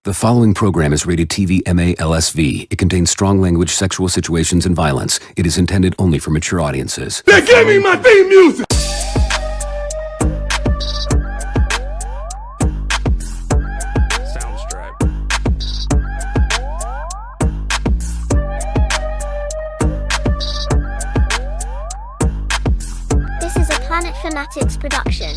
The following program is rated TV MA-LSV. It contains strong language, sexual situations, and violence. It is intended only for mature audiences. They gave me my theme music! Soundstripe. This is a Planet Fanatics production.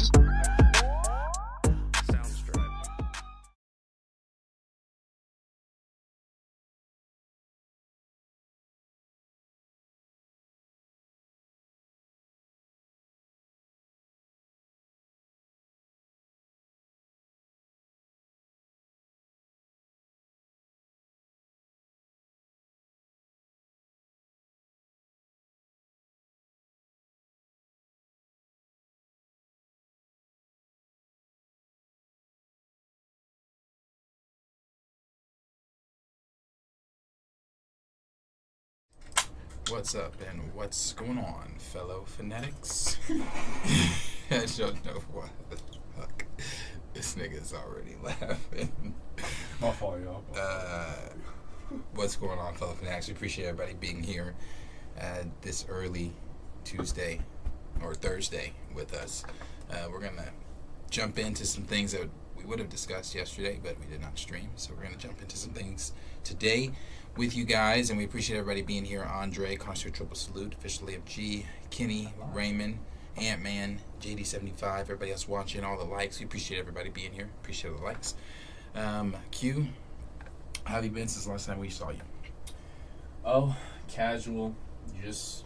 What's up and what's going on, fellow fanatics? I don't know what the fuck. This nigga's already laughing. My fault, y'all. What's going on, fellow fanatics? We appreciate everybody being here this early Tuesday or Thursday with us. We're going to jump into some things that we would have discussed yesterday, but we did not stream. So we're going to jump into some things today with you guys, and we appreciate everybody being here. Andre, Connoisseur Triple Salute, Officially of G, Kenny, Raymond, Ant-Man, JD75, everybody else watching, all the likes. We appreciate everybody being here. Appreciate the likes. Q, how have you been since the last time we saw you? Oh, casual. Just,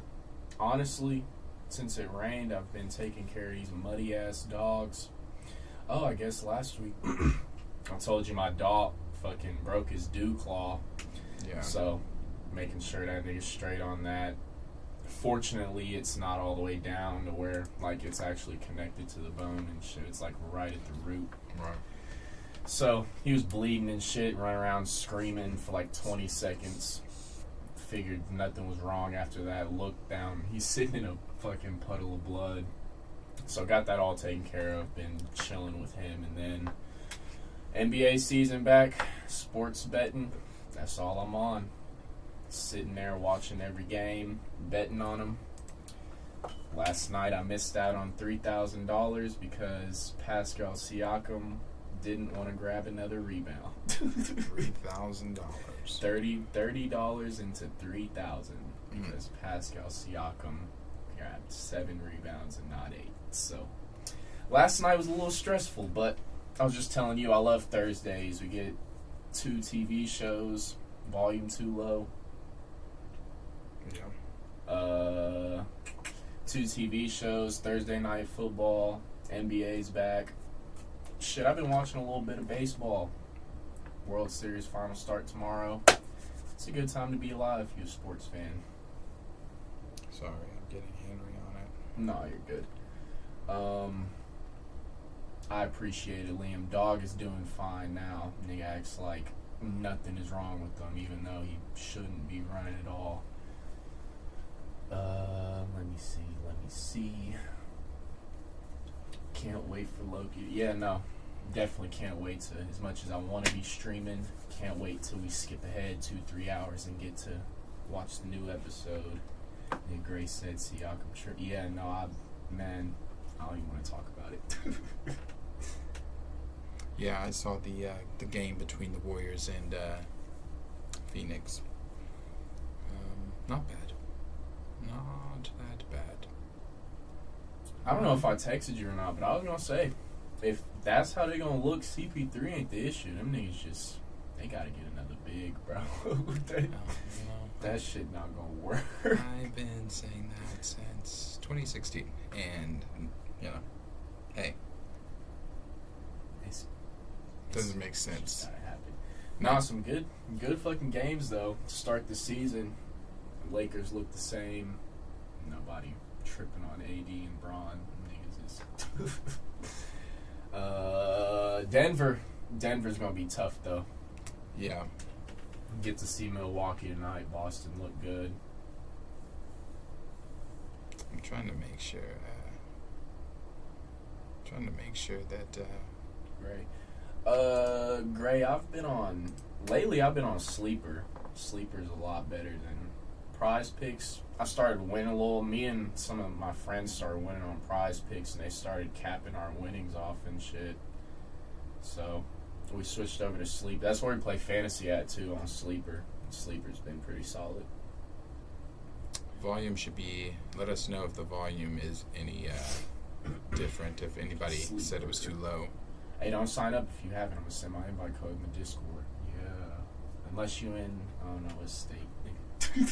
honestly, since it rained, I've been taking care of these muddy-ass dogs. Oh, I guess last week I told you my dog fucking broke his dew claw. Yeah. So, making sure that nigga's straight on that. Fortunately, it's not all the way down to where, like, it's actually connected to the bone and shit. It's, like, right at the root. Right. So, he was bleeding and shit, running around screaming for, like, 20 seconds. Figured nothing was wrong after that. Looked down. He's sitting in a fucking puddle of blood. So, got that all taken care of. Been chilling with him. And then, NBA season back. Sports betting. That's all I'm on. Sitting there watching every game, betting on them. Last night I missed out on $3,000 because Pascal Siakam didn't want to grab another rebound. $3,000. $30 into $3,000 because Pascal Siakam grabbed 7 rebounds and not 8. So last night was a little stressful, but I was just telling you I love Thursdays. We get 2 TV shows, volume 2 low. Yeah. 2 TV shows, Thursday night football, NBA's back. Shit, I've been watching a little bit of baseball. World Series final start tomorrow. It's a good time to be alive if you're a sports fan. Sorry, I'm getting angry on it. No, you're good. I appreciate it, Liam. Dog is doing fine now. Nigga acts like nothing is wrong with him, even though he shouldn't be running at all. Let me see. Can't wait for Loki. Yeah, no. Definitely can't wait to, as much as I want to be streaming, can't wait till we skip ahead 2-3 hours and get to watch the new episode. And Grace said Siakam. Yeah, no, I don't even want to talk about it. Yeah, I saw the game between the Warriors and Phoenix. Not bad. Not that bad. I don't know if I texted you or not, but I was going to say, if that's how they're going to look, CP3 ain't the issue. Them niggas just, they got to get another big, bro. That shit not going to work. I've been saying that since 2016. And, hey. Doesn't make sense. Nah, some good fucking games, though, to start the season. Lakers look the same. Nobody tripping on AD and Bron. Niggas is... Denver's going to be tough, though. Yeah. Get to see Milwaukee tonight. Boston look good. I'm trying to make sure that... Right. Gray, lately I've been on Sleeper. Sleeper's a lot better than Prize Picks. I started winning a little. Me and some of my friends started winning on Prize Picks, and they started capping our winnings off and shit. So we switched over to Sleep. That's where we play fantasy at too, on Sleeper. Sleeper's been pretty solid. Volume should be. Let us know if the volume is any different. If anybody said it was too low. Hey, don't sign up if you haven't. I'm gonna send my invite code in the Discord. Yeah, unless you in. Oh no, it's state. I think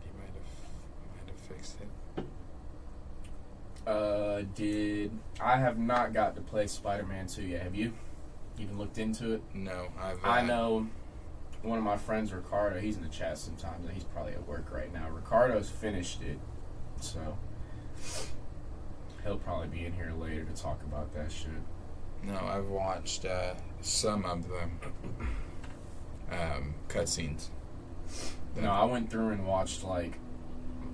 he might have fixed it. I have not got to play Spider-Man 2 yet. Have you? Even looked into it? No, I know one of my friends, Ricardo, he's in the chat sometimes, and he's probably at work right now. Ricardo's finished it, so he'll probably be in here later to talk about that shit. No, I've watched some of the cutscenes. No, I went through and watched, I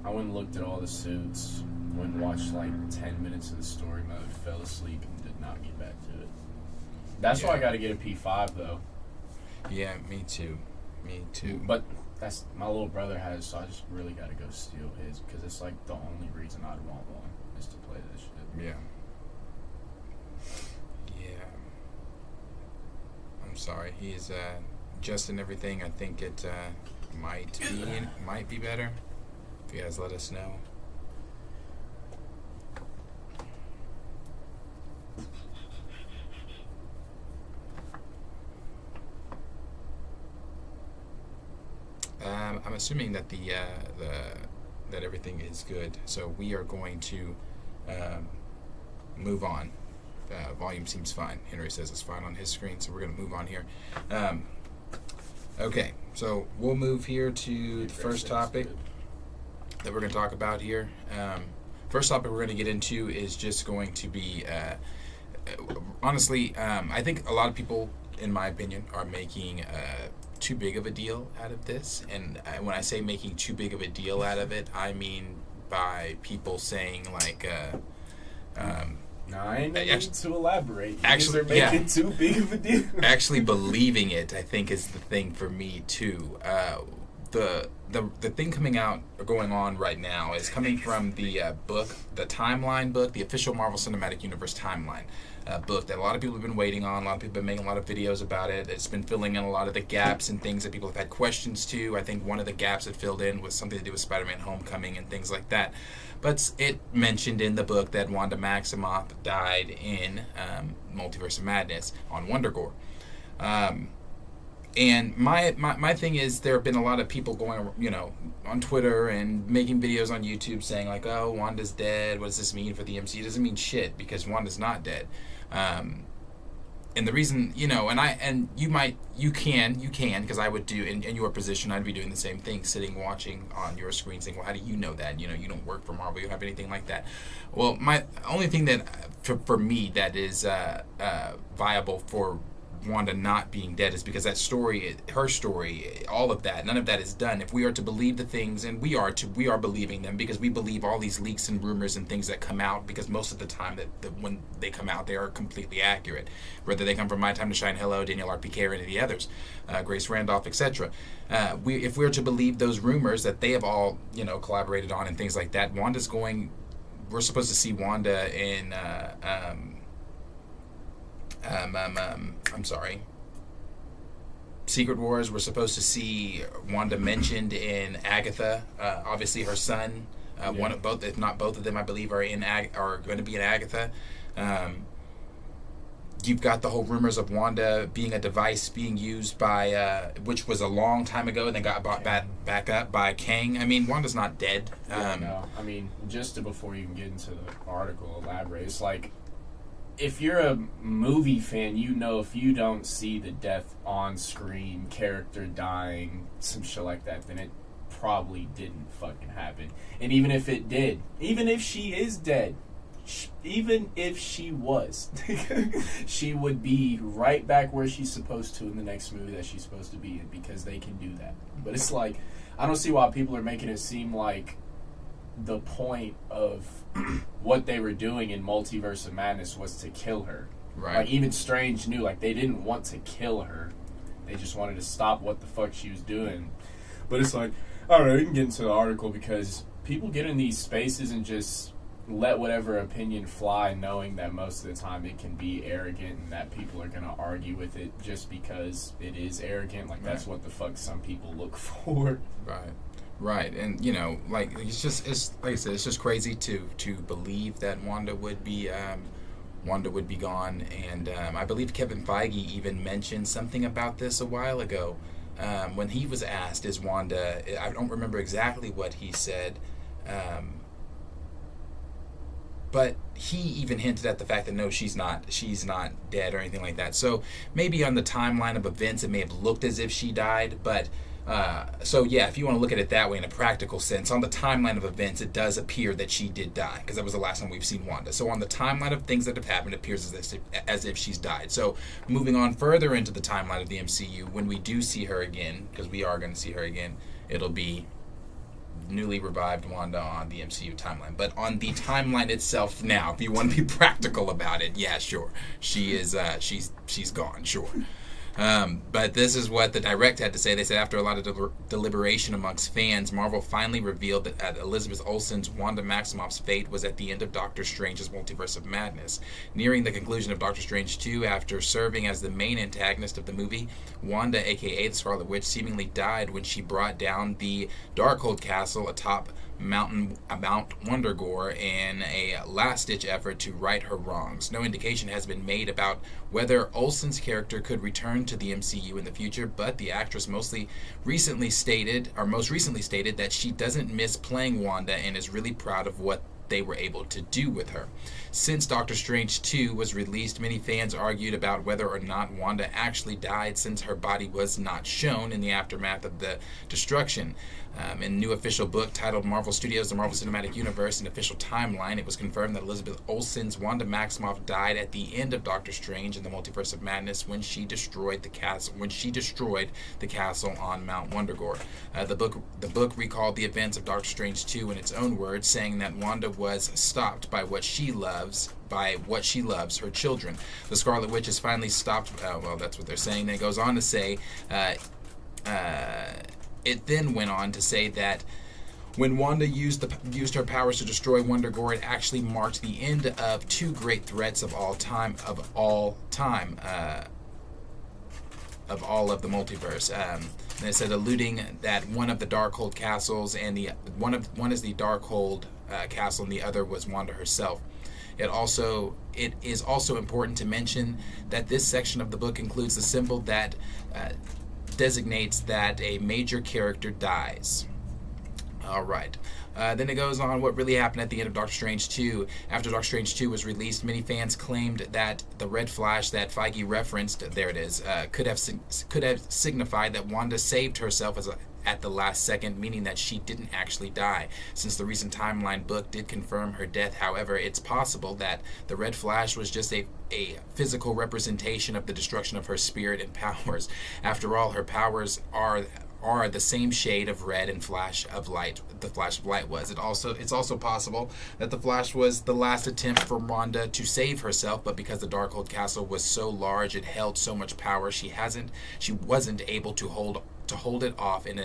went and looked at all the suits, went and watched 10 minutes of the story mode, fell asleep, and did not get back to it. That's why I got to get a P5, though. Yeah, me too. But that's my little brother has, so I just really got to go steal his, because it's the only reason I'd want one is to play this shit. Yeah. I'm sorry. He's adjusting everything. I think it might be better. If you guys let us know. I'm assuming that that everything is good. So we are going to move on. Volume seems fine. Henry says it's fine on his screen, so we're going to move on here. Okay, so we'll move here to the first topic that we're going to talk about here. First topic we're going to get into is just going to be, honestly, I think a lot of people, in my opinion, are making too big of a deal out of this. And when I say making too big of a deal out of it, I mean by people saying no, I ain't need to elaborate. Actually, they're making too big of a deal. Actually believing it, I think, is the thing for me too. The thing coming out or going on right now is coming from the book, the timeline book, the official Marvel Cinematic Universe timeline book that a lot of people have been waiting on. A lot of people have been making a lot of videos about it. It's been filling in a lot of the gaps and things that people have had questions to. I think one of the gaps it filled in was something to do with Spider-Man Homecoming and things like that. But it mentioned in the book that Wanda Maximoff died in Multiverse of Madness on Wondergore. And my thing is, there have been a lot of people going, on Twitter and making videos on YouTube saying oh, Wanda's dead. What does this mean for the MCU? It doesn't mean shit, because Wanda's not dead. And the reason, and you can, because I would do, in your position, I'd be doing the same thing, sitting, watching on your screen, saying, well, how do you know that? You don't work for Marvel, you don't have anything like that. Well, my only thing that, for me, that is viable for Wanda not being dead is because that story, her story, all of that, none of that is done. If we are to believe the things, and we are believing them, because we believe all these leaks and rumors and things that come out, because most of the time that when they come out, they are completely accurate. Whether they come from My Time to Shine, Hello, Danielle R.P.K., or any of the others, Grace Randolph, etc. If we're to believe those rumors that they have all, collaborated on and things like that, we're supposed to see Wanda in Secret Wars. We're supposed to see Wanda mentioned in Agatha. Obviously, her son. One of both, if not both of them, I believe, are going to be in Agatha. You've got the whole rumors of Wanda being a device being used by, which was a long time ago, and then got bought back up by Kang. I mean, Wanda's not dead. No, I mean, before you can get into the article, elaborate. It's if you're a movie fan, if you don't see the death on screen, character dying, some shit like that, then it probably didn't fucking happen. And even if it did, even if she is dead, even if she was, she would be right back where she's supposed to in the next movie that she's supposed to be in, because they can do that. But it's I don't see why people are making it seem like the point of what they were doing in Multiverse of Madness was to kill her. Right. Like, even Strange knew, like, they didn't want to kill her. They just wanted to stop what the fuck she was doing. But it's like, I don't know, you can get into the article because people get in these spaces and just let whatever opinion fly, knowing that most of the time it can be arrogant and that people are going to argue with it just because it is arrogant. Like, that's what the fuck some people look for. Right. And, you know, like, it's like I said, it's just crazy to believe that Wanda would be gone. And I believe Kevin Feige even mentioned something about this a while ago. When he was asked, is Wanda, I don't remember exactly what he said, but he even hinted at the fact that no, she's not dead or anything like that. So maybe on the timeline of events, it may have looked as if she died, but so yeah, if you want to look at it that way in a practical sense, on the timeline of events, it does appear that she did die, because that was the last time we've seen Wanda. So on the timeline of things that have happened, it appears as if she's died. So moving on further into the timeline of the MCU, when we do see her again, because we are going to see her again, it'll be newly revived Wanda on the MCU timeline. But on the timeline itself now, if you want to be practical about it, yeah, sure, she is she's gone, sure. But this is what the Direct had to say. They said after a lot of deliberation amongst fans, Marvel finally revealed that Elizabeth Olsen's Wanda Maximoff's fate was at the end of Doctor Strange's Multiverse of Madness. Nearing the conclusion of Doctor Strange 2, after serving as the main antagonist of the movie, Wanda, aka the Scarlet Witch, seemingly died when she brought down the Darkhold Castle atop Mount Wundagore in a last-ditch effort to right her wrongs. No indication has been made about whether Olsen's character could return to the MCU in the future, but the actress most recently stated that she doesn't miss playing Wanda and is really proud of what they were able to do with her. Since Doctor Strange 2 was released, many fans argued about whether or not Wanda actually died, since her body was not shown in the aftermath of the destruction. In a new official book titled Marvel Studios, The Marvel Cinematic Universe, an official timeline, it was confirmed that Elizabeth Olsen's Wanda Maximoff died at the end of Doctor Strange in the Multiverse of Madness when she destroyed the castle on Mount Wundagore. The book recalled the events of Doctor Strange 2 in its own words, saying that Wanda was stopped by what she loves, her children. The Scarlet Witch is finally stopped. Well, that's what they're saying. It goes on to say, it then went on to say that when Wanda used her powers to destroy Wundagore, it actually marked the end of two great threats of all of the multiverse. And it said, alluding that one of the Darkhold castles and one is the Darkhold castle and the other was Wanda herself. It is also important to mention that this section of the book includes the symbol that designates that a major character dies. All right. Then it goes on what really happened at the end of Doctor Strange 2. After Doctor Strange 2 was released, many fans claimed that the red flash that Feige referenced, there it is, could have signified that Wanda saved herself at the last second, meaning that she didn't actually die. Since the recent timeline book did confirm her death, however, it's possible that the red flash was just a physical representation of the destruction of her spirit and powers. After all, her powers are the same shade of red and flash of light the flash of light was. It's also possible that the flash was the last attempt for Wanda to save herself, but because the Darkhold Castle was so large, it held so much power, she wasn't able to hold it off, and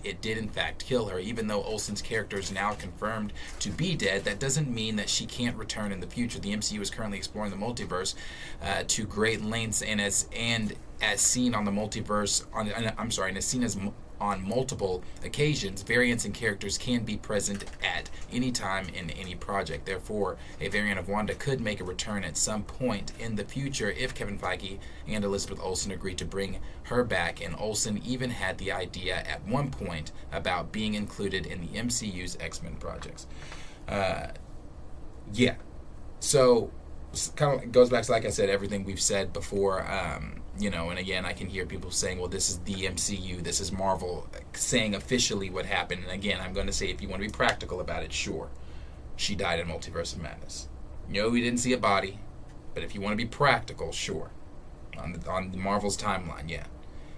it did in fact kill her. Even though Olsen's character is now confirmed to be dead, that doesn't mean that she can't return in the future. The MCU is currently exploring the multiverse to great lengths, and as seen on the multiverse, on multiple occasions, variants in characters can be present at any time in any project. Therefore, a variant of Wanda could make a return at some point in the future if Kevin Feige and Elizabeth Olsen agree to bring her back, and Olsen even had the idea at one point about being included in the MCU's X-Men projects. Yeah. So, kind of goes back to, like I said, everything we've said before. And again, I can hear people saying, well, this is the MCU, this is Marvel saying officially what happened. And again, I'm going to say, if you want to be practical about it, sure, she died in Multiverse of Madness. No, we didn't see a body, but if you want to be practical, sure. On Marvel's timeline, yeah.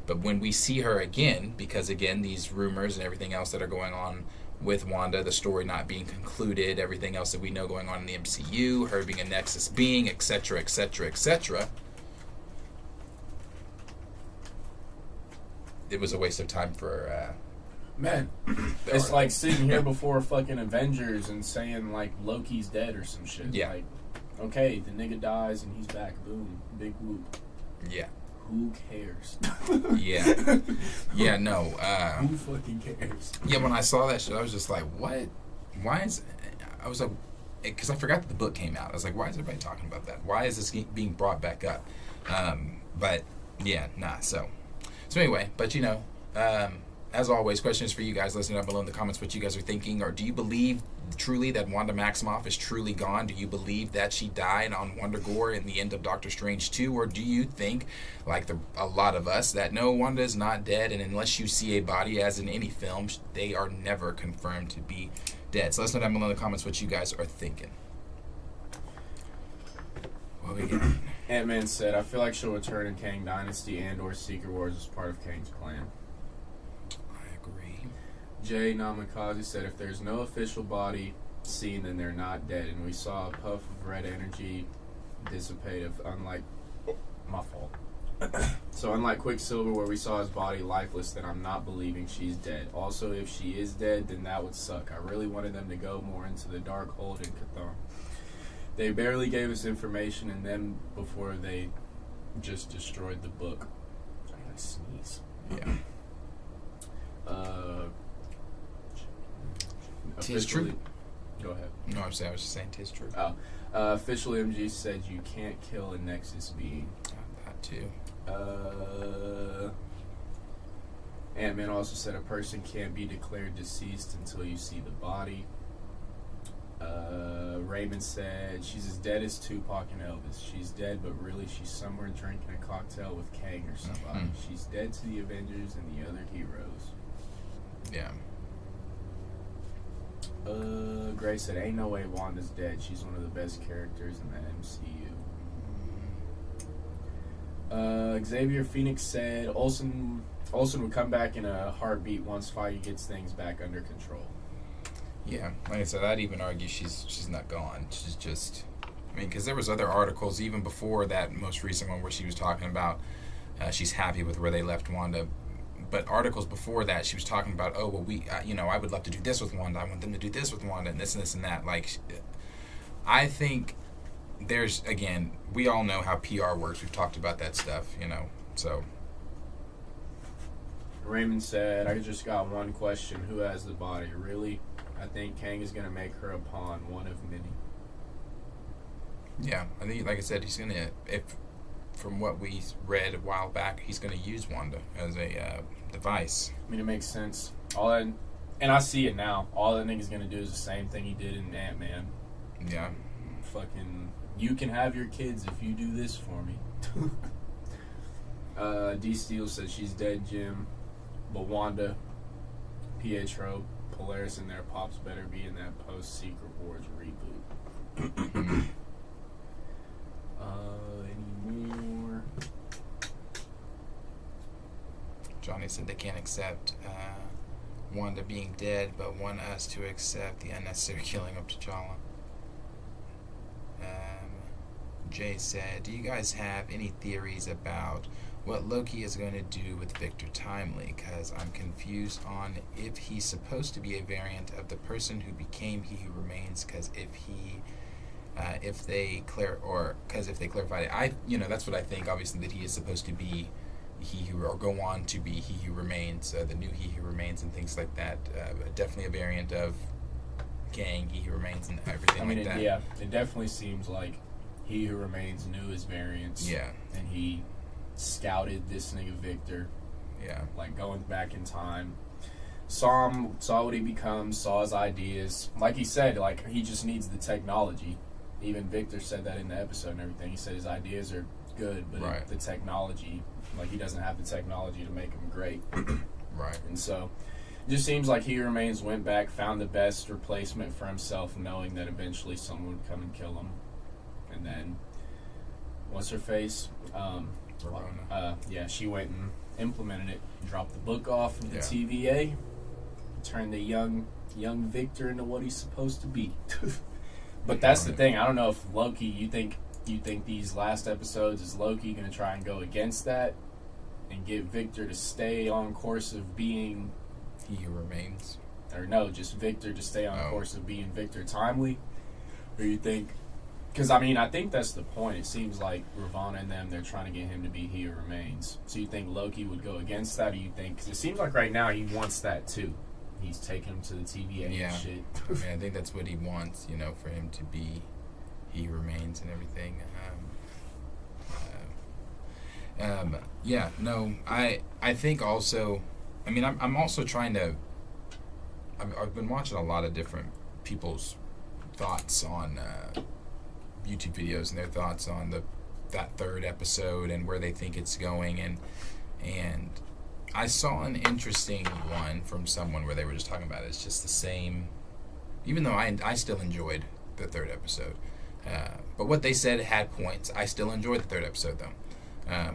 But when we see her again, because again, these rumors and everything else that are going on with Wanda, the story not being concluded, everything else that we know going on in the MCU, her being a Nexus being, etc., etc., etc., it was a waste of time for man. It's like sitting here before fucking Avengers and saying like Loki's dead or some shit. Yeah. Like, okay, the nigga dies and he's back. Boom, big whoop. Yeah. Who cares? Yeah. Yeah. No. Who fucking cares? Yeah. When I saw that shit, I was just like, what? Why is? I was like, because I forgot that the book came out. I was like, why is everybody talking about that? Why is this being brought back up? But yeah, nah. So anyway, but you know, as always, questions for you guys. Listen down below in the comments what you guys are thinking. Or do you believe truly that Wanda Maximoff is truly gone? Do you believe that she died on Wonder Gore in the end of Doctor Strange 2? Or do you think, like a lot of us, that no, Wanda is not dead, and unless you see a body, as in any film, they are never confirmed to be dead? So let us know down below in the comments what you guys are thinking. What we got? Ant-Man said, I feel like she'll return in Kang Dynasty and or Secret Wars as part of Kang's plan. Jay Namikaze said, if there's no official body seen, then they're not dead. And we saw a puff of red energy dissipate, unlike... my fault. So unlike Quicksilver, where we saw his body lifeless, then I'm not believing she's dead. Also, if she is dead, then that would suck. I really wanted them to go more into the Darkhold and Chthon. They barely gave us information, and then before they just destroyed the book. I gotta sneeze. Yeah. Tis true. Go ahead. No, I was just saying tis true. Oh. Official MG said you can't kill a Nexus being. That too. Ant-Man also said a person can't be declared deceased until you see the body. Raymond said she's as dead as Tupac and Elvis. She's dead, but really she's somewhere drinking a cocktail with Kang or somebody. Mm-hmm. She's dead to the Avengers and the other heroes. Yeah. Gray said, ain't no way Wanda's dead. She's one of the best characters in the MCU. Xavier Phoenix said Olsen would come back in a heartbeat once Feige gets things back under control. Yeah, like I said, I'd even argue she's not gone. She's just, I mean, because there was other articles even before that most recent one where she was talking about she's happy with where they left Wanda. But articles before that, she was talking about, oh, well, I would love to do this with Wanda. I want them to do this with Wanda and this and that. Like, I think there's, again, we all know how PR works. We've talked about that stuff, so. Raymond said, I just got one question. Who has the body? Really? I think Kang is going to make her a pawn, one of many. Yeah, I think, like I said, he's going to, from what we read a while back, he's going to use Wanda as a device. I mean, it makes sense. And I see it now. All that nigga's going to do is the same thing he did in Ant-Man. Yeah. Fucking, you can have your kids if you do this for me. D. Steele says she's dead, Jim. But Wanda, Pietro, Polaris, and their pops better be in that post-Secret Wars reboot. Any more? Johnny said they can't accept Wanda being dead, but want us to accept the unnecessary killing of T'Challa. Jay said, do you guys have any theories about what Loki is going to do with Victor Timely? Because I'm confused on if he's supposed to be a variant of the person who became He Who Remains. Because if they clarified it, that's what I think. Obviously, that he is supposed to be or go on to be He Who Remains, the new He Who Remains, and things like that. Definitely a variant of Kang, He Who Remains, and everything like that. Yeah, it definitely seems like He Who Remains knew his variants. Yeah, and he scouted this nigga Victor. Yeah, like going back in time. Saw what he becomes, saw his ideas. Like he said, like he just needs the technology. Even Victor said that in the episode and everything. He said his ideas are good, but right. The technology, like he doesn't have the technology to make them great. Right. And so it just seems like He Remains went back, found the best replacement for himself, knowing that eventually someone would come and kill him. And then, what's her face? Ramona. Yeah, she went implemented it. Dropped the book off of the TVA, turned the young Victor into what he's supposed to be. But that's the thing. I don't know if Loki. You think these last episodes is Loki going to try and go against that and get Victor to stay on course of being He Who Remains? Or no, just Victor to stay on course of being Victor Timely? Or you think... Because, I mean, I think that's the point. It seems like Ravonna and them, they're trying to get him to be He Who Remains. So you think Loki would go against that, or you think... Because it seems like right now he wants that, too. He's taking him to the TVA and shit. I think that's what he wants, for him to be He Who Remains and everything. I think also... I mean, I'm also trying to... I've been watching a lot of different people's thoughts on YouTube videos and their thoughts on that third episode and where they think it's going, and I saw an interesting one from someone where they were just talking about it's just the same, even though I still enjoyed the third episode, but what they said had points. I still enjoyed the third episode though,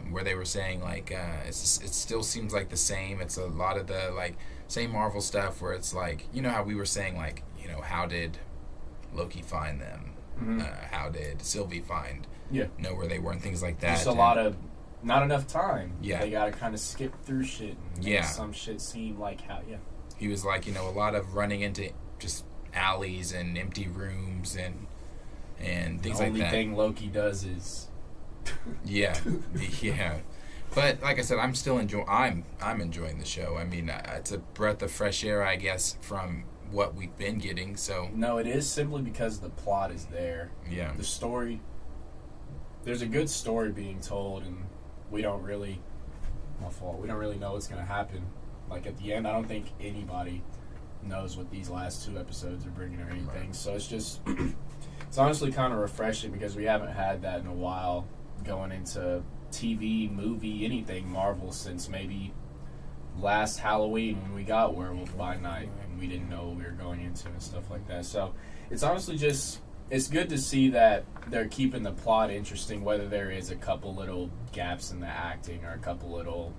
where they were saying like it still seems like the same. It's a lot of the like same Marvel stuff where it's like, how we were saying like, how did Loki find them? Mm-hmm. How did Sylvie know where they were and things like that? Just a lot of not enough time. Yeah. They got to kind of skip through shit and make some shit seem like how, He was like, a lot of running into just alleys and empty rooms and things like that. The only thing Loki does is... yeah. But like I said, I'm still I'm enjoying the show. I mean, it's a breath of fresh air, I guess, from what we've been getting. So no, it is simply because the plot is there. Yeah. The story. There's a good story being told, and we don't really. My fault. We don't really know what's going to happen. Like at the end, I don't think anybody knows what these last 2 episodes are bringing or anything. Right. So it's just. It's honestly kind of refreshing because we haven't had that in a while, going into TV, movie, anything Marvel since maybe last Halloween when we got Werewolf by Night and we didn't know what we were going into and stuff like that. So it's honestly just, it's good to see that they're keeping the plot interesting, whether there is a couple little gaps in the acting or a couple little,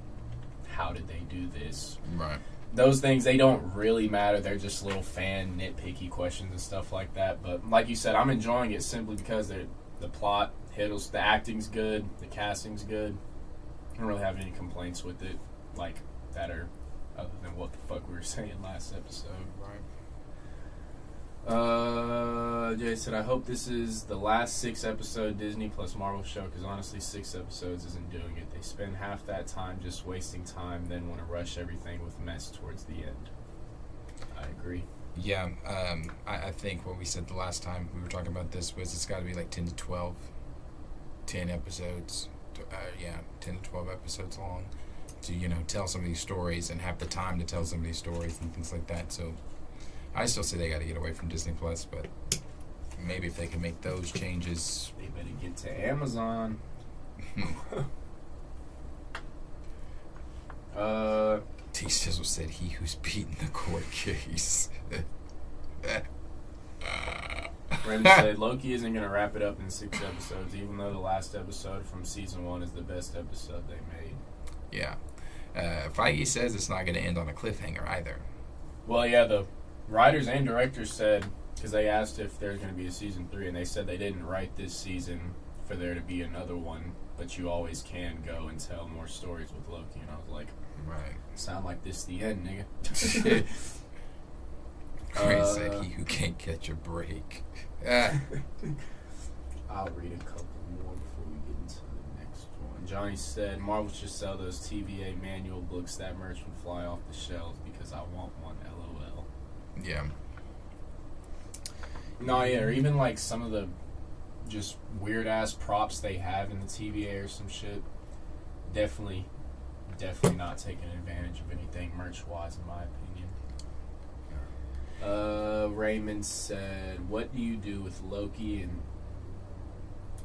how did they do this? Right. Those things, they don't really matter. They're just little fan nitpicky questions and stuff like that. But like you said, I'm enjoying it simply because the plot hittles, the acting's good, the casting's good. I don't really have any complaints with it, like that are other than what the fuck we were saying last episode. Right. Jay said, I hope this is the last 6-episode Disney plus Marvel show, because honestly 6 episodes isn't doing it. They spend half that time just wasting time, then want to rush everything with mess towards the end. I agree. Yeah, I think what we said the last time we were talking about this was it's got to be like 10 to 12, 10 episodes, 10 to 12 episodes long to, tell some of these stories and have the time to tell some of these stories and things like that. So I still say they got to get away from Disney Plus, but maybe if they can make those changes. They better get to Amazon. T. Sizzle said he who's beaten the court case. Rem said Loki isn't going to wrap it up in 6 episodes, even though the last episode from season 1 is the best episode they made. Yeah. Feige says it's not going to end on a cliffhanger either. Well, yeah, the writers and directors said, because they asked if there's going to be a season 3, and they said they didn't write this season for there to be another one, but you always can go and tell more stories with Loki. And I was like, right. Sound like this the end, nigga. Chris said he who can't catch a break. I'll read a couple more before we get into the next one. Johnny said, Marvel should sell those TVA manual books. That merch would fly off the shelves because I want one, LOL. Yeah. No, yeah, or even like some of the just weird-ass props they have in the TVA or some shit. Definitely not taking advantage of anything merch-wise, in my opinion. Raymond said, what do you do with Loki and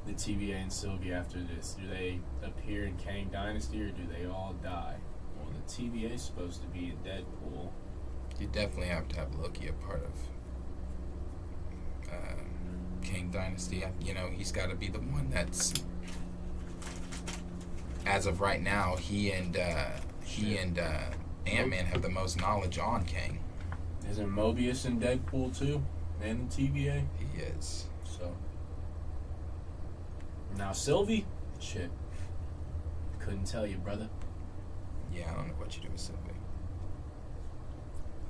the TVA and Sylvie after this? Do they appear in Kang Dynasty or do they all die? Well, the TVA is supposed to be in Deadpool. You definitely have to have Loki a part of Kang Dynasty. He's got to be the one that's, as of right now, he and he and Ant-Man have the most knowledge on Kang. Isn't Mobius in Deadpool too? And the TVA? He is. So. Now Sylvie? Shit. Couldn't tell you, brother. Yeah, I don't know what you do with Sylvie.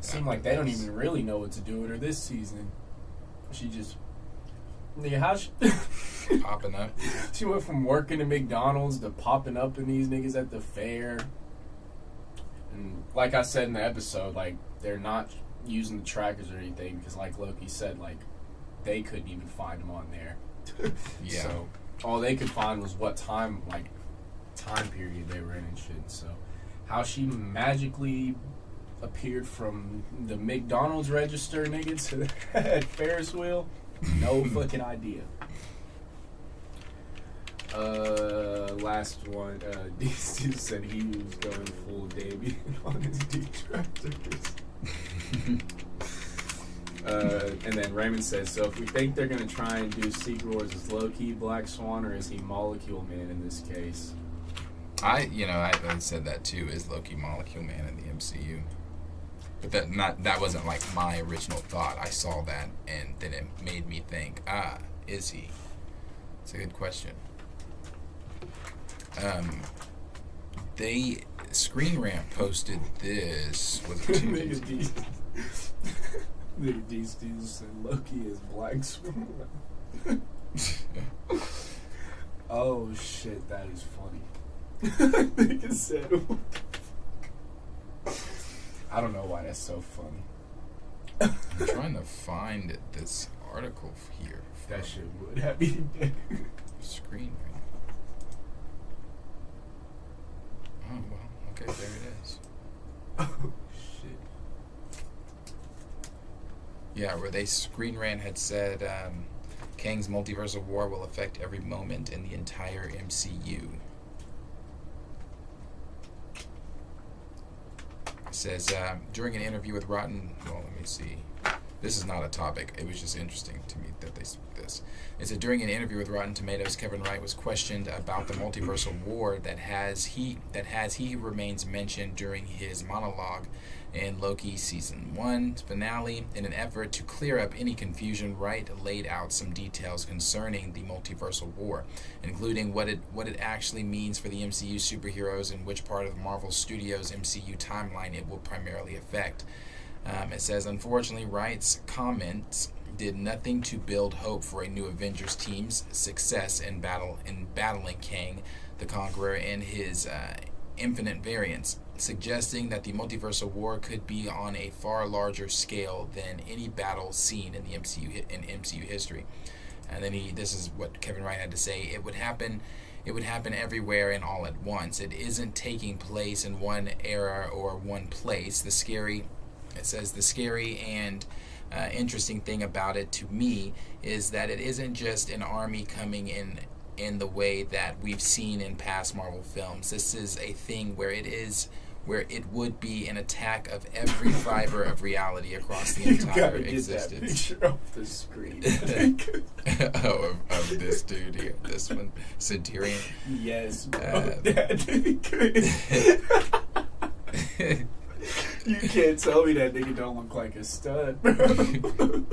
Seemed like they don't even really know what to do with her this season. She just... Nigga, how she... Popping up. She went from working at McDonald's to popping up in these niggas at the fair. And like I said in the episode, like, they're not using the trackers or anything because, like Loki said, like, they couldn't even find them on there. Yeah. So all they could find was what time period they were in and shit. So how she magically appeared from the McDonald's register nigga to that Ferris wheel, no fucking idea. Last one, DC said he was going full Damien on his detractors. And then Raymond says, so if we think they're going to try and do Secret Wars, is Loki Black Swan or is he Molecule Man in this case? I said that too, is Loki Molecule Man in the MCU. But that wasn't like my original thought. I saw that and then it made me think, is he? It's a good question. Screen Rant posted this. Was it 2 days ago? Nigga D said Loki is Black Swan. Oh shit, that is funny. Nigga said, I don't know why that's so funny. I'm trying to find this article here. That shit would have me dead. Screen Rant. Oh, well, okay, there it is. Oh, shit. Yeah, where Screen Rant had said Kang's multiversal war will affect every moment in the entire MCU. It says, during an interview with Rotten... Well, let me see. This is not a topic. It was just interesting to me that they spoke this. It said, during an interview with Rotten Tomatoes, Kevin Wright was questioned about the multiversal war that he remains mentioned during his monologue in Loki Season 1's finale. In an effort to clear up any confusion, Wright laid out some details concerning the multiversal war, including what it actually means for the MCU superheroes and which part of Marvel Studios' MCU timeline it will primarily affect. It says, unfortunately, Wright's comments did nothing to build hope for a new Avengers team's success in battling Kang the Conqueror and his infinite variants, suggesting that the multiversal war could be on a far larger scale than any battle seen in the MCU history. And then this is what Kevin Wright had to say: it would happen everywhere and all at once. It isn't taking place in one era or one place. The scary and interesting thing about it to me is that it isn't just an army coming in the way that we've seen in past Marvel films. This is a thing where it would be an attack of every fiber of reality across the entire existence. Get that picture off the screen. of this dude here, this one, Centurion. Yes, bro. You can't tell me that nigga don't look like a stud, bro.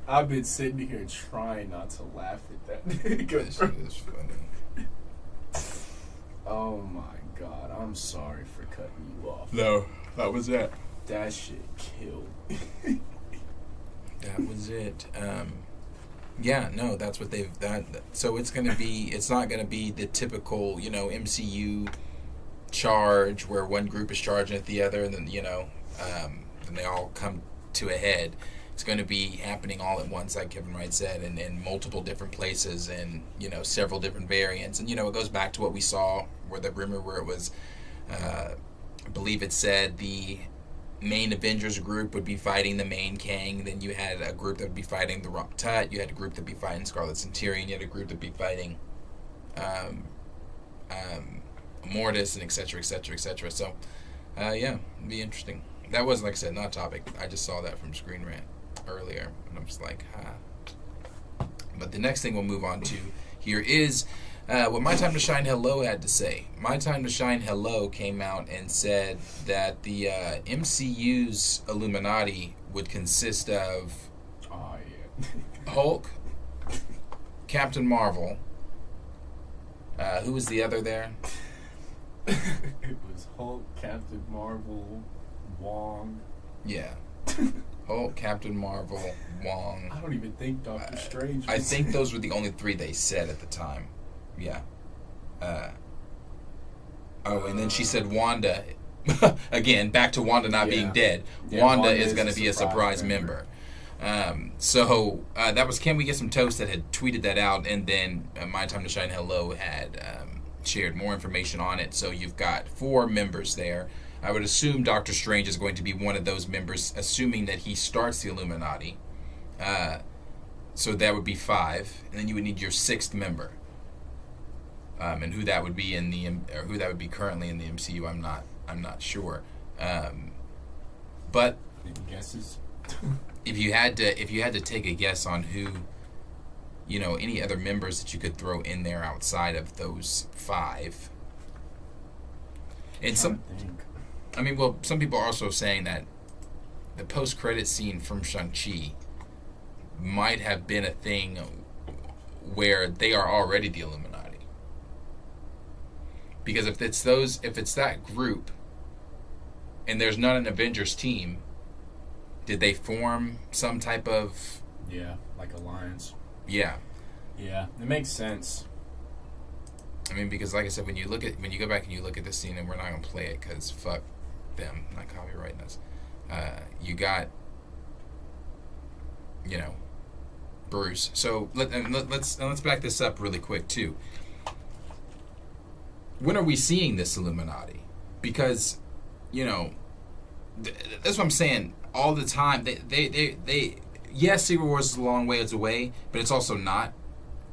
I've been sitting here trying not to laugh at that nigga. This shit is funny. Oh my god, I'm sorry for cutting you off. No, that was it. That shit killed. That was it. Yeah, no, that's what they've done. So it's not gonna be the typical, MCU charge where one group is charging at the other and then, then they all come to a head. It's going to be happening all at once, like Kevin Wright said, and in multiple different places and, several different variants. And, it goes back to what we saw where the rumor where it was, I believe it said the main Avengers group would be fighting the main Kang. Then you had a group that would be fighting the Rock Tut. You had a group that would be fighting Scarlet Centurion. You had a group that would be fighting Mortis and et cetera. So, yeah, it'd be interesting. That was, like I said, not a topic. I just saw that from Screen Rant earlier, and I'm just like, But the next thing we'll move on to here is what My Time to Shine Hello had to say. My Time to Shine Hello came out and said that the MCU's Illuminati would consist of Hulk, Captain Marvel. Who was the other there? It was Hulk, Captain Marvel, Wong. Yeah. Hulk, Captain Marvel, Wong. I don't even think Doctor Strange was I think those were the only three they said at the time. Yeah. And then she said Wanda. Again, back to Wanda not being dead. Yeah, Wanda is going to be a surprise member. So that was Can We Get Some Toast that had tweeted that out, and then My Time to Shine Hello had shared more information on it. So you've got 4 members there. I would assume Doctor Strange is going to be one of those members, assuming that he starts the Illuminati. So that would be 5, and then you would need your 6th member. And who that would be or who that would be currently in the MCU, I'm not sure. But any guesses? if you had to take a guess on who, any other members that you could throw in there outside of those 5, and some people are also saying that the post-credit scene from Shang-Chi might have been a thing where they are already the Illuminati. Because if it's that group, and there's not an Avengers team, did they form some type of like alliance? Yeah, it makes sense. I mean, because like I said, when you go back and you look at the scene, and we're not gonna play it because fuck them, not copyrighting us. You got, Bruce. So let's back this up really quick too. When are we seeing this Illuminati? Because, that's what I'm saying all the time. Yes, Secret Wars is a long ways away, but it's also not,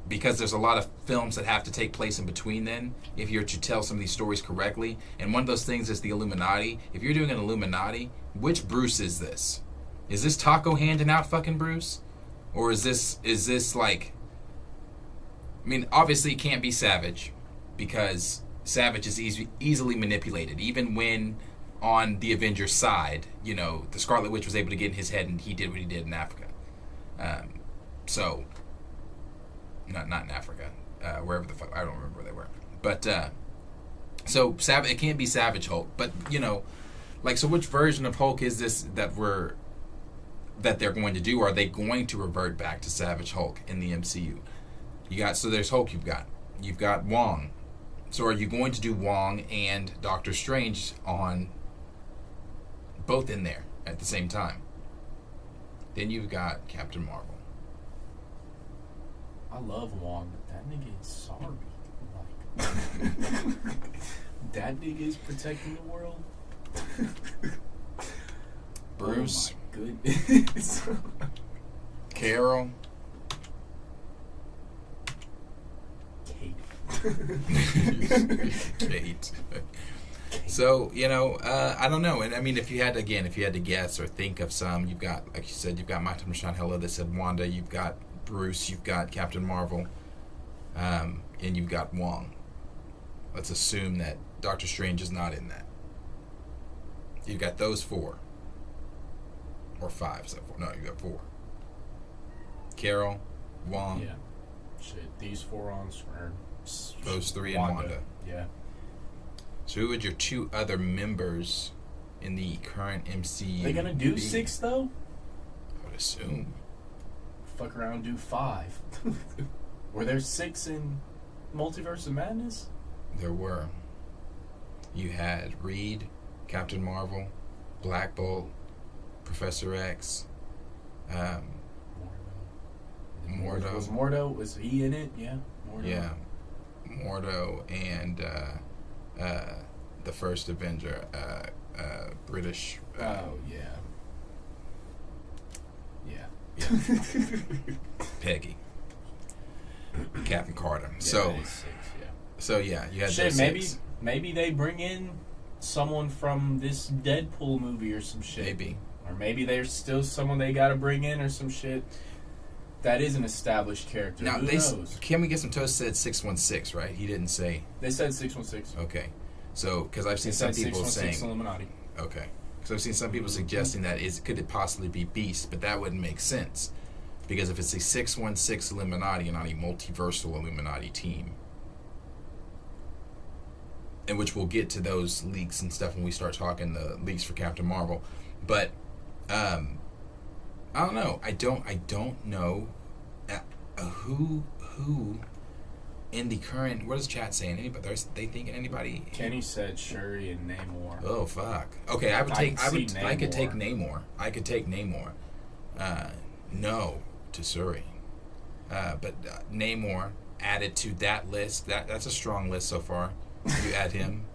because there's a lot of films that have to take place in between then if you're to tell some of these stories correctly. And one of those things is the Illuminati. If you're doing an Illuminati, which Bruce is this? Is this Taco handing out fucking Bruce? Or is this like... I mean, obviously it can't be Savage, because Savage is easily manipulated. Even when on the Avengers side, the Scarlet Witch was able to get in his head and he did what he did in Africa. So, not in Africa, wherever the fuck, I don't remember where they were. But, so Savage, it can't be Savage Hulk, but, so which version of Hulk is this that they're going to do? Are they going to revert back to Savage Hulk in the MCU? So there's Hulk you've got Wong. So are you going to do Wong and Doctor Strange on both in there at the same time? Then you've got Captain Marvel. I love Wong, but that nigga is sorry. That nigga is protecting the world. Bruce. Oh my goodness. Carol. Kate. So, I don't know. And I mean, if you had to guess or think of some, you've got, like you said, you've got My Time to Shine Hello that said Wanda, you've got Bruce, you've got Captain Marvel, and you've got Wong. Let's assume that Doctor Strange is not in that. You've got those 4. Or 5. So no, you've got 4. Carol, Wong. Yeah. Shit, these 4 on screen. Those 3 and Wanda. Yeah. So who would your 2 other members in the current MCU They gonna do be? 6 though? I would assume. Fuck around and do 5. Were there 6 in Multiverse of Madness? There were. You had Reed, Captain Marvel, Black Bolt, Professor X, Mordo. Was Mordo, was he in it? Yeah. Mordo. Yeah. Mordo and the first Avenger, British. Oh, yeah. Peggy. Captain Carter. Yeah, So, that is 6, yeah. so yeah, you had Shit, those maybe they bring in someone from this Deadpool movie or some shit. Maybe. Or maybe there's still someone they gotta bring in or some shit. That is an established character. Now, Who knows? Can We Get Some Toast said 616, right? He didn't say. They said 616. Okay. So, because I've seen They some said people 616 saying. Illuminati. Okay. Because I've seen some people suggesting that could it possibly be Beast, but that wouldn't make sense. Because if it's a 616 Illuminati and not a multiversal Illuminati team, in which we'll get to those leaks and stuff when we start talking the leaks for Captain Marvel. But I don't know. I don't know who in the current. What is chat saying? Anybody? They thinking anybody? Kenny said Shuri and Namor. Oh fuck. Okay, I could take Namor. I could take Namor. No to Shuri. But Namor added to that list. That's a strong list so far. You add him.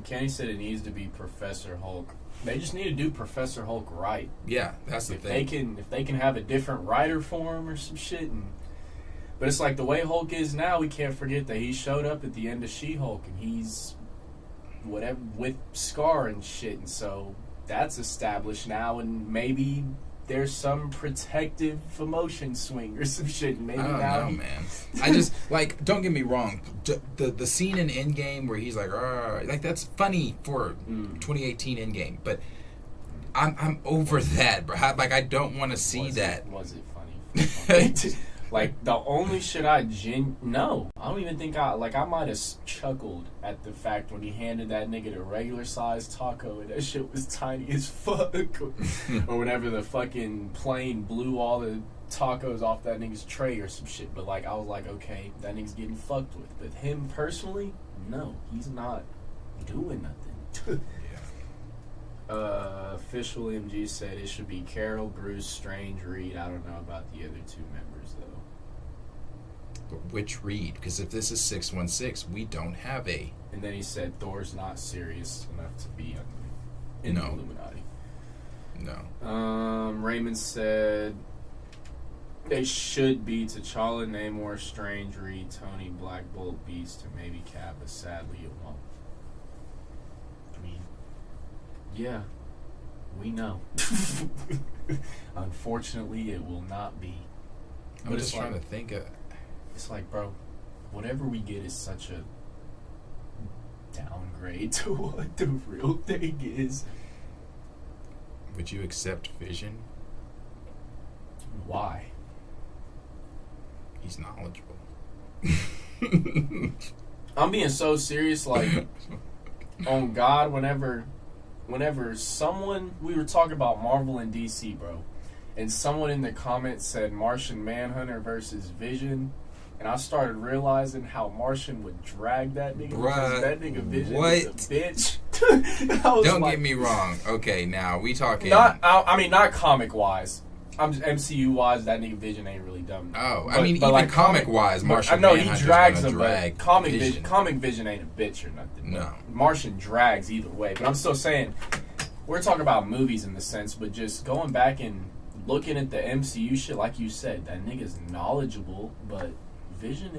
Kenny said it needs to be Professor Hulk. They just need to do Professor Hulk right. Yeah, that's the thing. If they can have a different writer for him or some shit. But it's like the way Hulk is now, we can't forget that he showed up at the end of She-Hulk and he's whatever with Scar and shit. And so that's established now, and maybe there's some protective emotion swing or some shit. Maybe I don't know, man. I just like. Don't get me wrong. The scene in Endgame where he's like that's funny for 2018 Endgame, but I'm over that, bro. Like I don't want to see that. Was it funny? Like the only shit I no, I don't even think I might have chuckled at the fact when he handed that nigga the regular sized taco and that shit was tiny as fuck, or whenever the fucking plane blew all the tacos off that nigga's tray or some shit. But like I was like, okay, that nigga's getting fucked with. But him personally, no, he's not doing nothing. Official MG said it should be Carol, Bruce, Strange, Reed. I don't know about the other two members though. Which Reed? Because if this is 616, we don't have a. And then he said Thor's not serious enough to be in the Illuminati. No. Raymond said they should be T'Challa, Namor, Strange, Reed, Tony, Black Bolt, Beast, and maybe Cap, but sadly it won't. I mean, yeah, we know. Unfortunately, it will not be. I'm just trying to think of. It's like, bro, whatever we get is such a downgrade to what the real thing is. Would you accept Vision? Why? He's knowledgeable. I'm being so serious, like, on God, whenever someone, we were talking about Marvel and DC, bro, and someone in the comments said Martian Manhunter versus Vision, and I started realizing how Martian would drag that nigga, because that nigga Vision is a bitch. Don't get me wrong. Okay, now we talking. Not comic wise. I'm just MCU wise. That nigga Vision ain't really dumb. Oh, I mean, even like comic wise, Martian. I know he drags him, but comic Vision ain't a bitch or nothing. No, Martian drags either way. But I'm still saying we're talking about movies in the sense, but just going back and looking at the MCU shit, like you said, that nigga's knowledgeable, but Vision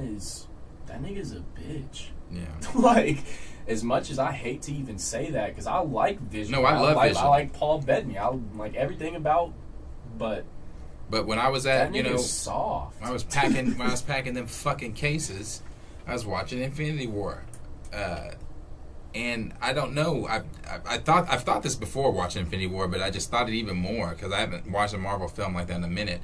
that nigga's a bitch. Yeah. Like, as much as I hate to even say that, because I like Vision. No, I love Vision. I like Paul Bettany. I like everything about, but when I was at, soft. when I was packing them fucking cases, I was watching Infinity War. And I don't know. I've thought this before watching Infinity War, but I just thought it even more because I haven't watched a Marvel film like that in a minute.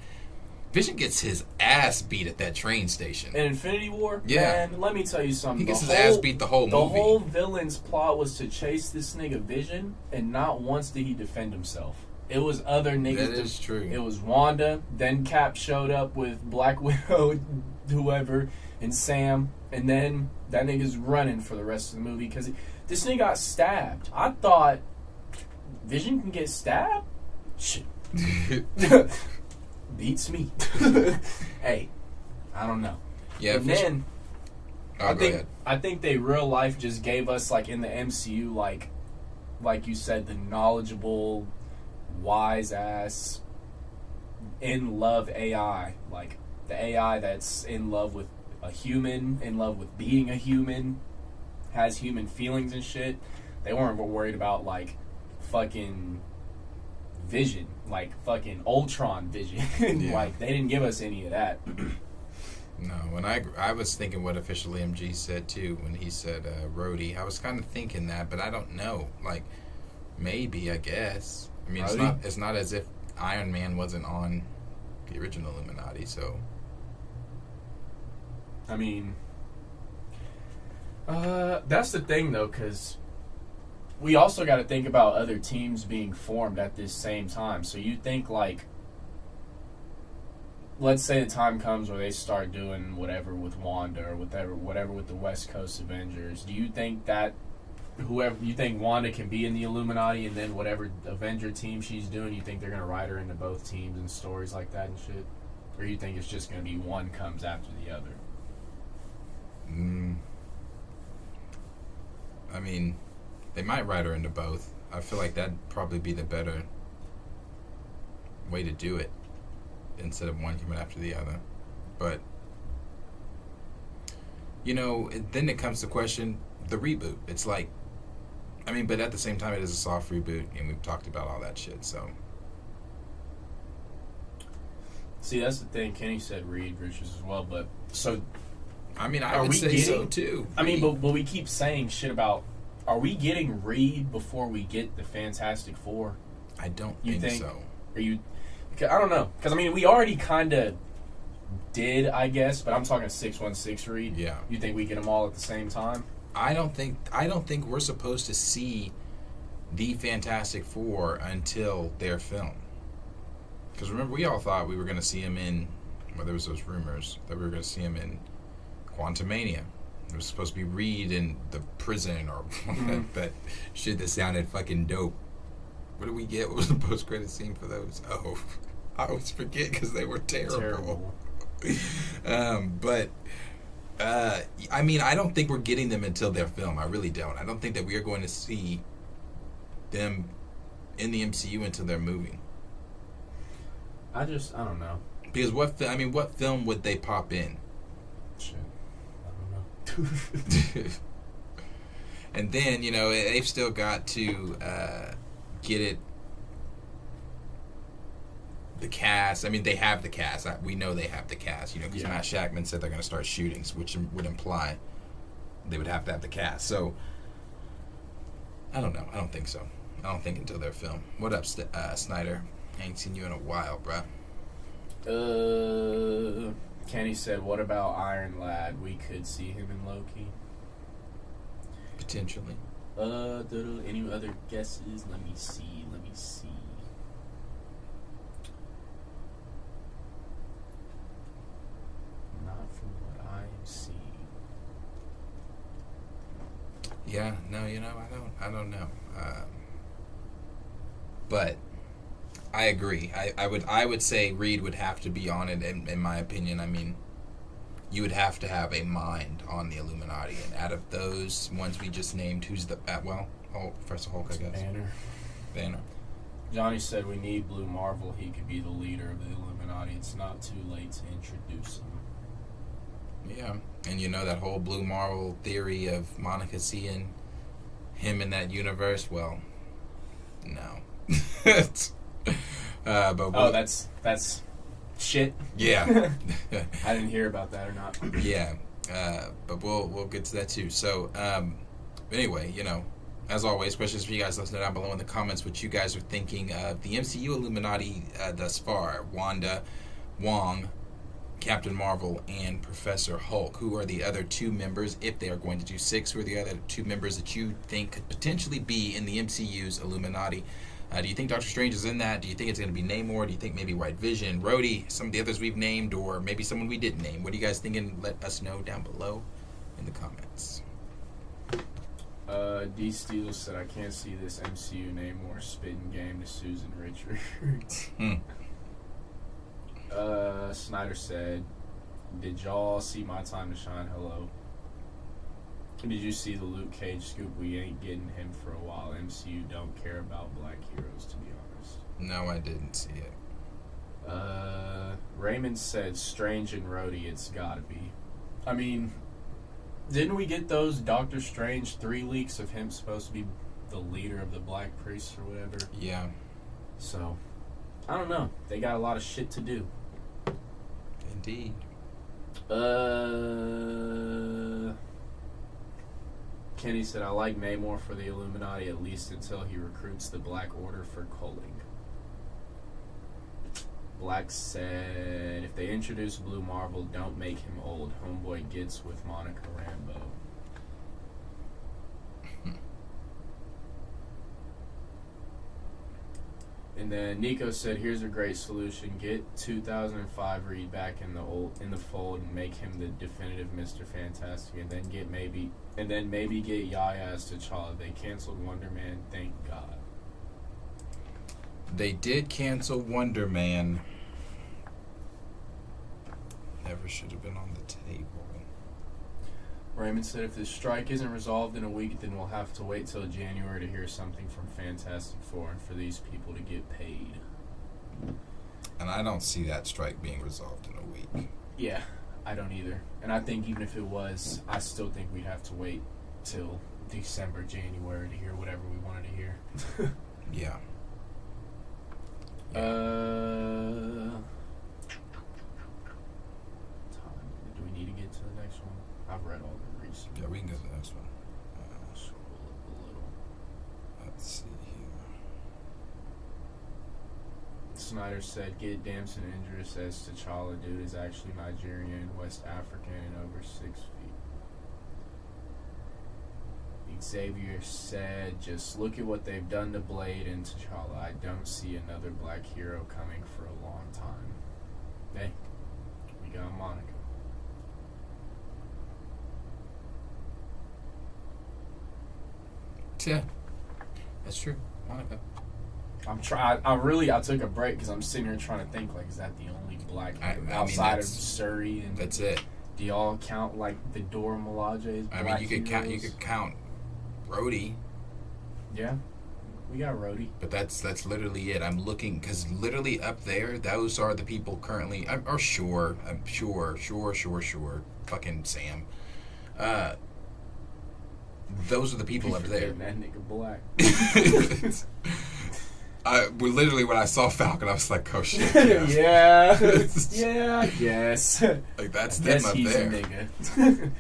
Vision gets his ass beat at that train station. In Infinity War? Yeah. Man, let me tell you something. He gets his ass beat the whole movie. The whole villain's plot was to chase this nigga Vision, and not once did he defend himself. It was other niggas. That is true. It was Wanda, then Cap showed up with Black Widow, whoever, and Sam, and then that nigga's running for the rest of the movie because this nigga got stabbed. I thought Vision can get stabbed? Shit. Beats me. Hey, I don't know. Yeah. And then go I think they real life just gave us, like, in the MCU, like you said, the knowledgeable, wise ass, in love AI, like the AI that's in love with a human, in love with being a human, has human feelings and shit. They weren't worried about like fucking Vision, like fucking Ultron Vision. Yeah. Like, they didn't give us any of that. No, when I was thinking what Official MG said too when he said Rhodey. I was kind of thinking that, but I don't know. Like, maybe, I guess. I mean, it's not as if Iron Man wasn't on the original Illuminati, so. I mean, that's the thing though, because we also got to think about other teams being formed at this same time. So you think, like, let's say the time comes where they start doing whatever with Wanda or whatever with the West Coast Avengers. Do you think that you think Wanda can be in the Illuminati, and then whatever Avenger team she's doing, you think they're gonna write her into both teams and stories like that and shit, or you think it's just gonna be one comes after the other? I mean, they might write her into both. I feel like that'd probably be the better way to do it instead of one coming after the other. But, you know, then it comes to question the reboot. It's like, I mean, but at the same time, it is a soft reboot, and we've talked about all that shit, so. See, that's the thing. Kenny said Reed Richards as well, but so. I mean, I would say so too. I mean, but we keep saying shit about. Are we getting Reed before we get the Fantastic Four? I don't think so. Are you? I don't know, because I mean, we already kind of did, I guess, but I'm talking 616 Reed. Yeah. You think we get them all at the same time? I don't think we're supposed to see the Fantastic Four until their film. Because remember, we all thought we were going to see him in. Well, there was those rumors that we were going to see him in Quantumania. It was supposed to be Reed in the prison or that shit that sounded fucking dope. What did we get? What was the post-credit scene for those? Oh, I always forget because they were terrible. But I mean, I don't think we're getting them until their film. I really don't. I don't think that we are going to see them in the MCU until they're moving. I don't know. Because what film would they pop in? Shit. I don't know. And then, you know, they've still got to get it. The cast. I mean, they have the cast. We know they have the cast, you know, because Matt Shackman said they're going to start shootings, which would imply they would have to have the cast. So, I don't know. I don't think so. I don't think until their film. What up, Snyder? I ain't seen you in a while, bruh. Kenny said, what about Iron Lad? We could see him in Loki. Potentially. Any other guesses? Let me see. Not from what I am seeing. Yeah, no, you know, I don't know. But I agree. I would say Reed would have to be on it. In my opinion, I mean, you would have to have a mind on the Illuminati, and out of those ones we just named, who's the Professor Hulk, I guess. Banner. Johnny said we need Blue Marvel. He could be the leader of the Illuminati. It's not too late to introduce him. Yeah, and you know that whole Blue Marvel theory of Monica seeing him in that universe. Well, no. But that's shit. Yeah. I didn't hear about that or not. Yeah, but we'll get to that too. So anyway, you know, as always, questions for you guys. Let us know down below in the comments what you guys are thinking of the MCU Illuminati thus far. Wanda, Wong, Captain Marvel, and Professor Hulk. Who are the other two members, if they are going to do 6? Who are the other 2 members that you think could potentially be in the MCU's Illuminati? Do you think Doctor Strange is in that? Do you think it's going to be Namor? Do you think maybe White Vision, Rhodey, some of the others we've named, or maybe someone we didn't name? What are you guys thinking? Let us know down below in the comments. D. Steele said, I can't see this MCU Namor spitting game to Susan Richards. Snyder said, did y'all see My Time to Shine? Hello. Did you see the Luke Cage scoop? We ain't getting him for a while. MCU don't care about black heroes, to be honest. No, I didn't see it. Raymond said Strange and Rhodey, it's gotta be. I mean, didn't we get those Doctor Strange 3 leaks of him supposed to be the leader of the Black Priests or whatever? Yeah. So, I don't know. They got a lot of shit to do. Indeed. Kenny said, I like Namor for the Illuminati at least until he recruits the Black Order for culling. Black said, if they introduce Blue Marvel, don't make him old. Homeboy gets with Monica Rambeau. And then Nico said, here's a great solution. Get 2005 Reed back in the fold and make him the definitive Mr. Fantastic, and then maybe get Yaya as T'Challa. They canceled Wonder Man, thank God. They did cancel Wonder Man. Never should have been on the table. Raymond said, if the strike isn't resolved in a week, then we'll have to wait till January to hear something from Fantastic Four and for these people to get paid. And I don't see that strike being resolved in a week. Yeah, I don't either. And I think even if it was, I still think we'd have to wait till December, January to hear whatever we wanted to hear. Yeah. Do we need to get to the next one? I've read all the recent. Yeah, we can go to the next one. Scroll up a little. Let's see here. Snyder said, get Damson Idris as T'Challa. Dude is actually Nigerian, West African, and over 6 feet. Xavier said, just look at what they've done to Blade and T'Challa. I don't see another black hero coming for a long time. Hey, we got Monica. Yeah, that's true. Monica. I took a break because I'm sitting here trying to think, like, is that the only black hero outside of Surrey? And that's it. Do y'all count, like, the Dora Milaje as black I mean, you could heroes? count Rhodey. Yeah, we got Rhodey. But that's literally it. I'm looking, because literally up there, those are the people currently. I'm sure. Fucking Sam. Those are the people up there. That nigga black. Literally, when I saw Falcon, I was like, oh shit. Yeah. Yeah, yes. Like, that's them up he's there. A nigga.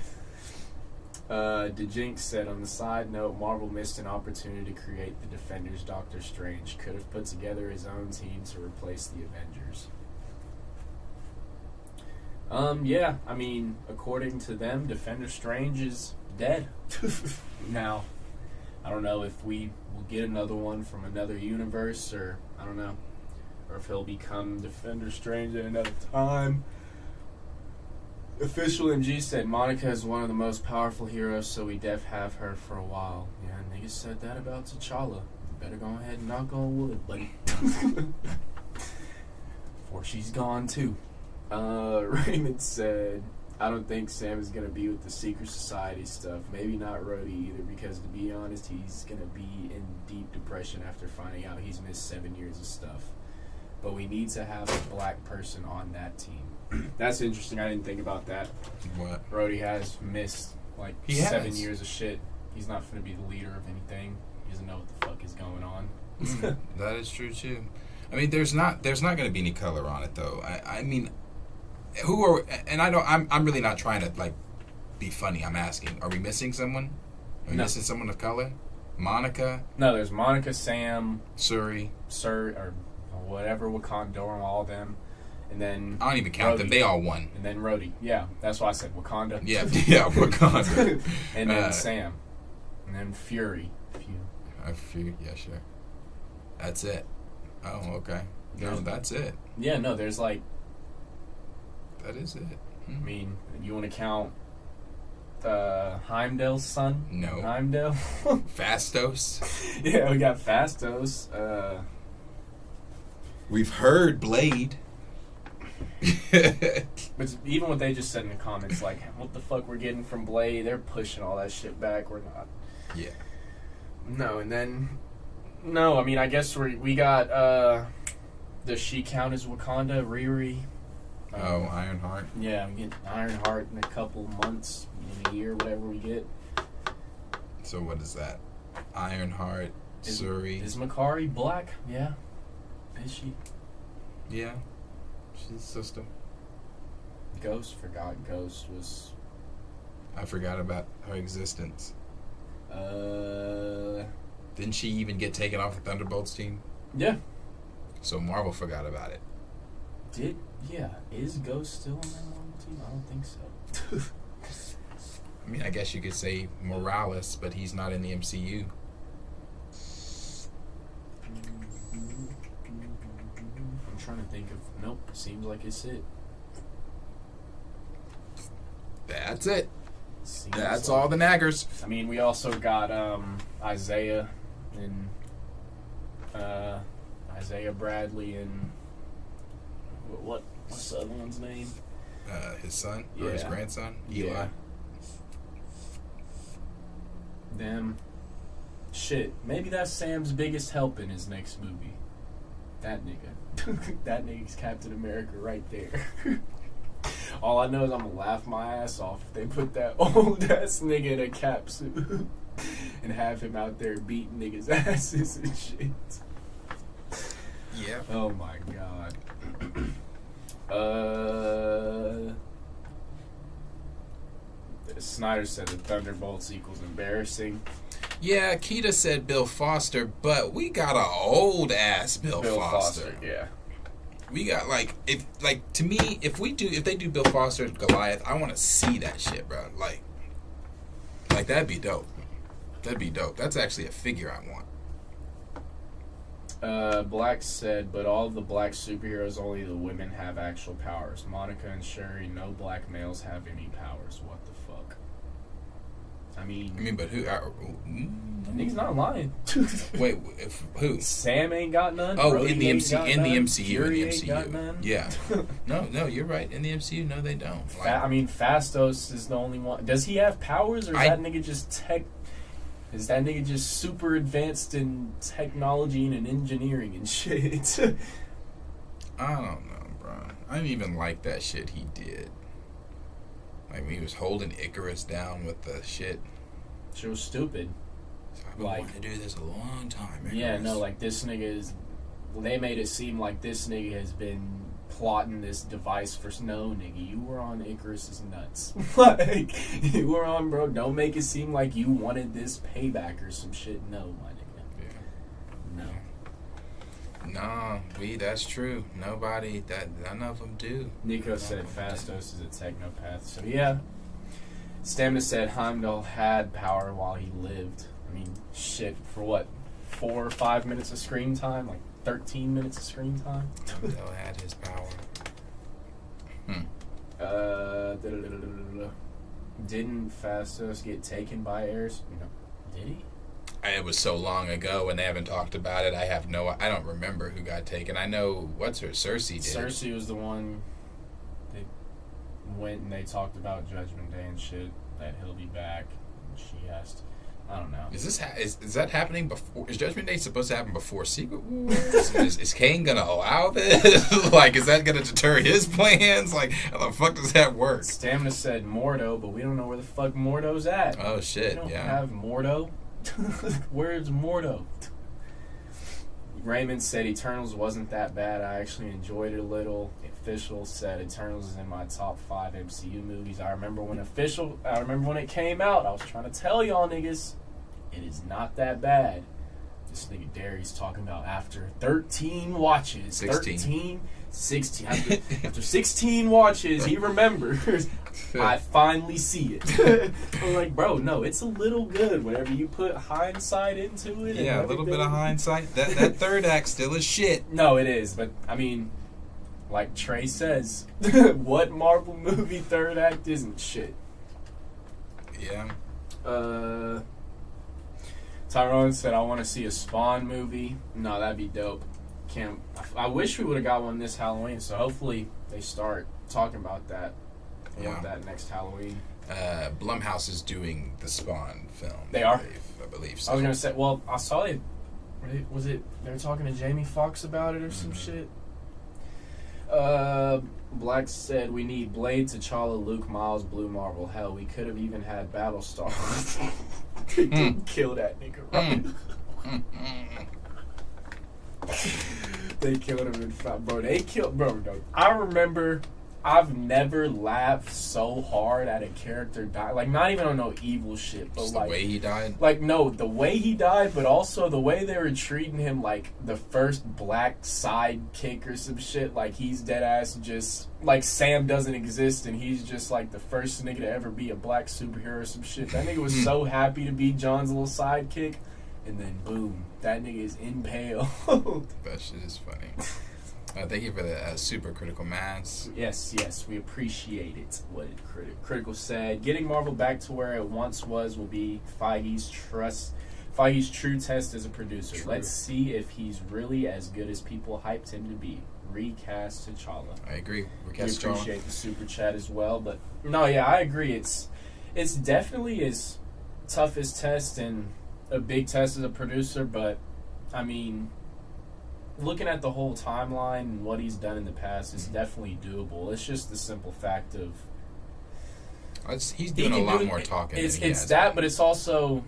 DeJinx said, on the side note, Marvel missed an opportunity to create the Defenders. Doctor Strange could have put together his own team to replace the Avengers. Yeah, I mean, according to them, Defender Strange is dead. Now, I don't know if we will get another one from another universe, or I don't know, or if he'll become Defender Strange at another time. Official MG said Monica is one of the most powerful heroes, so we def have her for a while. Yeah, niggas said that about T'Challa. You better go ahead and knock on wood, buddy. Before she's gone too. Raymond said, I don't think Sam is going to be with the Secret Society stuff. Maybe not Rhodey either, because to be honest, he's going to be in deep depression after finding out he's missed 7 years of stuff. But we need to have a black person on that team. That's interesting. I didn't think about that. What? Rhodey has missed like 7 years of shit. He's not going to be the leader of anything. He doesn't know what the fuck is going on. That is true too. I mean, there's not going to be any color on it though. I mean, who are? And I don't. I'm really not trying to like be funny. I'm asking. Are we missing someone? Are we missing someone of color? Monica? No, there's Monica, Sam, Suri, or whatever, Wakanda, all of them. And then I don't even count them. They all won. And then Rhodey. Yeah, that's why I said Wakanda. Yeah, Wakanda. And then Sam. And then Fury. Fury, yeah, sure. That's it. Oh, okay. No, that's it. Yeah, no, there's like... That is it. I mean, you want to count Heimdall's son? No. Heimdall? Fastos? Yeah, we got Fastos. We've heard Blade. But even what they just said in the comments, like, what the fuck we're getting from Blade, they're pushing all that shit back. We're not. Yeah. No, and then... No, I mean, I guess we got... does she count as Wakanda? Riri? Ironheart. Yeah, we get Ironheart in a couple months, in a year, whatever we get. So what is that? Ironheart, Suri. Is Makari black? Yeah. Is she? Yeah. She's a sister. Ghost? Forgot Ghost was... I forgot about her existence. Didn't she even get taken off the Thunderbolts team? Yeah. So Marvel forgot about it. Is Ghost still on that Marvel team? I don't think so. I mean, I guess you could say Morales, but he's not in the MCU. I'm trying to think of... Nope, seems like it's it. That's it. Seems That's like all the naggers. I mean, we also got Isaiah and Isaiah Bradley and what's the other one's name? His son or his grandson, Eli. Yeah. Them. Shit, maybe that's Sam's biggest help in his next movie. That nigga. That nigga's Captain America right there. All I know is I'm gonna laugh my ass off if they put that old ass nigga in a cap suit and have him out there beating niggas' asses and shit. Yeah. Oh my god. Snyder said the Thunderbolts equals embarrassing. Yeah, Keita said Bill Foster, but we got an old ass Bill Foster. Yeah. We got to me, if they do Bill Foster and Goliath, I want to see that shit, bro. Like that'd be dope. That'd be dope. That's actually a figure I want. Black said, but all of the black superheroes, only the women have actual powers. Monica and Shuri, no black males have any powers. What the fuck? I mean, but who? Nigga's not lying. Wait, who? Sam ain't got none. Oh, Brody in the ain't MCU, got in none, the MCU, Fury in the ain't got MCU. none. Yeah. No, you're right. In the MCU, no, they don't. Fastos is the only one. Does he have powers, or is that nigga just Is that nigga just super advanced in technology and in engineering and shit? I don't know, bro. I didn't even like that shit he did. Like when he was holding Icarus down with the shit. Shit was stupid. I've been wanting to do this a long time. Icarus. Yeah, no, like this nigga is... They made it seem like this nigga has been plotting this device for... No, nigga, you were on Icarus's nuts. Like, you were on, bro. Don't make it seem like you wanted this payback or some shit. No, my nigga. Yeah. No, that's true. None of them do. Nico said Fastos is a technopath. So, yeah. Stamina said Heimdall had power while he lived. I mean, shit, for what? 4 or 5 minutes of screen time? Like 13 minutes of screen time? Heimdall had his power. Didn't Fastos get taken by Ares? No. Did he? It was so long ago and they haven't talked about it. I don't remember who got taken. I know, Cersei did. Cersei was the one that went and they talked about Judgment Day and shit, that he'll be back. And she has to, I don't know. Is that happening before? Is Judgment Day supposed to happen before Secret Wars? is Kane gonna allow this? Like, is that gonna deter his plans? Like, how the fuck does that work? Stamina said Mordo, but we don't know where the fuck Mordo's at. Oh shit! We don't yeah. have Mordo. Where's Mordo? Raymond said Eternals wasn't that bad. I actually enjoyed it a little. Official said Eternals is in my top 5 MCU movies. I remember when it came out. I was trying to tell y'all niggas, it is not that bad. This nigga Derry's talking about after 13 watches. 16. 16. After 16 watches, he remembers. I finally see it. I'm like, bro, no, it's a little good whenever you put hindsight into it. Yeah, a little bit of hindsight. That third act still is shit. No, it is, but I mean, like Trey says, what Marvel movie third act isn't shit? Yeah. Tyrone said, I want to see a Spawn movie. No, that'd be dope. I wish we would have got one this Halloween, so hopefully they start talking about that. Yeah. That next Halloween. Blumhouse is doing the Spawn film. They are? I believe so. I was going to say, well, I saw it. They were talking to Jamie Foxx about it or some shit. Black said, we need Blade, T'Challa, Luke, Miles, Blue Marvel. Hell, we could have even had Battlestar. Kill that nigga, right? They killed him in five. Bro, they killed... Bro, no. I remember... I've never laughed so hard at a character die. Like, not even on no evil shit, but Just like... the way he died? Like, no, the way he died, but also the way they were treating him like the first black sidekick or some shit. Like, he's dead ass just... Like, Sam doesn't exist, and he's just, like, the first nigga to ever be a black superhero or some shit. That nigga was so happy to be John's little sidekick, and then, boom, that nigga is impaled. That shit is funny. Thank you for the super critical mass. Yes, we appreciate it. What did Critical said? Getting Marvel back to where it once was will be Feige's true test as a producer. True. Let's see if he's really as good as people hyped him to be. Recast T'Challa. I agree. We Recast T'Challa. appreciate the super chat as well, but no, yeah, I agree. It's definitely his toughest test and a big test as a producer, but I mean, looking at the whole timeline and what he's done in the past, it's definitely doable. It's just the simple fact of He's doing a lot more talking. It's that, but it's also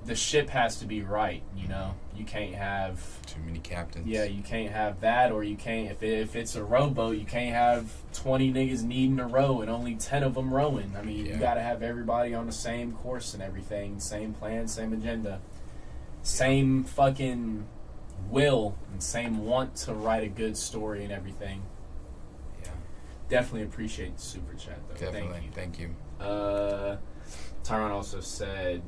the ship has to be right. You know, you can't have too many captains. Yeah, you can't have that, or you can't if it's a rowboat, you can't have 20 niggas needing to row and only 10 of them rowing. I mean, you got to have everybody on the same course and everything, same plan, same agenda, same fucking will and same want to write a good story and everything. Yeah, definitely appreciate the super chat though. Definitely, thank you. Tyron also said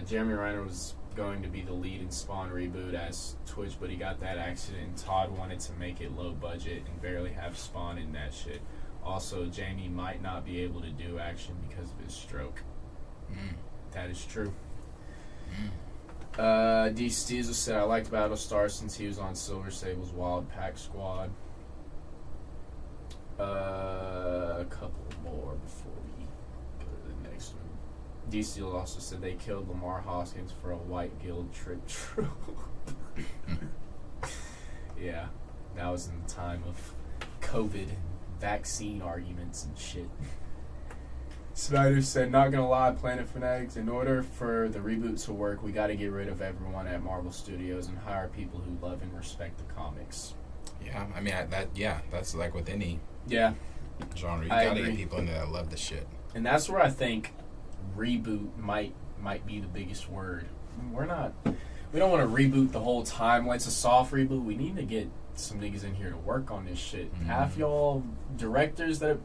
Jeremy Renner was going to be the lead in Spawn reboot as Twitch, but he got that accident. Todd wanted to make it low budget and barely have Spawn in that shit. Also, Jamie might not be able to do action because of his stroke. That is true. D. Steezel said, I liked Battlestar since he was on Silver Sable's Wild Pack Squad. A couple more before we go to the next one. D. Steele also said they killed Lamar Hoskins for a white guild trick trope. Yeah, that was in the time of COVID and vaccine arguments and shit. Snyder said, not gonna lie, Planet Fanatics, in order for the reboot to work, we gotta get rid of everyone at Marvel Studios and hire people who love and respect the comics. Yeah, I mean, that's like with any genre. You gotta get people in there that love the shit. And that's where I think reboot might be the biggest word. We don't want to reboot the whole time. Like, it's a soft reboot. We need to get some niggas in here to work on this shit. Half y'all directors that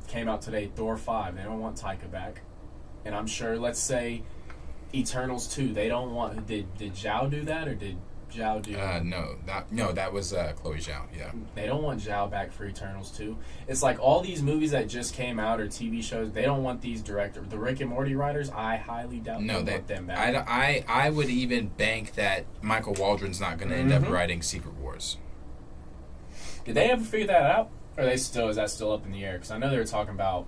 came out today, Thor 5, they don't want Taika back. And I'm sure, let's say Eternals 2, they don't want... Did Zhao do that, or did Zhao do... No, that was Chloe Zhao, yeah. They don't want Zhao back for Eternals 2. It's like all these movies that just came out or TV shows, they don't want these directors. The Rick and Morty writers, I highly doubt they want them back. I would even bank that Michael Waldron's not going to end up writing Secret Wars. Did they ever figure that out? Or is that still up in the air? Because I know they were talking about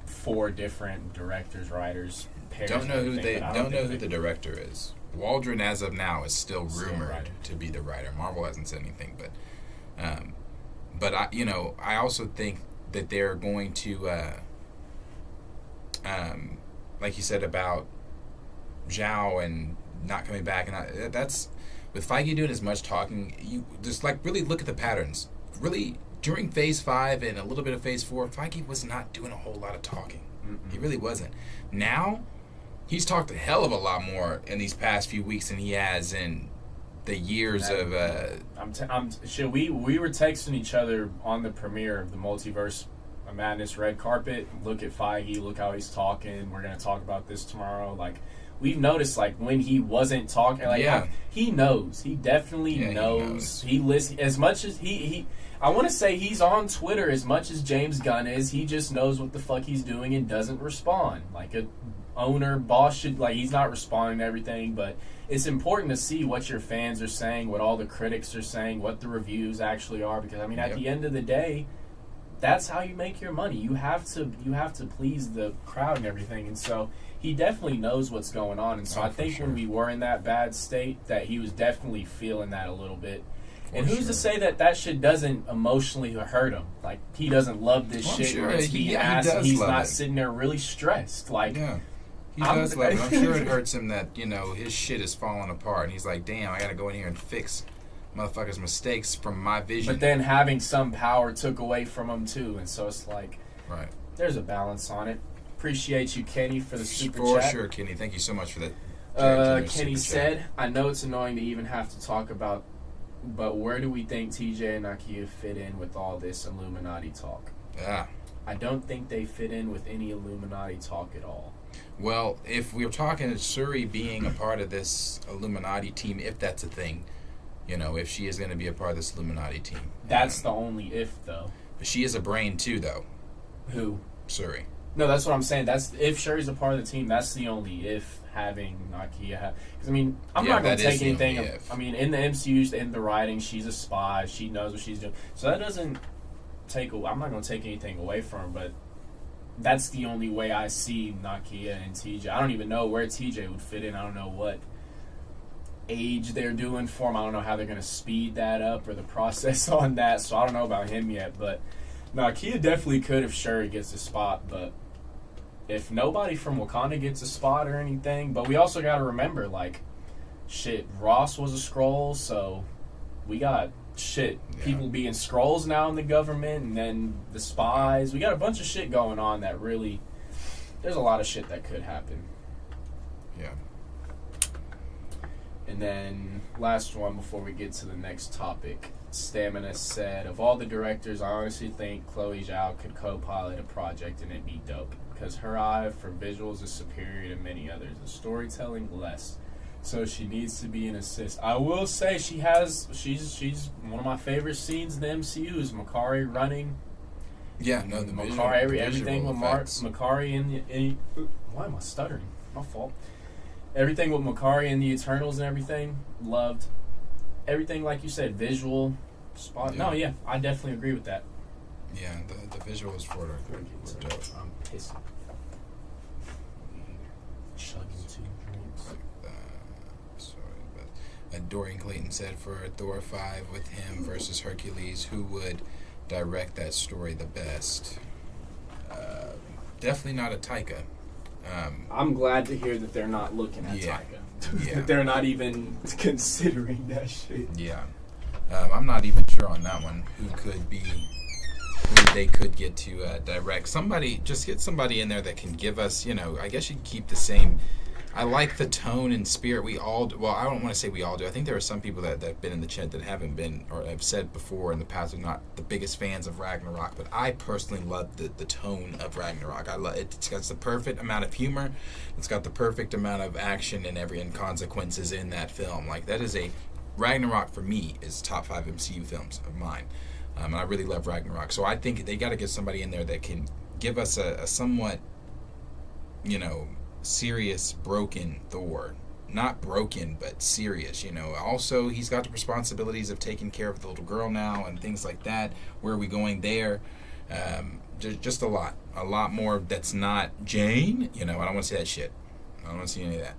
4 different directors, writers, pairs. Don't know who the director is. Waldron, as of now, is still rumored to be the writer. Marvel hasn't said anything, but I also think that they're going to, like you said about Zhao and not coming back, and that's with Feige doing as much talking. You just really look at the patterns. Really, during Phase 5 and a little bit of Phase 4, Feige was not doing a whole lot of talking. He really wasn't. Now, he's talked a hell of a lot more in these past few weeks than he has in the years of... we were texting each other on the premiere of the Multiverse Madness red carpet. Look at Feige, look how he's talking. We're going to talk about this tomorrow. Like, we've noticed, like, when he wasn't talking, he knows. He definitely knows. He listens as much as he I want to say he's on Twitter as much as James Gunn is. He just knows what the fuck he's doing and doesn't respond. Like a owner, boss should, like, he's not responding to everything, but it's important to see what your fans are saying, what all the critics are saying, what the reviews actually are, because, I mean, at the end of the day, that's how you make your money. You have to please the crowd and everything, and so he definitely knows what's going on, and so I think when we were in that bad state, that he was definitely feeling that a little bit. And who's to say that shit doesn't emotionally hurt him? Like, he doesn't love this shit where it's being asked, and he's not sitting there really stressed. Like, he does love it. I'm sure it hurts him that, his shit is falling apart, and he's like, damn, I gotta go in here and fix motherfuckers' mistakes from my vision. But then having some power took away from him too, and so it's like, right. There's a balance on it. Appreciate you, Kenny, for the super For chat. sure, Kenny. Thank you so much for that. Kenny said, I know it's annoying to even have to talk about, but where do we think TJ and Nakia fit in with all this Illuminati talk? Yeah. I don't think they fit in with any Illuminati talk at all. Well, if we're talking Shuri being a part of this Illuminati team, if that's a thing, you know, if she is going to be a part of this Illuminati team. That's the only if, though. But she is a brain, too, though. Who? Shuri. No, that's what I'm saying. That's if Shuri's a part of the team, that's the only if having Nakia. Because, I mean, I'm not going to take anything. I mean, in the MCU, in the writing, she's a spy. She knows what she's doing. So that doesn't take. I'm not going to take anything away from her, but that's the only way I see Nakia and TJ. I don't even know where TJ would fit in. I don't know what age they're doing for him. I don't know how they're going to speed that up or the process on that. So I don't know about him yet, but Nakia definitely could if Shuri gets a spot, but if nobody from Wakanda gets a spot or anything, but we also got to remember, like, shit, Ross was a Skrull, so we got, people being Skrulls now in the government, and then the spies. We got a bunch of shit going on that really, there's a lot of shit that could happen. Yeah. And then, last one before we get to the next topic. Stamina said, of all the directors, I honestly think Chloe Zhao could co-pilot a project and it'd be dope. Because her eye for visuals is superior to many others. The storytelling, less. So she needs to be an assist. I will say she's one of my favorite scenes in the MCU is Makari running. Yeah, no, the Makari, everything with Makari in why am I stuttering? My fault. Everything with Makari and the Eternals and everything, loved. Everything, like you said, visual, spot. Yeah. No, yeah, I definitely agree with that. Yeah, the visuals for it were dope. I'm pissing. Chugging 2 drinks. Dorian Clayton said for Thor 5 with him versus Hercules, who would direct that story the best? Definitely not a Taika. I'm glad to hear that they're not looking at Taika. Yeah. That they're not even considering that shit. Yeah. I'm not even sure on that one who they could get to direct. Somebody, just get somebody in there that can give us, you know, I guess you can keep the same. I like the tone and spirit I don't want to say we all do. I think there are some people that have been in the chat that haven't been, or have said before in the past, are not the biggest fans of Ragnarok, but I personally love the tone of Ragnarok. I love it. It's got the perfect amount of humor. It's got the perfect amount of action and consequences in that film. Like, that is Ragnarok for me is top 5 MCU films of mine. And I really love Ragnarok. So I think they got to get somebody in there that can give us a somewhat, you know, serious, broken Thor. Not broken, but serious, you know. Also, he's got the responsibilities of taking care of the little girl now and things like that. Where are we going there? Just a lot more that's not Jane. You know, I don't want to see that shit. I don't want to see any of that.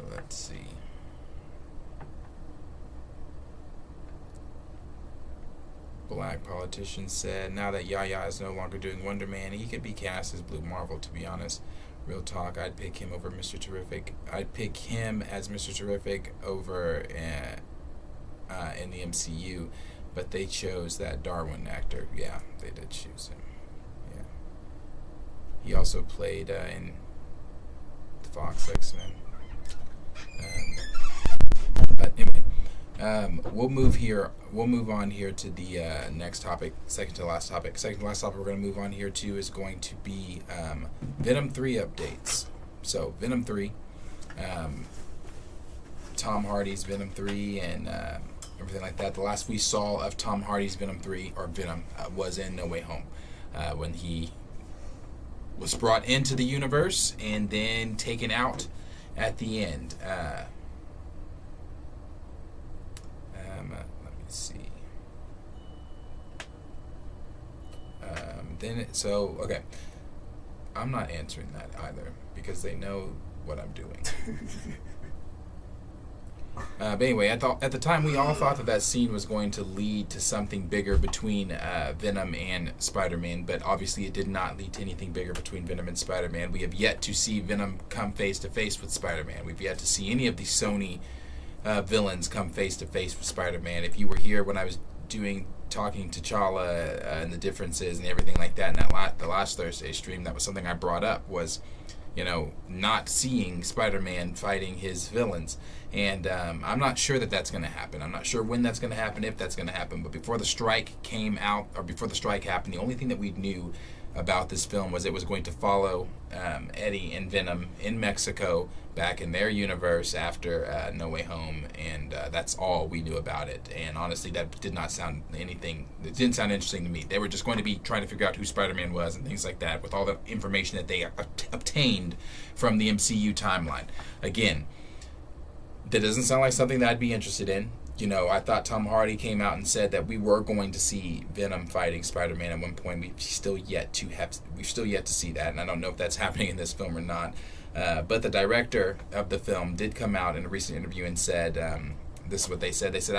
Let's see. Black politician said, now that Yahya is no longer doing Wonder Man, he could be cast as Blue Marvel, to be honest. Real talk, I'd pick him over Mr. Terrific. I'd pick him as Mr. Terrific over in the MCU, but they chose that Darwin actor. Yeah, they did choose him. Yeah. He also played in the Fox X-Men. But anyway, we'll move on here to the next topic, second to last topic. Second to last topic we're going to move on here to is going to be Venom 3 updates. So, Venom 3, Tom Hardy's Venom 3, and everything like that. The last we saw of Tom Hardy's Venom 3, or Venom, was in No Way Home, when he was brought into the universe and then taken out at the end. Let me see. Okay. I'm not answering that either because they know what I'm doing. But anyway, at the time we all thought that scene was going to lead to something bigger between Venom and Spider-Man, but obviously it did not lead to anything bigger between Venom and Spider-Man. We have yet to see Venom come face to face with Spider-Man. We've yet to see any of the Sony villains come face to face with Spider-Man. If you were here when I was talking to T'Challa and the differences and everything like that in the last Thursday stream, that was something I brought up, was, you know, not seeing Spider-Man fighting his villains. And I'm not sure that that's going to happen. I'm not sure when that's going to happen, if that's going to happen. But before the strike came out, or before the strike happened, the only thing that we knew about this film was it was going to follow Eddie and Venom in Mexico back in their universe after No Way Home, and that's all we knew about it. And honestly, that did not sound anything. It didn't sound interesting to me. They were just going to be trying to figure out who Spider-Man was and things like that with all the information that they obtained from the MCU timeline. Again, that doesn't sound like something that I'd be interested in. You know, I thought Tom Hardy came out and said that we were going to see Venom fighting Spider-Man at one point. We've still yet to see that, and I don't know if that's happening in this film or not. But the director of the film did come out in a recent interview and said, this is what they said. They said,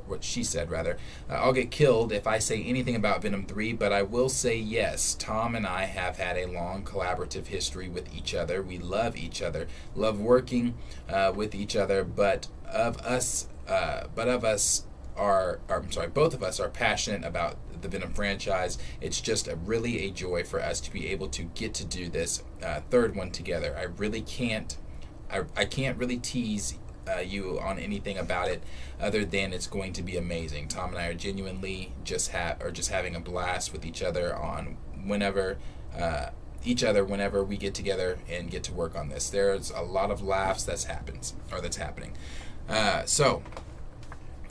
what she said rather, I'll get killed if I say anything about Venom 3, but I will say yes. Tom and I have had a long collaborative history with each other. We love each other, love working with each other, both of us are passionate about the Venom franchise. It's just really a joy for us to be able to get to do this third one together. I can't really tease you on anything about it other than it's going to be amazing. Tom and I are genuinely just having a blast with each other on whenever we get together and get to work on this. There's a lot of laughs that's happening. So,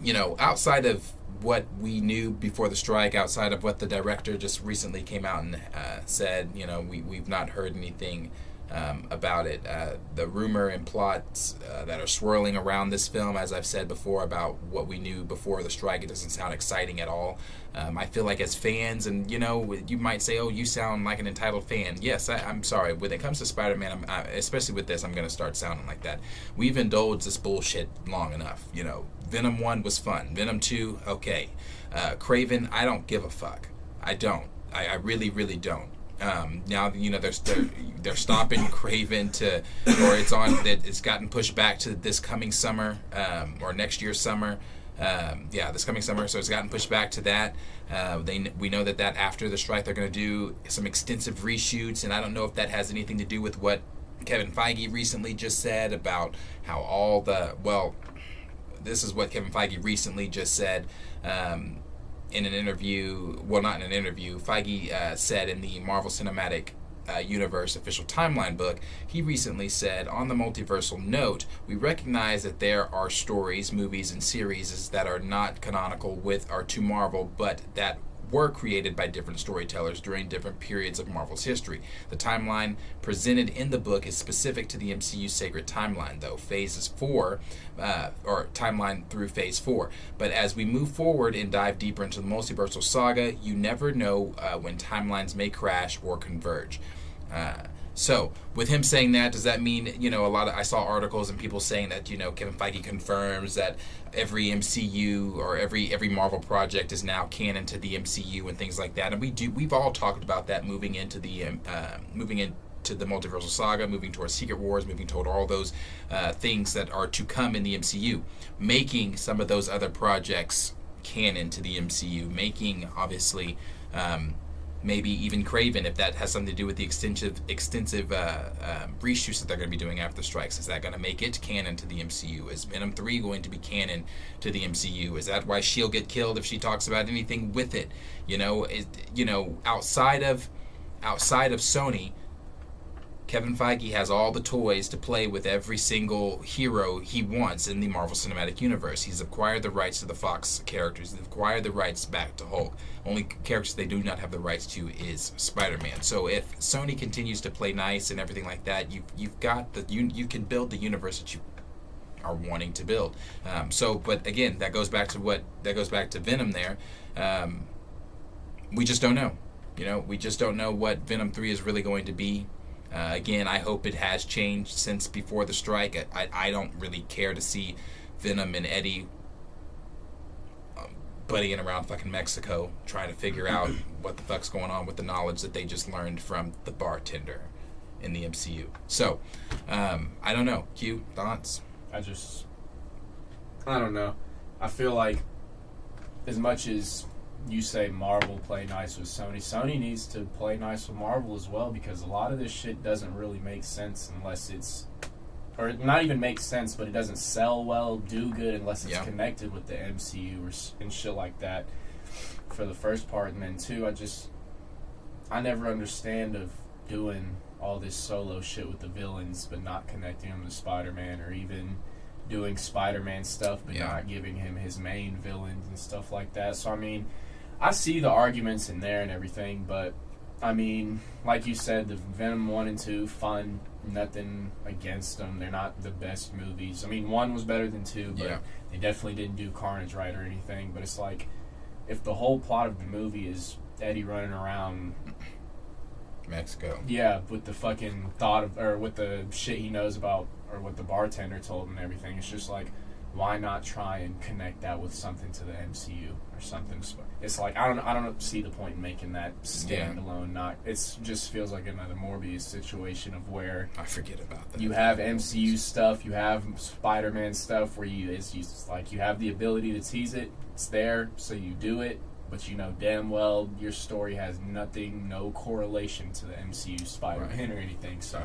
you know, outside of what we knew before the strike, outside of what the director just recently came out and said, you know, we've not heard anything about it. The rumor and plots that are swirling around this film, as I've said before, about what we knew before the strike, it doesn't sound exciting at all. I feel like as fans, and you know, you might say, oh, you sound like an entitled fan. Yes, I'm sorry. When it comes to Spider-Man, especially with this, I'm going to start sounding like that. We've indulged this bullshit long enough. You know, Venom 1 was fun. Venom 2, okay. Kraven, I don't give a fuck. I don't. I really, really don't. Now, you know, they're stopping Kraven it's gotten pushed back to this coming summer, or next year's summer. This coming summer, so it's gotten pushed back to that. We know that after the strike they're going to do some extensive reshoots, and I don't know if that has anything to do with what Kevin Feige recently just said about how this is what Kevin Feige recently just said in an interview. Well, not in an interview. Feige said in the Marvel Cinematic Universe official timeline book, he recently said, on the multiversal note, we recognize that there are stories, movies, and series that are not canonical to Marvel, but that were created by different storytellers during different periods of Marvel's history. The timeline presented in the book is specific to the MCU sacred timeline, though, phases 4, or timeline through phase 4. But as we move forward and dive deeper into the multiversal saga, you never know when timelines may crash or converge. So, with him saying that, does that mean, you know, I saw articles and people saying that, you know, Kevin Feige confirms that every MCU or every Marvel project is now canon to the MCU and things like that. And we've all talked about that moving into the multiversal saga, moving towards Secret Wars, moving toward all those things that are to come in the MCU, making some of those other projects canon to the MCU, making, obviously, maybe even Kraven, if that has something to do with the extensive reshoots that they're going to be doing after the strikes. Is that going to make it canon to the MCU? Is Venom 3 going to be canon to the MCU? Is that why she'll get killed if she talks about anything with it? You know, outside of Sony, Kevin Feige has all the toys to play with every single hero he wants in the Marvel Cinematic Universe. He's acquired the rights to the Fox characters. He's acquired the rights back to Hulk. Only characters they do not have the rights to is Spider-Man. So if Sony continues to play nice and everything like that, you can build the universe that you are wanting to build. But again, that goes back to Venom there. We just don't know. You know, we just don't know what Venom 3 is really going to be. Again, I hope it has changed since before the strike. I don't really care to see Venom and Eddie buddying around fucking Mexico trying to figure out what the fuck's going on with the knowledge that they just learned from the bartender in the MCU. So, I don't know. Q, thoughts? I just I don't know. I feel like as much as you say Marvel play nice with Sony, Sony needs to play nice with Marvel as well, because a lot of this shit doesn't really make sense unless it's, or not even make sense, but it doesn't sell well, do good unless it's connected with the MCU and shit like that for the first part. And then two, I never understand of doing all this solo shit with the villains but not connecting them to Spider-Man, or even doing Spider-Man stuff but not giving him his main villains and stuff like that. So I mean, I see the arguments in there and everything, but I mean, like you said, the Venom 1 and 2, fun, nothing against them. They're not the best movies. I mean, 1 was better than 2, but they definitely didn't do Carnage right or anything. But it's like, if the whole plot of the movie is Eddie running around Mexico. Yeah, with the fucking thought of, or with the shit he knows about, or what the bartender told him and everything, it's just like, why not try and connect that with something to the MCU or something? It's like, I don't see the point in making that standalone. Not, it just feels like another Morbius situation of where I forget about that. You have MCU stuff, you have Spider-Man stuff where it's like you have the ability to tease it, it's there, so you do it, but you know damn well your story has no correlation to the MCU Spider-Man or anything. So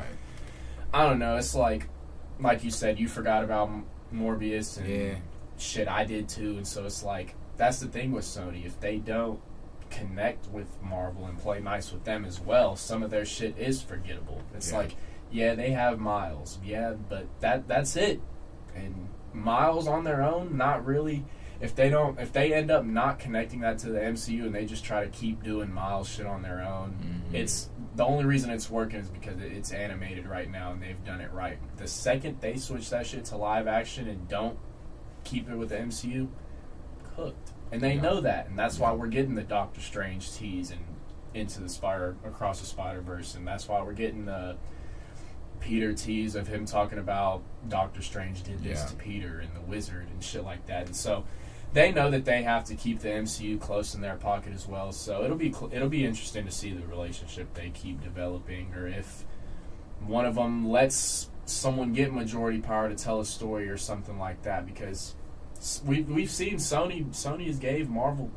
I don't know. It's like you said, you forgot about Morbius and shit, I did too. And so it's like, that's the thing with Sony. If they don't connect with Marvel and play nice with them as well, some of their shit is forgettable. It's like, they have Miles, but that's it. And Miles on their own, not really. If they end up not connecting that to the MCU and they just try to keep doing Miles shit on their own, it's the only reason it's working is because it's animated right now and they've done it right. The second they switch that shit to live action and don't keep it with the MCU, cooked. And they know that, and that's why we're getting the Doctor Strange tease and across the Spider-Verse, and that's why we're getting the Peter tease of him talking about Doctor Strange did this to Peter and the Wizard and shit like that. And so they know that they have to keep the MCU close in their pocket as well. So it'll be interesting to see the relationship they keep developing, or if one of them lets someone get majority power to tell a story or something like that. Because we've seen Sony has gave Marvel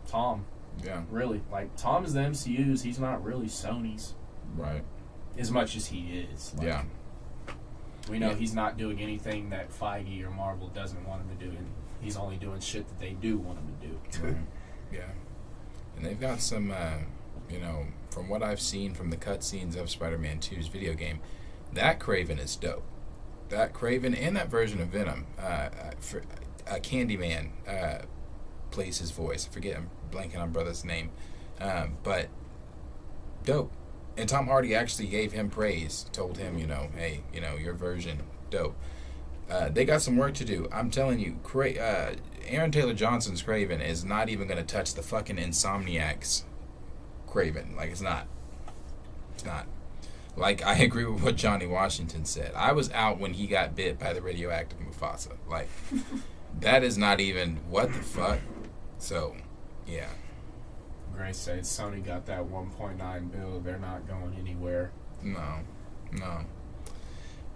Tom. Yeah. Really, like Tom is the MCU's. He's not really Sony's. Right. As much as he is. Like, we know he's not doing anything that Feige or Marvel doesn't want him to do, and he's only doing shit that they do want him to do. Right. Yeah. And they've got some, from what I've seen from the cutscenes of Spider-Man 2's video game, that Kraven is dope. That Kraven and that version of Venom, Candyman plays his voice. I forget, I'm blanking on brother's name. But dope. And Tom Hardy actually gave him praise, told him, hey, your version, dope. They got some work to do. I'm telling you, Aaron Taylor Johnson's Kraven is not even going to touch the fucking Insomniac's Kraven. Like, it's not. It's not. Like, I agree with what Johnny Washington said. I was out when he got bit by the radioactive Mufasa. Like, that is not even, what the fuck? So, yeah. Grace said Sony got that 1.9 bill. They're not going anywhere. No.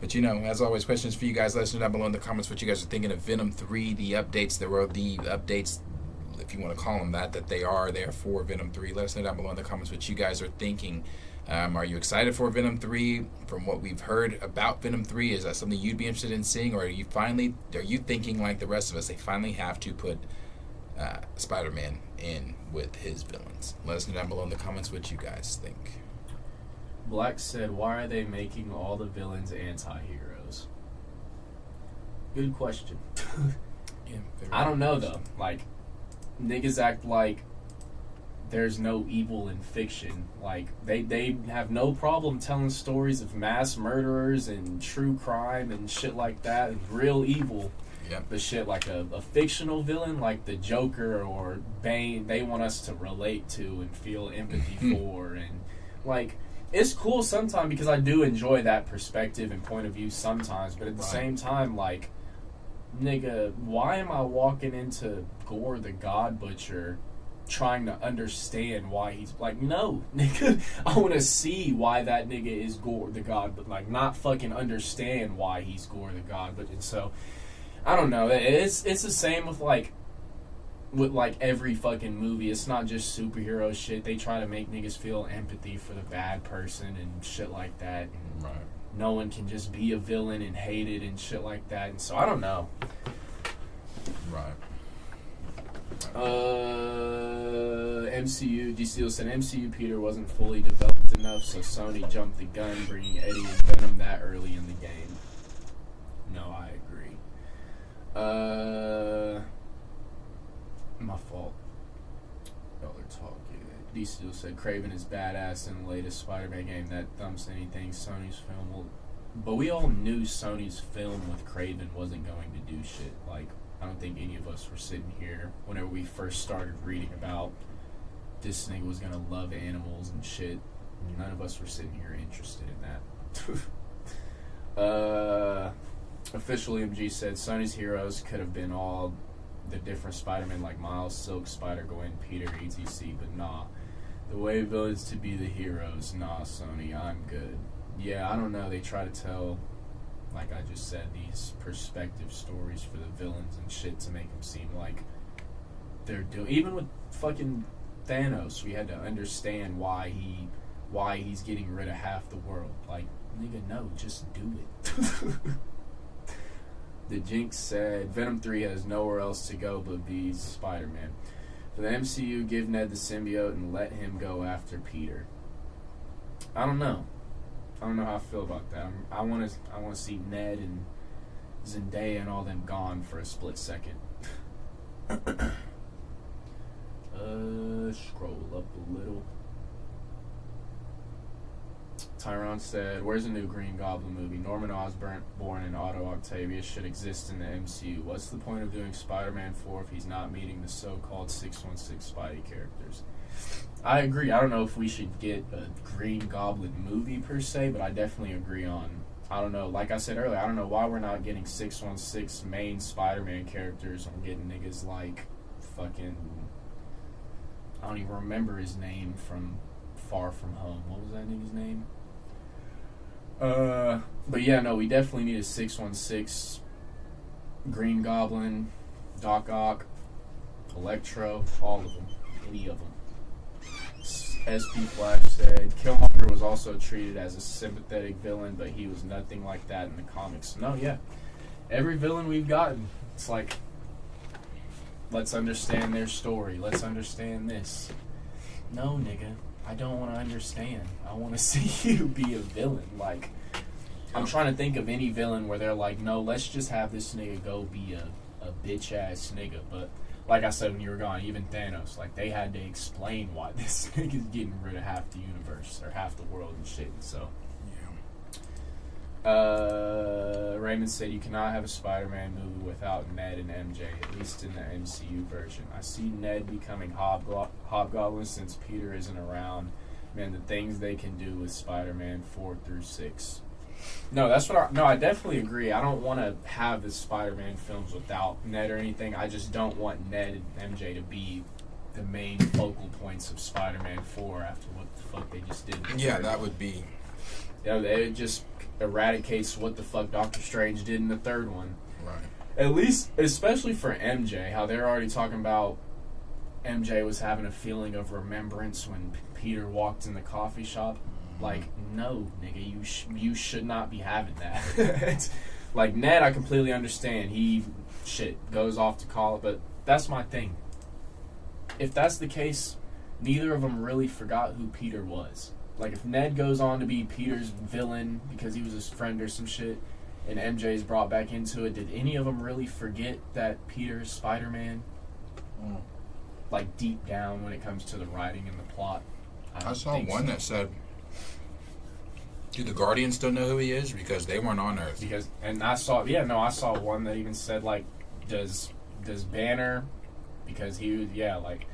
But as always, questions for you guys. Let us know down below in the comments what you guys are thinking of Venom 3, the updates. There were the updates, if you want to call them that they are there for Venom 3. Let us know down below in the comments what you guys are thinking. Are you excited for Venom 3? From what we've heard about Venom 3, is that something you'd be interested in seeing? Or are you thinking like the rest of us, they finally have to put Spider-Man in with his villains? Let us know down below in the comments what you guys think. Black said, why are they making all the villains anti-heroes? Good question. I don't know though. Like, niggas act like there's no evil in fiction. Like, they have no problem telling stories of mass murderers and true crime and shit like that and real evil. Yep. But shit like a fictional villain like the Joker or Bane, they want us to relate to and feel empathy for. And like, it's cool sometimes because I do enjoy that perspective and point of view sometimes, but at the same time, like, nigga, why am I walking into Gore the God Butcher trying to understand why he's like, no, nigga, I want to see why that nigga is Gore the God, but like not fucking understand why he's Gore the God. But and so I don't know. It's the same with like every fucking movie. It's not just superhero shit. They try to make niggas feel empathy for the bad person and shit like that. And Right. no one can just be a villain and hate it and shit like that. And so I don't know. Right. MCU, D. Steele said MCU Peter wasn't fully developed enough, so Sony jumped the gun, bringing Eddie and Venom that early in the game. No, I agree. My fault. Y'all are talking. D. Steele said Kraven is badass in the latest Spider-Man game. That thumps anything Sony's film will. But we all knew Sony's film with Kraven wasn't going to do shit. Like, I don't think any of us were sitting here whenever we first started reading about this nigga was gonna love animals and shit. None of us were sitting here interested in that. Official MG said Sony's heroes could have been all the different Spider-Man like Miles, Silk, Spider-Gwen, Peter, etc. But nah, the way villains to be the heroes. Nah, Sony, I'm good. Yeah, I don't know. They try to tell, like I just said, these perspective stories for the villains and shit to make them seem like they're doing. Even with fucking Thanos, we had to understand why he's getting rid of half the world. Like, nigga, no, just do it. The Jinx said Venom 3 has nowhere else to go but be Spider-Man. For the MCU, give Ned the symbiote and let him go after Peter. I don't know how I feel about that. I want to see Ned and Zendaya and all them gone for a split second. Scroll up a little. Tyron said, where's the new Green Goblin movie? Norman Osborn and Otto Octavius should exist in the MCU. What's the point of doing Spider-Man 4 if he's not meeting the so-called 616 Spidey characters? I agree. I don't know if we should get a Green Goblin movie per se, but I definitely agree on, I don't know, like I said earlier, I don't know why we're not getting 616 main Spider-Man characters. I'm getting niggas like fucking, I don't even remember his name from Far From Home. What was that nigga's name? But yeah, no, we definitely need a 616 Green Goblin, Doc Ock, Electro, all of them, any of them. SP Flash said Killmonger was also treated as a sympathetic villain, but he was nothing like that in the comics. No, yeah, every villain we've gotten, it's like, let's understand their story. Let's understand this. No, nigga. I don't want to understand. I want to see you be a villain. Like, I'm trying to think of any villain where they're like, no, let's just have this nigga go be a bitch-ass nigga. But, like I said when you were gone, even Thanos, like, they had to explain why this nigga's getting rid of half the universe, or half the world and shit. So, Raymond said you cannot have a Spider-Man movie without Ned and MJ, at least in the MCU version. I see Ned becoming Hobgoblin since Peter isn't around. Man, the things they can do with Spider-Man 4 through 6. No, that's what I definitely agree. I don't want to have the Spider-Man films without Ned or anything. I just don't want Ned and MJ to be the main focal points of Spider-Man 4 after what the fuck they just did. Yeah, that would be... Yeah, it just eradicates what the fuck Doctor Strange did in the third one. Right. At least, especially for MJ, how they're already talking about MJ was having a feeling of remembrance when Peter walked in the coffee shop. Like, no, nigga, you should not be having that. Like, Ned, I completely understand. He, goes off to college, but that's my thing. If that's the case, neither of them really forgot who Peter was. Like, if Ned goes on to be Peter's villain because he was his friend or some shit, and MJ's brought back into it, did any of them really forget that Peter's Spider-Man? Like, deep down when it comes to the writing and the plot? I saw one that said, do the Guardians still know who he is? Because they weren't on Earth. I saw one that even said, like, does Banner, because he was, like,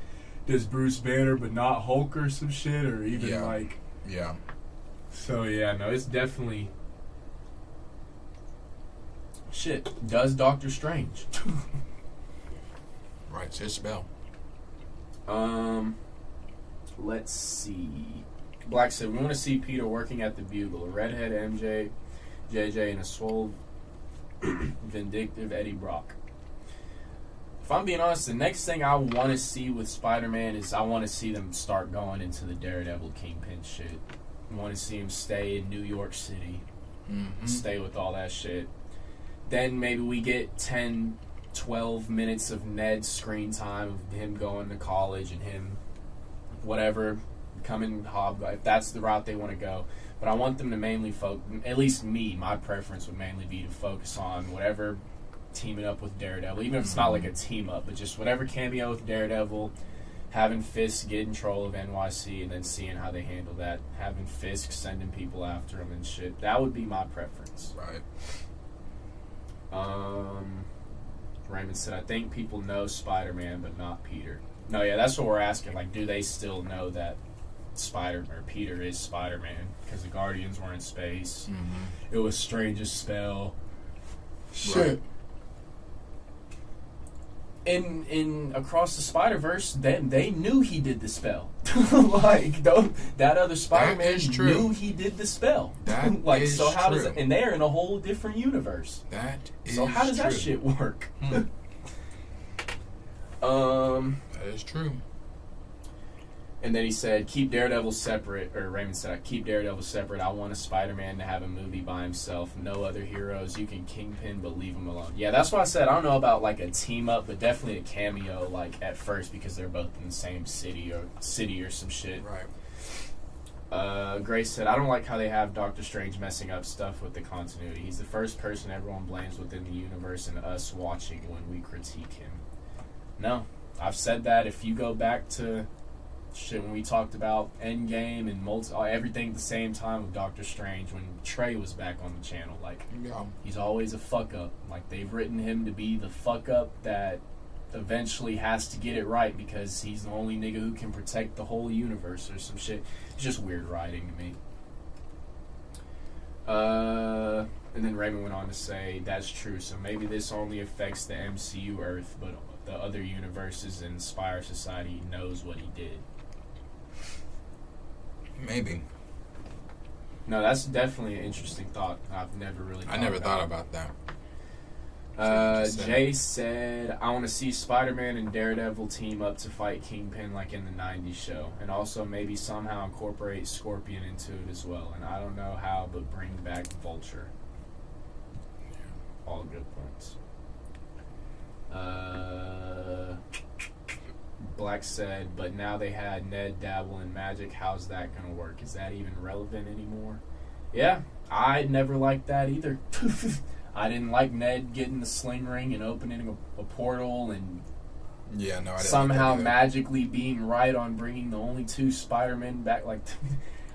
does Bruce Banner but not Hulk or some shit, or even, like... Yeah. So, no, it's definitely... Shit, does Doctor Strange? Right, his spell. Let's see. Black said, we want to see Peter working at the Bugle. A redhead MJ, JJ, and a swole Vindictive Eddie Brock. If I'm being honest, the next thing I want to see with Spider-Man is I want to see them start going into the Daredevil Kingpin shit. I want to see him stay in New York City. Stay with all that shit. Then maybe we get 10, 12 minutes of Ned's screen time of him going to college and him, whatever, becoming Hobgoblin, if that's the route they want to go. But I want them to mainly focus, at least me, my preference would mainly be to focus on whatever teaming up with Daredevil, even if it's not like a team up, but just whatever cameo with Daredevil, having Fisk get in control of NYC and then seeing how they handle that, having Fisk sending people after him and shit. That would be my preference. Right. Raymond said, I think people know Spider-Man, but not Peter. No, yeah, that's what we're asking. Like, do they still know that Peter is Spider-Man? Because the Guardians were in space. It was Strange's spell. Shit. Right. In Across the Spider-Verse, they knew he did the spell. Like, that other Spider-Man knew he did the spell. That like, is so how true. does it, and they're in a whole different universe. That is So how does true. that shit work? That is true. And then he said, keep Daredevil separate, or Raymond said, keep Daredevil separate. I want a Spider-Man to have a movie by himself. No other heroes. You can Kingpin, but leave him alone. Yeah, that's why I said I don't know about like a team up, but definitely a cameo like at first because they're both in the same city or some shit. Right. Grace said, I don't like how they have Doctor Strange messing up stuff with the continuity. He's the first person everyone blames within the universe and us watching when we critique him. No, I've said that. If you go back to shit when we talked about Endgame and everything at the same time with Doctor Strange when Trey was back on the channel, like, he's always a fuck up. Like, they've written him to be the fuck up that eventually has to get it right because he's the only nigga who can protect the whole universe or some shit. It's just weird writing to me. And then Raymond went on to say, that's true, so maybe this only affects the MCU Earth, but the other universes and Spire Society knows what he did. Maybe. No, that's definitely an interesting thought. I've never really thought about that. Jay said, I want to see Spider-Man and Daredevil team up to fight Kingpin like in the 90s show. And also maybe somehow incorporate Scorpion into it as well. And I don't know how, but bring back Vulture. All good points. Black said, but now they had Ned dabble in magic. How's that going to work? Is that even relevant anymore? Yeah, I never liked that either. I didn't like Ned getting the sling ring and opening a portal and I didn't somehow like that magically being right on bringing the only two Spider-Men back. Like,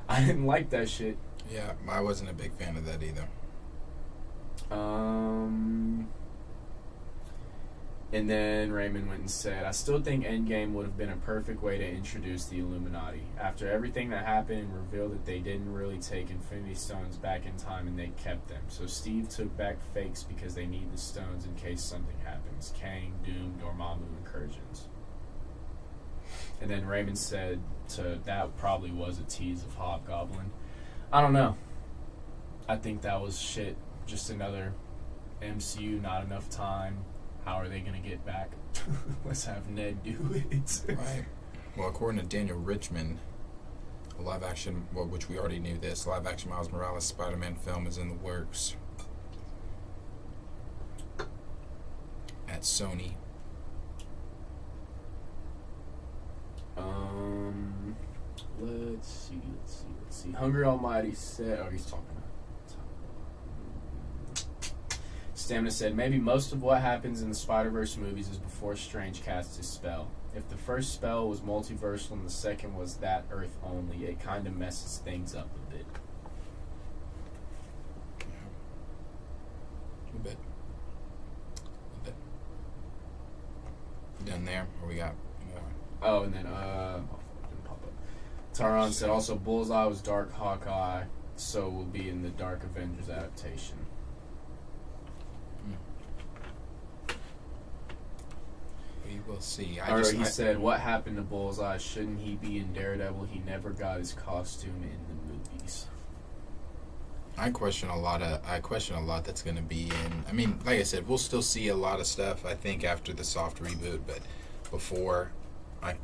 I didn't like that shit. Yeah, I wasn't a big fan of that either. And then Raymond went and said, I still think Endgame would have been a perfect way to introduce the Illuminati. After everything that happened and revealed that they didn't really take Infinity Stones back in time and they kept them. So Steve took back fakes because they need the stones in case something happens. Kang, Doom, Dormammu, incursions. And then Raymond said that probably was a tease of Hobgoblin. I don't know. I think that was shit. Just another MCU, not enough time. How are they going to get back? Let's have Ned do it. Right. Well, according to Daniel Richmond, a live action, which we already knew this, live action Miles Morales Spider-Man film is in the works at Sony. Let's see. Hungry Almighty said, he's talking about. Stamina said, maybe most of what happens in the Spider-Verse movies is before Strange casts his spell. If the first spell was multiversal and the second was that Earth only, it kind of messes things up a bit. A bit. Done there? Or we got more? Oh, and then, didn't pop up. Taron said also Bullseye was Dark Hawkeye, so will be in the Dark Avengers adaptation. We will see. He said, what happened to Bullseye? Shouldn't he be in Daredevil? He never got his costume in the movies. I question a lot that's going to be in. I mean, like I said, we'll still see a lot of stuff. I think after the soft reboot, but before, I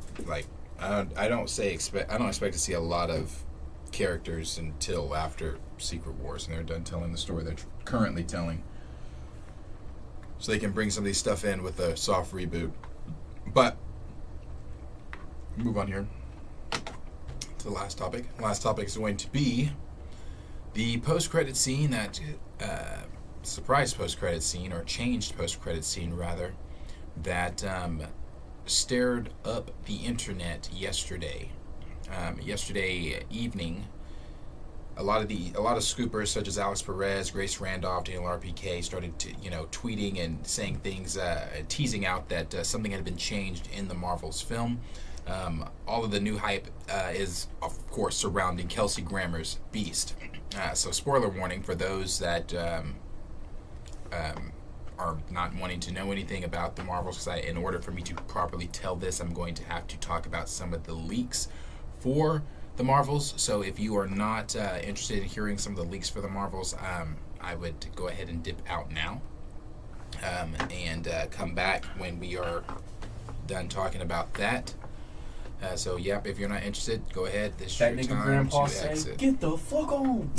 don't expect to see a lot of characters until after Secret Wars, and they're done telling the story they're currently telling. So they can bring some of these stuff in with a soft reboot. But move on here to the last topic. The last topic is going to be the post-credit scene, that surprise post-credit scene, or changed post-credit scene rather, that stirred up the internet yesterday. Yesterday evening, a lot of scoopers such as Alex Perez, Grace Randolph, Daniel RPK started to, tweeting and saying things, teasing out that something had been changed in the Marvel's film. All of the new hype is, of course, surrounding Kelsey Grammer's Beast. So spoiler warning for those that are not wanting to know anything about the Marvels, because in order for me to properly tell this, I'm going to have to talk about some of the leaks for the Marvels. So if you are not interested in hearing some of the leaks for the Marvels, I would go ahead and dip out now and come back when we are done talking about that. So, yep, if you're not interested, go ahead. This is your That nigga time grandpa to said, exit. "Get the fuck on."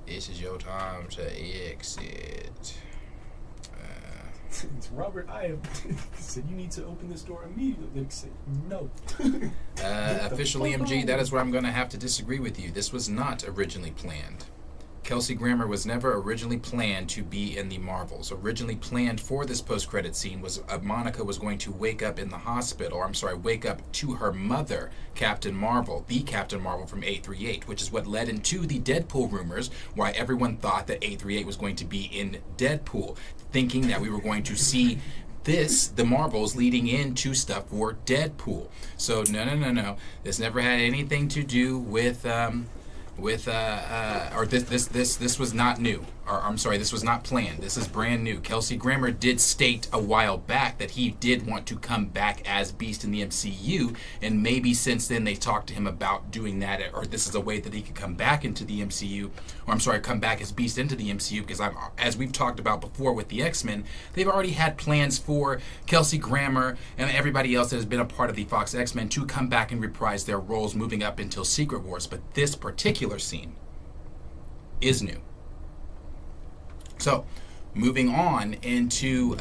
This is your time to exit. It's Robert. I have said you need to open this door immediately. They said no. Official EMG, that is where I'm going to have to disagree with you. This was not originally planned. Kelsey Grammer was never originally planned to be in the Marvels. Originally planned for this post-credit scene was Monica was going to wake up in the hospital, wake up to her mother, Captain Marvel, the Captain Marvel from 838, which is what led into the Deadpool rumors, why everyone thought that 838 was going to be in Deadpool, thinking that we were going to see the Marvels leading into stuff for Deadpool. So no. This never had anything to do with this was not new. This was not planned. This is brand new. Kelsey Grammer did state a while back that he did want to come back as Beast in the MCU, and maybe since then they talked to him about doing that, or this is a way that he could come back into the MCU, come back as Beast into the MCU, because as we've talked about before with the X-Men, they've already had plans for Kelsey Grammer and everybody else that has been a part of the Fox X-Men to come back and reprise their roles moving up until Secret Wars, but this particular scene is new. So, moving on into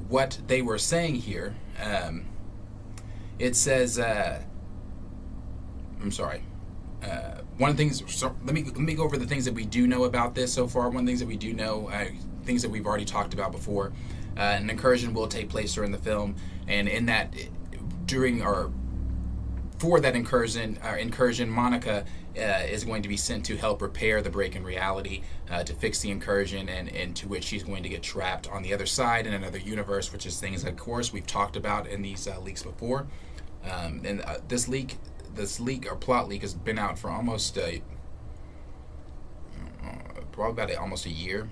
what they were saying here, it says, one of the things, so let me go over the things that we do know about this so far. One of the things that we do know, things that we've already talked about before. An incursion will take place during the film, and in that, for that incursion, Monica is going to be sent to help repair the break in reality, to fix the incursion, and to which she's going to get trapped on the other side in another universe, which is things, of course, we've talked about in these leaks before. And this leak or plot leak has been out for almost almost a year.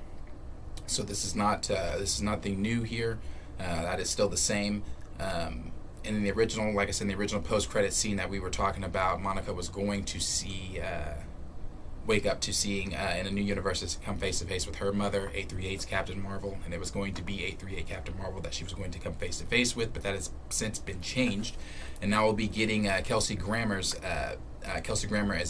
So this is nothing new here. That is still the same. In the original, like I said, in the original post-credit scene that we were talking about, Monica was going to wake up to seeing in a new universe, come face-to-face with her mother, 838's Captain Marvel, and it was going to be 838 Captain Marvel that she was going to come face-to-face with, but that has since been changed, and now we'll be getting Kelsey Grammer as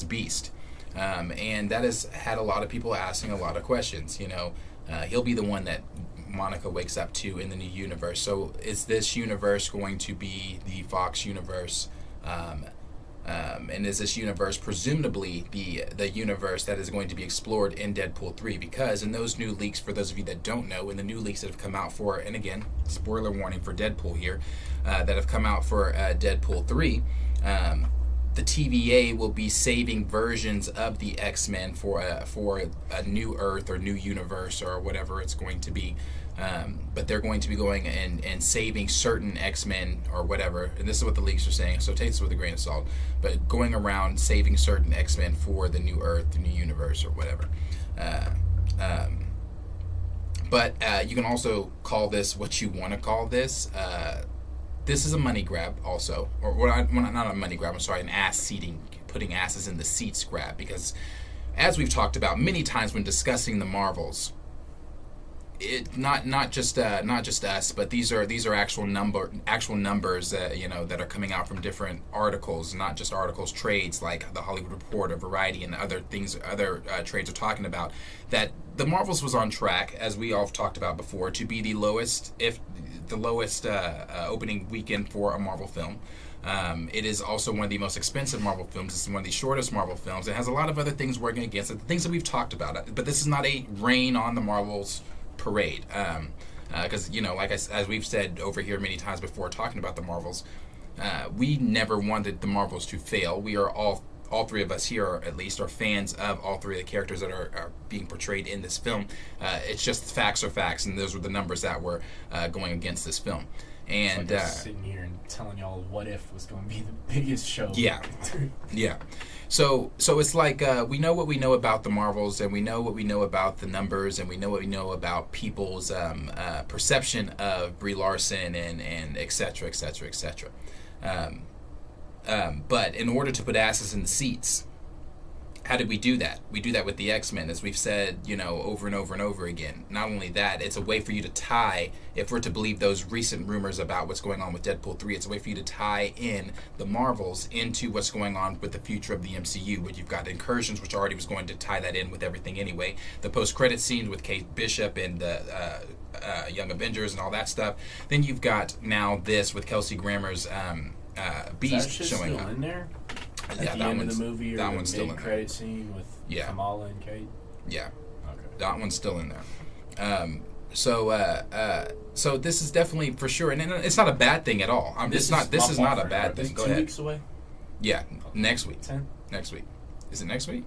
Beast, and that has had a lot of people asking a lot of questions. He'll be the one that Monica wakes up to in the new universe. So is this universe going to be the Fox universe? And is this universe presumably the universe that is going to be explored in Deadpool 3? Because in those new leaks, for those of you that don't know, in the new leaks that have come out for, and again, spoiler warning for Deadpool here, that have come out for Deadpool 3, the TVA will be saving versions of the X-Men for a new Earth or new universe or whatever it's going to be. But they're going to be going and saving certain X-Men or whatever. And this is what the leaks are saying, so take this with a grain of salt. But going around saving certain X-Men for the new Earth, the new universe, or whatever. But you can also call this what you want to call this. This is a money grab also. Or not a money grab, I'm sorry, an ass-seating putting asses in the seats grab, because as we've talked about many times when discussing the Marvels, it not just us, but these are actual numbers that are coming out from different articles, not just articles, trades like the Hollywood Reporter, Variety, and other trades are talking about that the Marvels was on track, as we all have talked about before, to be the lowest opening weekend for a Marvel film. It is also one of the most expensive Marvel films. It's one of the shortest Marvel films. It has a lot of other things working against it, the things that we've talked about. But this is not a rain on the Marvels parade, because as we've said over here many times before talking about the Marvels, we never wanted the Marvels to fail. We are all three of us here, at least, are fans of all three of the characters that are being portrayed in this film. It's just facts are facts, and those were the numbers that were going against this film. And like sitting here and telling y'all What If was going to be the biggest show. Yeah. So it's like we know what we know about the Marvels, and we know what we know about the numbers, and we know what we know about people's perception of Brie Larson and et cetera, et cetera, et cetera. But in order to put asses in the seats, how did we do that? We do that with the X-Men, as we've said, over and over and over again. Not only that, it's a way for you to tie, if we're to believe those recent rumors about what's going on with Deadpool 3, it's a way for you to tie in the Marvels into what's going on with the future of the MCU, where you've got Incursions, which already was going to tie that in with everything anyway. The post-credit scenes with Kate Bishop and the Young Avengers and all that stuff. Then you've got now this with Kelsey Grammer's Beast showing up. In there? At Yeah, the end of the movie, or that the one's still in there. mid-credit scene with Kamala and Kate? Yeah. Okay. That one's still in there. So this is definitely for sure, and it's not a bad thing at all. This is not a bad thing. Go ahead. 2 weeks away? Yeah, next week. 10? Next week. Is it next week?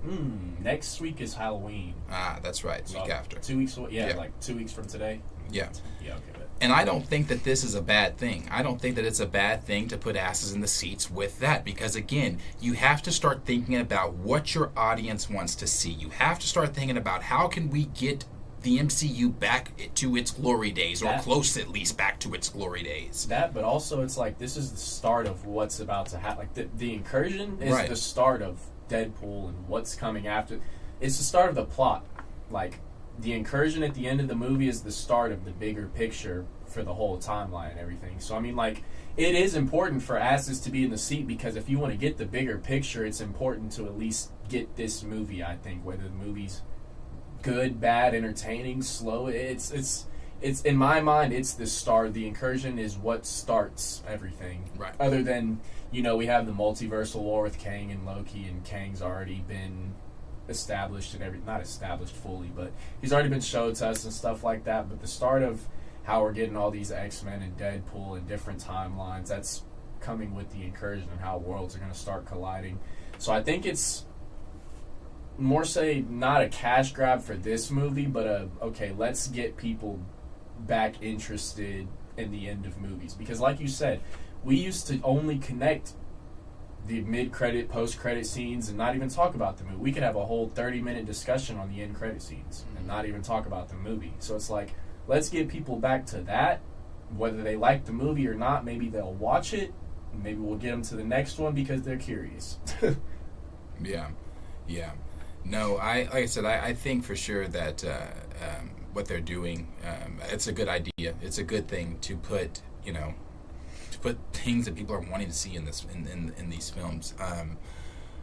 Next week is Halloween. Ah, that's right. So Week after. 2 weeks away? Yeah, Yeah. like 2 weeks from today? Yeah. Yeah, okay. And I don't think that this is a bad thing. I don't think that it's a bad thing to put asses in the seats with that, because again, you have to start thinking about what your audience wants to see. You have to start thinking about how can we get the MCU back to its glory days, or close at least back to its glory days. That, but also it's like this is the start of what's about to happen. Like the Incursion is the start of Deadpool and what's coming after. It's the start of the plot. Like, the Incursion at the end of the movie is the start of the bigger picture for the whole timeline and everything. So, I mean, like, it is important for asses to be in the seat, because if you want to get the bigger picture, it's important to at least get this movie, I think, whether the movie's good, bad, entertaining, slow. It's in my mind, it's the start. The Incursion is what starts everything. Right. Other than, we have the multiversal war with Kang and Loki, and Kang's already been established and not established fully, but he's already been showed to us and stuff like that. But the start of how we're getting all these X-Men and Deadpool and different timelines, that's coming with the Incursion, and how worlds are going to start colliding. So I think it's more say not a cash grab for this movie, but okay, let's get people back interested in the end of movies, because like you said, we used to only connect the mid-credit, post-credit scenes and not even talk about the movie. We could have a whole 30-minute discussion on the end credit scenes and not even talk about the movie. So it's like, let's get people back to that. Whether they like the movie or not, maybe they'll watch it. Maybe we'll get them to the next one because they're curious. Yeah. No, like I said, I think for sure that what they're doing, it's a good idea. It's a good thing to put, to put things that people are wanting to see in these films.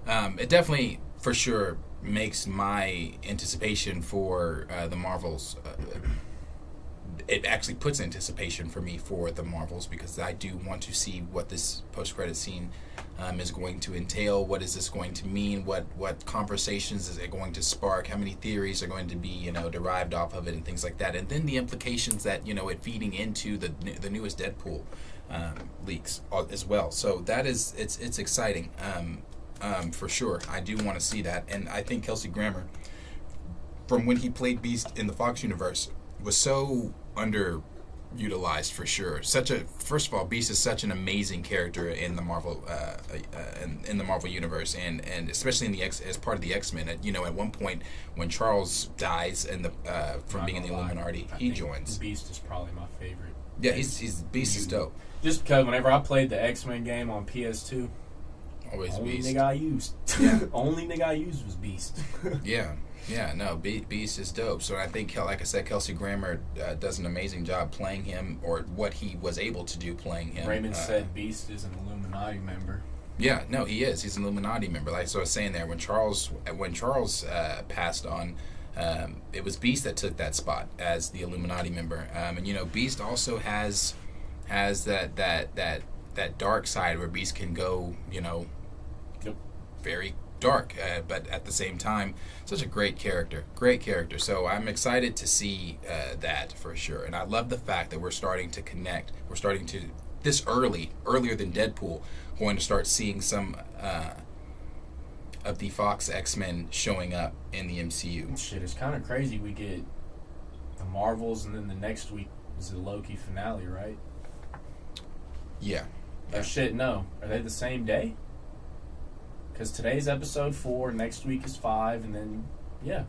It definitely, for sure, makes my anticipation for the Marvels. It actually puts anticipation for me for the Marvels, because I do want to see what this post-credit scene is going to entail. What is this going to mean? What conversations is it going to spark? How many theories are going to be derived off of it, and things like that. And then the implications that it feeding into the newest Deadpool leaks as well. So that is it's exciting for sure. I do want to see that, and I think Kelsey Grammer, from when he played Beast in the Fox universe, was so underutilized for sure. First of all, Beast is such an amazing character in the Marvel in the Marvel universe, and especially in the as part of the X-Men. At one point when Charles dies and from being in the Illuminati, he joins. Beast is probably my favorite. Yeah, he's Beast is dope. Just because whenever I played the X-Men game on PS2, Always Only Beast. nigga I used. Yeah. Only nigga I used was Beast. Yeah, no, Beast is dope. So I think, like I said, Kelsey Grammer does an amazing job playing him, or what he was able to do playing him. Raymond said Beast is an Illuminati member. Yeah, no, he is. He's an Illuminati member. Like so I was saying there, when Charles passed on, it was Beast that took that spot as the Illuminati member. And you know, Beast also has that dark side where Beast can go, you know, very dark, but at the same time, such a great character. So I'm excited to see that for sure. And I love the fact that we're starting to connect. We're starting to, this earlier than Deadpool, going to start seeing some of the Fox X-Men showing up in the MCU. Shit, it's kind of crazy. We get the Marvels, and then the next week is the Loki finale, right? Yeah. Oh shit, no. Are they the same day? Because today's episode 4, next week is 5, and then, yeah.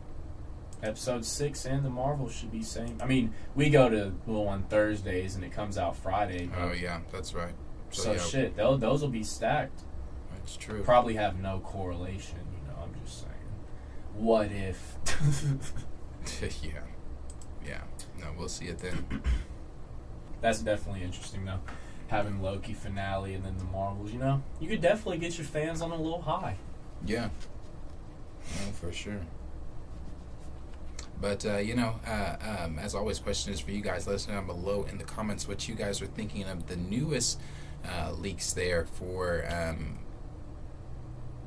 Episode 6 and the Marvel should be same. I mean, we go to on Thursdays, and it comes out Friday. Oh, yeah, that's right. So yeah, shit, those will be stacked. That's true. Probably have no correlation, you know, I'm just saying. What if? Yeah. No, we'll see it then. That's definitely interesting, though. Having Loki finale and then the Marvels, you know? You could definitely get your fans on a little high. Yeah. No, for sure. But, you know, as always, question is for you guys. Let us know down below in the comments what you guys are thinking of the newest leaks there for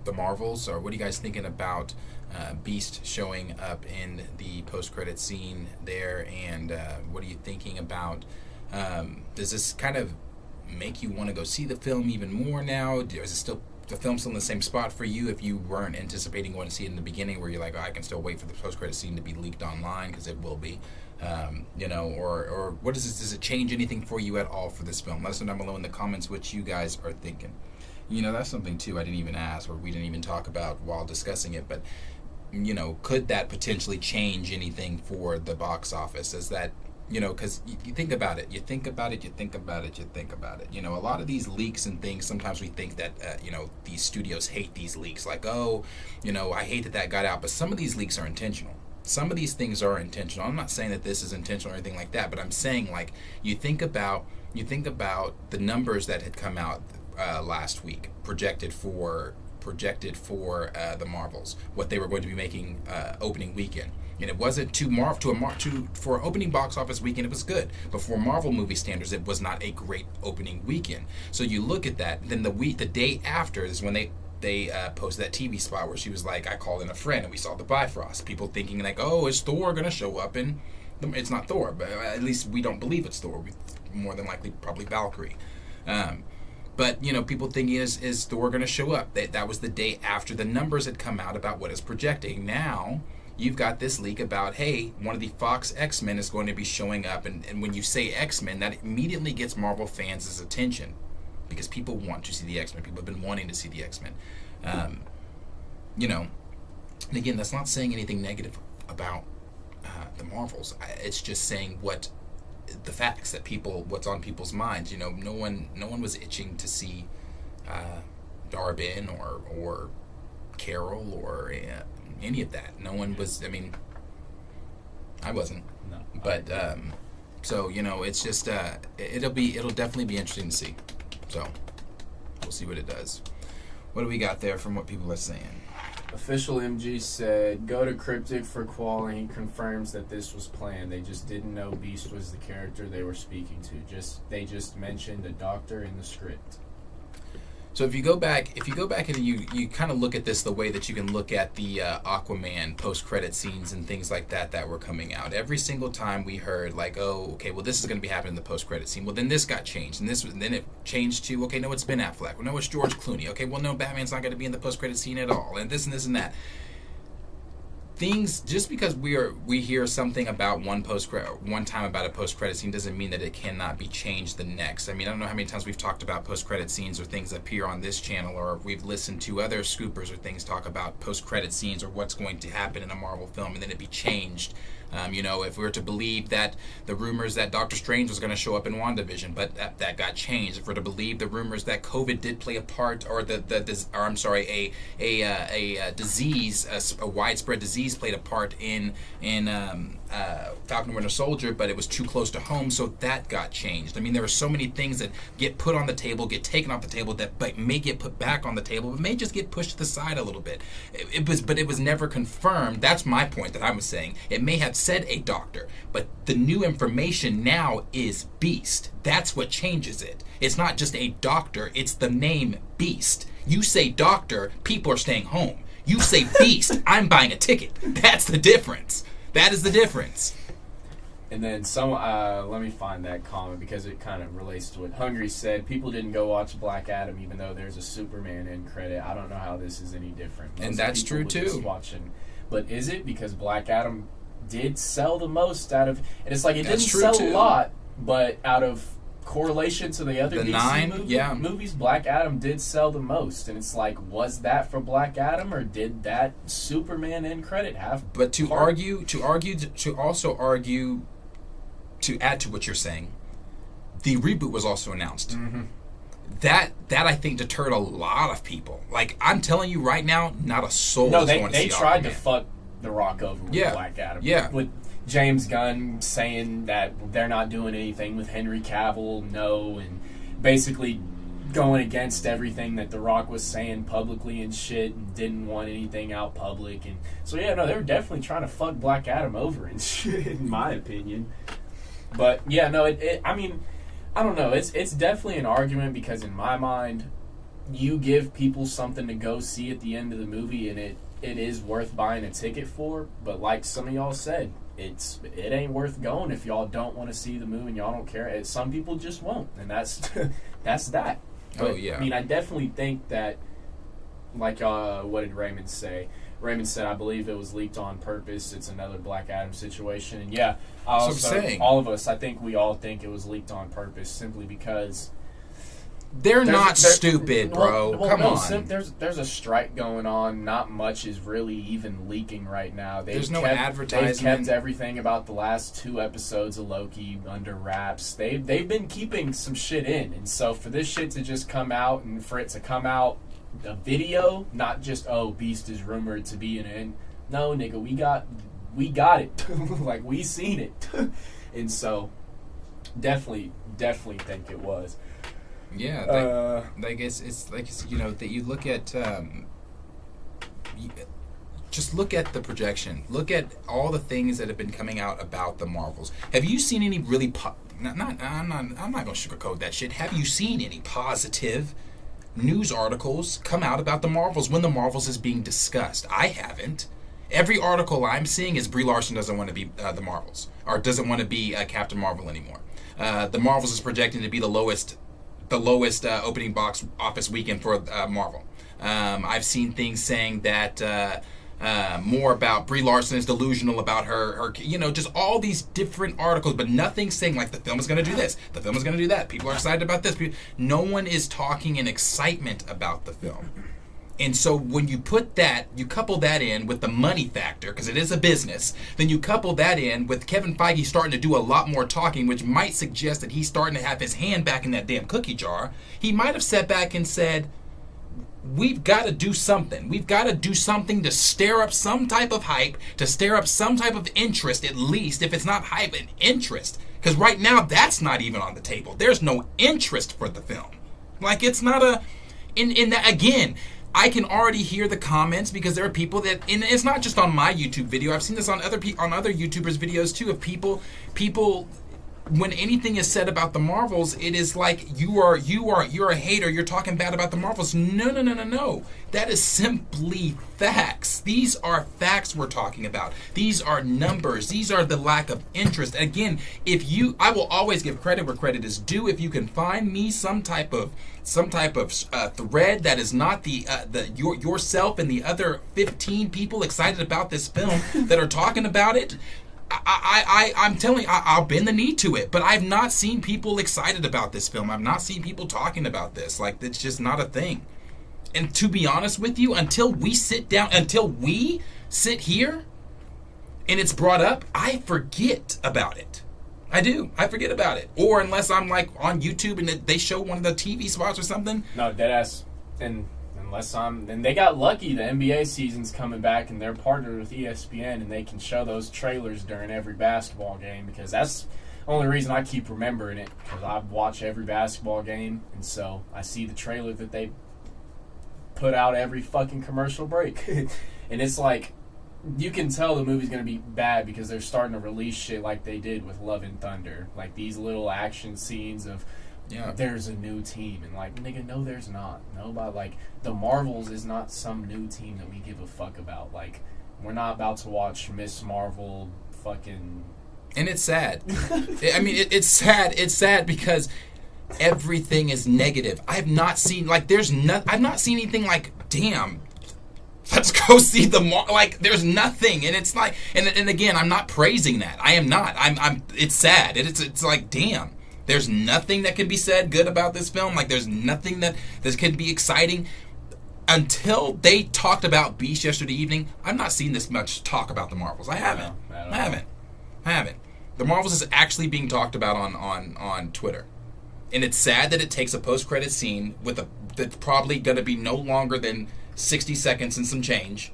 the Marvels, or what are you guys thinking about Beast showing up in the post-credit scene there, and what are you thinking about, does this kind of make you want to go see the film even more now? Is it still, the film still in the same spot for you if you weren't anticipating going to see it in the beginning, where you're like, oh, I can still wait for the post-credit scene to be leaked online, because it will be, you know, or what does it change anything for you at all for this film? Let us know down below in the comments what you guys are thinking. You know, that's something too I didn't even ask, or we didn't even talk about while discussing it, but you know, could that potentially change anything for the box office? Is that, you know, because you think about it, you think about it. You know, a lot of these leaks and things, sometimes we think that, you know, these studios hate these leaks. Like, oh, you know, I hate that got out. But some of these leaks are intentional. Some of these things are intentional. I'm not saying that this is intentional or anything like that, but I'm saying, like, you think about the numbers that had come out last week, projected for the Marvels, what they were going to be making opening weekend. And it wasn't for opening box office weekend, it was good. But for Marvel movie standards, it was not a great opening weekend. So you look at that, then the day after is when they posted that TV spot where she was like, I called in a friend and we saw the Bifrost. People thinking like, oh, is Thor going to show up? And it's not Thor, but at least we don't believe it's Thor. More than likely, probably Valkyrie. But, you know, people thinking, is Thor going to show up? That was the day after the numbers had come out about what is projecting. Now, you've got this leak about, hey, one of the Fox X-Men is going to be showing up. And when you say X-Men, that immediately gets Marvel fans' attention, because people want to see the X-Men. People have been wanting to see the X-Men. You know, and again, that's not saying anything negative about the Marvels. It's just saying what the facts that what's on people's minds. You know, no one was itching to see Darabin or Carol or any of that. No one was. I mean, I wasn't. No. But so, you know, it's just it'll definitely be interesting to see. So we'll see what it does. What do we got there from what people are saying? Official MG said, go to Cryptic for Qual, and he confirms that this was planned. They just didn't know Beast was the character they were speaking to. They just mentioned a doctor in the script. So if you go back and you kind of look at this the way that you can look at the Aquaman post-credit scenes and things like that were coming out. Every single time we heard like, oh, okay, well, this is going to be happening in the post-credit scene. Well, then this got changed, and then it changed to, okay, no, it's Ben Affleck. Well, no, it's George Clooney. Okay, well, no, Batman's not going to be in the post-credit scene at all, and this and this and that. Things, just because we hear something about one time about a post-credit scene doesn't mean that it cannot be changed the next. I mean, I don't know how many times we've talked about post-credit scenes or things that appear on this channel, or we've listened to other scoopers or things talk about post-credit scenes or what's going to happen in a Marvel film, and then it be changed If we were to believe that the rumors that Doctor Strange was going to show up in WandaVision, but that got changed. If we're to believe the rumors that COVID did play a part, or a disease, a widespread disease played a part in Falcon and Winter Soldier, but it was too close to home, so that got changed. I mean, there are so many things that get put on the table, get taken off the table, that may get put back on the table, but may just get pushed to the side a little bit. But it was never confirmed. That's my point that I was saying. It may have said a doctor, but the new information now is Beast. That's what changes it. It's not just a doctor, it's the name Beast. You say doctor, people are staying home. You say Beast, I'm buying a ticket. That's the difference. That is the difference. And then let me find that comment because it kind of relates to what Hungry said. People didn't go watch Black Adam even though there's a Superman end credit. I don't know how this is any different. And that's true too. But is it? Because Black Adam did sell the most out of, and it's like it didn't sell too. A lot, but out of correlation to the other DC movies, Black Adam did sell the most. And it's like, was that for Black Adam or did that Superman end credit have? But to also argue, to add to what you're saying, the reboot was also announced. Mm-hmm. That I think deterred a lot of people. Like, I'm telling you right now, not a soul is going to see Aquaman. They tried to fuck The Rock over with Black Adam. Yeah. With James Gunn saying that they're not doing anything with Henry Cavill, and basically going against everything that The Rock was saying publicly and shit, and didn't want anything out public. And so, they were definitely trying to fuck Black Adam over and shit, in my opinion. But, I mean, I don't know. It's definitely an argument because in my mind, you give people something to go see at the end of the movie and it is worth buying a ticket for. But like some of y'all said, it ain't worth going if y'all don't want to see the movie and y'all don't care. Some people just won't, and that's that. But, I mean, I definitely think that, like, what did Raymond say? Raymond said, I believe it was leaked on purpose. It's another Black Adam situation. And all of us, I think we all think it was leaked on purpose simply because they're not stupid, bro. Come on. There's a strike going on. Not much is really even leaking right now. There's no advertisement. They've kept everything about the last 2 episodes of Loki under wraps. They've been keeping some shit in. And so for this shit to just come out and for it to come out a video, not just Beast is rumored to be in it. No, nigga, we got it. Like, we seen it. And so definitely think it was. Yeah, it's like that you look at just look at the projection. Look at all the things that have been coming out about the Marvels. Have you seen any really I'm not going to sugarcoat that shit. Have you seen any positive news articles come out about the Marvels when the Marvels is being discussed? I haven't. Every article I'm seeing is Brie Larson doesn't want to be the Marvels, or doesn't want to be Captain Marvel anymore. The Marvels is projecting to be the lowest opening box office weekend for Marvel. I've seen things saying that more about Brie Larson is delusional about her, just all these different articles, but nothing saying like the film is going to do this, the film is going to do that. People are excited about this. No one is talking in excitement about the film. And so when you couple that in with the money factor, because it is a business, then you couple that in with Kevin Feige starting to do a lot more talking, which might suggest that he's starting to have his hand back in that damn cookie jar. He might have sat back and said, we've got to do something. We've got to do something to stir up some type of hype, to stir up some type of interest, at least, if it's not hype, an interest. Because right now, that's not even on the table. There's no interest for the film. Like, it's not in that, again, I can already hear the comments because there are people that, and it's not just on my YouTube video. I've seen this on other YouTubers' videos too. Of people, when anything is said about the Marvels, it is like you're a hater. You're talking bad about the Marvels. No. That is simply facts. These are facts we're talking about. These are numbers. These are the lack of interest. Again, I will always give credit where credit is due. If you can find me some type of thread that is not yourself and the other 15 people excited about this film that are talking about it, I'm telling you, I'll bend the knee to it. But I've not seen people excited about this film. I've not seen people talking about this. Like, it's just not a thing. And to be honest with you, until we sit here and it's brought up, I forget about it. I do. I forget about it. Or unless I'm like on YouTube and they show one of the TV spots or something. No, deadass. And they got lucky. The NBA season's coming back, and they're partnered with ESPN, and they can show those trailers during every basketball game, because that's the only reason I keep remembering it, because I watch every basketball game, and so I see the trailer that they put out every fucking commercial break. And it's like, you can tell the movie's going to be bad because they're starting to release shit like they did with Love and Thunder. Like these little action scenes of, there's a new team. And like, nigga, no, there's not. Nobody, like, the Marvels is not some new team that we give a fuck about. Like, we're not about to watch Miss Marvel fucking... And it's sad. I mean, it's sad. It's sad because everything is negative. I've not seen, like, I've not seen anything like, damn, let's go see like, there's nothing. And it's like, and again, I'm not praising that. I am not. It's sad. It's like, damn, there's nothing that can be said good about this film. Like, there's nothing that can be exciting. Until they talked about Beast yesterday evening, I've not seen this much talk about the Marvels. I haven't. I haven't. The Marvels is actually being talked about on Twitter. And it's sad that it takes a post-credit scene that's probably going to be no longer than 60 seconds and some change,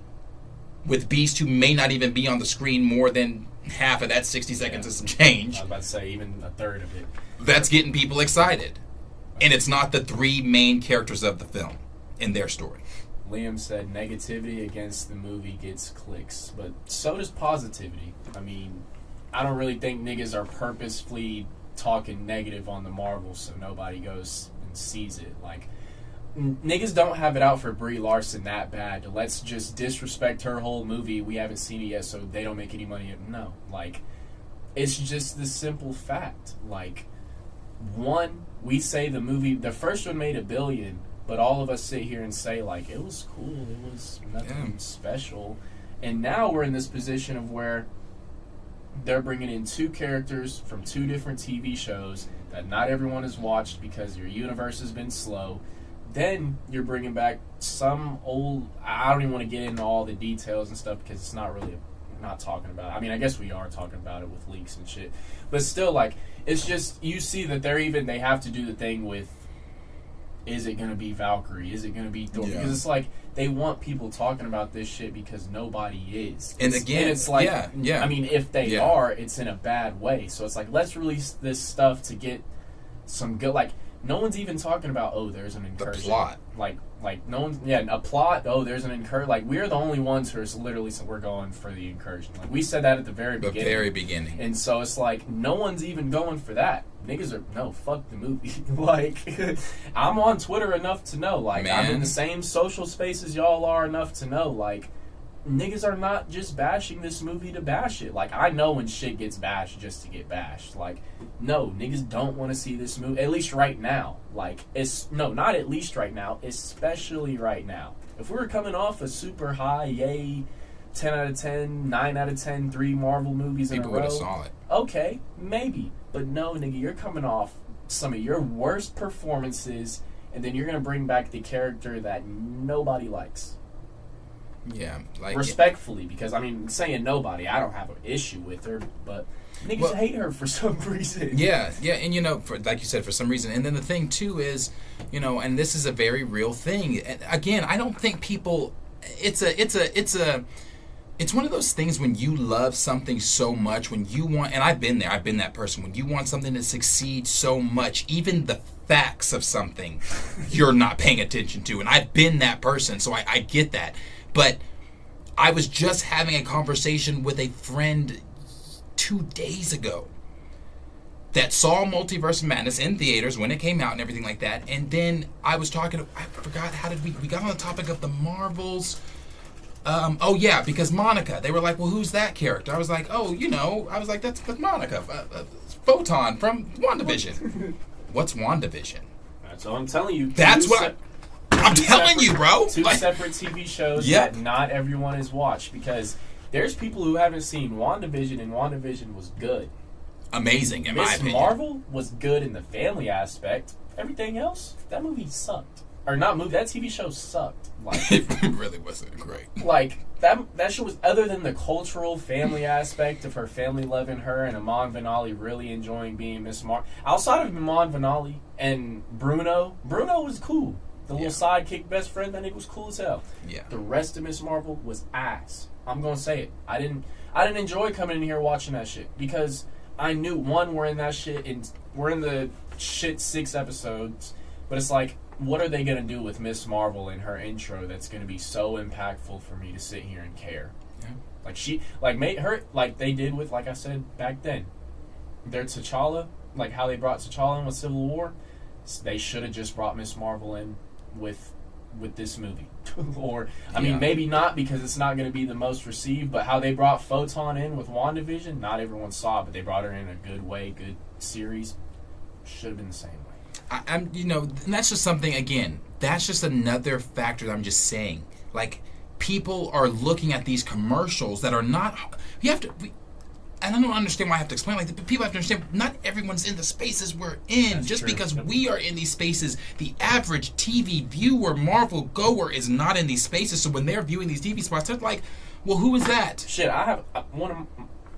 with Beast, who may not even be on the screen more than half of that 60 seconds and some change. I was about to say, even a third of it. That's getting people excited. And it's not the three main characters of the film in their story. Liam said negativity against the movie gets clicks, but so does positivity. I mean, I don't really think niggas are purposefully talking negative on the Marvel so nobody goes and sees it. Like, niggas don't have it out for Brie Larson that bad. Let's just disrespect her whole movie. We haven't seen it yet, so they don't make any money. No, like, it's just the simple fact. Like, one, we say the first one made $1 billion, but all of us sit here and say, like, it was cool, it was nothing special. And now we're in this position of where they're bringing in two characters from two different TV shows that not everyone has watched because your universe has been slow. Then you're bringing back some old... I don't even want to get into all the details and stuff because it's not really... not talking about it. I mean, I guess we are talking about it with leaks and shit. But still, like, it's just... You see that they have to do the thing with... Is it going to be Valkyrie? Is it going to be Thor? Yeah. Because it's like, they want people talking about this shit because nobody is. And again, it's like... I mean, if they are, it's in a bad way. So it's like, let's release this stuff to get some good... Like, no one's even talking about, oh, there's an incursion. The plot. Like no one's... Yeah, a plot, oh, there's an incursion. Like, we're the only ones who are literally... So we're going for the incursion. Like, we said that at the very beginning. The very beginning. And so it's like, no one's even going for that. Niggas are... No, fuck the movie. Like, I'm on Twitter enough to know. Like, I'm in the same social spaces y'all are enough to know. Like, niggas are not just bashing this movie to bash it. Like, I know when shit gets bashed just to get bashed. Like, no, niggas don't want to see this movie, at least right now. Like, not at least right now, especially right now. If we were coming off a super high, yay, 10 out of 10, 9 out of 10, 3 Marvel movies in a row. People would have saw it. Okay, maybe. But no, nigga, you're coming off some of your worst performances, and then you're going to bring back the character that nobody likes. Yeah, like... Respectfully, because, I mean, saying nobody, I don't have an issue with her, but niggas hate her for some reason. Yeah, and, you know, like you said, for some reason. And then the thing, too, is, you know, and this is a very real thing. And again, I don't think people... It's one of those things when you love something so much, when you want... And I've been there. I've been that person. When you want something to succeed so much, even the facts of something you're not paying attention to. And I've been that person, so I get that. But I was just having a conversation with a friend 2 days ago that saw Multiverse of Madness in theaters when it came out and everything like that. And then I was talking, I forgot, how did we got on the topic of the Marvels. Because Monica. They were like, well, who's that character? I was like, that's Monica. Photon from WandaVision. What's WandaVision? That's what I'm telling you. That's what I'm telling you, bro. Two separate TV shows that not everyone has watched, because there's people who haven't seen WandaVision, and WandaVision was good. Amazing, in my opinion. Marvel was good in the family aspect. Everything else, that movie sucked. or not movie, that TV show sucked. Like, It really wasn't great. like that show was, other than the cultural family aspect of her family loving her and Iman Vennali really enjoying being Miss Marvel. Outside of Iman Vennali and Bruno was cool. The little sidekick best friend, that nigga was cool as hell. Yeah. The rest of Miss Marvel was ass. I'm gonna say it. I didn't enjoy coming in here watching that shit because I knew, one, we're in that shit and we're in the shit 6 episodes, but it's like, what are they gonna do with Miss Marvel in her intro that's gonna be so impactful for me to sit here and care? Yeah. Like she, like made her, like they did with, like I said back then, their T'Challa, like how they brought T'Challa in with Civil War. They should have just brought Miss Marvel in with this movie. Or, I mean, maybe not, because it's not going to be the most received, but how they brought Photon in with WandaVision, not everyone saw it, but they brought her in a good way, good series. Should have been the same way. I'm, and that's just something, again, that's just another factor that I'm just saying. Like, people are looking at these commercials that are not, and I don't understand why I have to explain like that, but people have to understand not everyone's in the spaces we're in. That's just true. Because we are in these spaces, the average TV viewer, Marvel goer is not in these spaces. So when they're viewing these TV spots, they're like, well, who is that? Shit, I have one of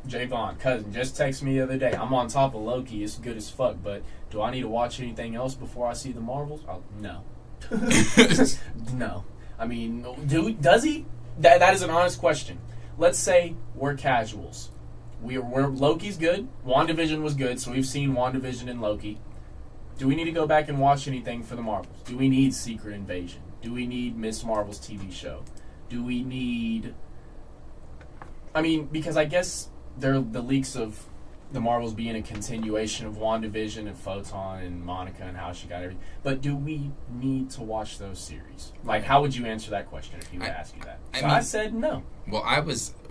Javon, cousin, just texted me the other day. I'm on top of Loki. It's good as fuck, but do I need to watch anything else before I see the Marvels? No. No. I mean, does he? That is an honest question. Let's say we're casuals. We're Loki's good. WandaVision was good, so we've seen WandaVision and Loki. Do we need to go back and watch anything for the Marvels? Do we need Secret Invasion? Do we need Miss Marvel's TV show? Do we need... I mean, because I guess the leaks of the Marvels being a continuation of WandaVision and Photon and Monica and how she got everything. But do we need to watch those series? Like, how would you answer that question if he would ask you that? I said no. Well,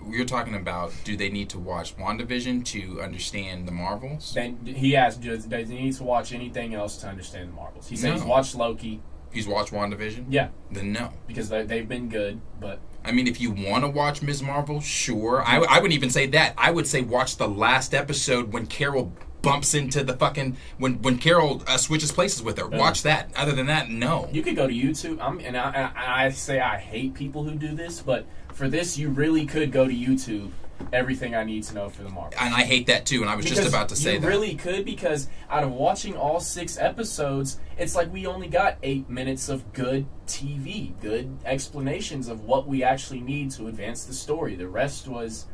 we were talking about, do they need to watch WandaVision to understand the Marvels? Then he asked, does he need to watch anything else to understand the Marvels? He said he's watched Loki. He's watched WandaVision? Yeah. Then no. Because they've been good, but... I mean, if you want to watch Ms. Marvel, sure. I wouldn't even say that. I would say watch the last episode when Carol bumps into the fucking... When Carol switches places with her. Watch that. Other than that, no. You could go to YouTube. I say I hate people who do this, but for this, you really could go to YouTube. Everything I need to know for the Marvel. And I hate that too, and I was just about to say that. You really could, because out of watching all 6 episodes, it's like we only got 8 minutes of good TV, good explanations of what we actually need to advance the story. The rest was...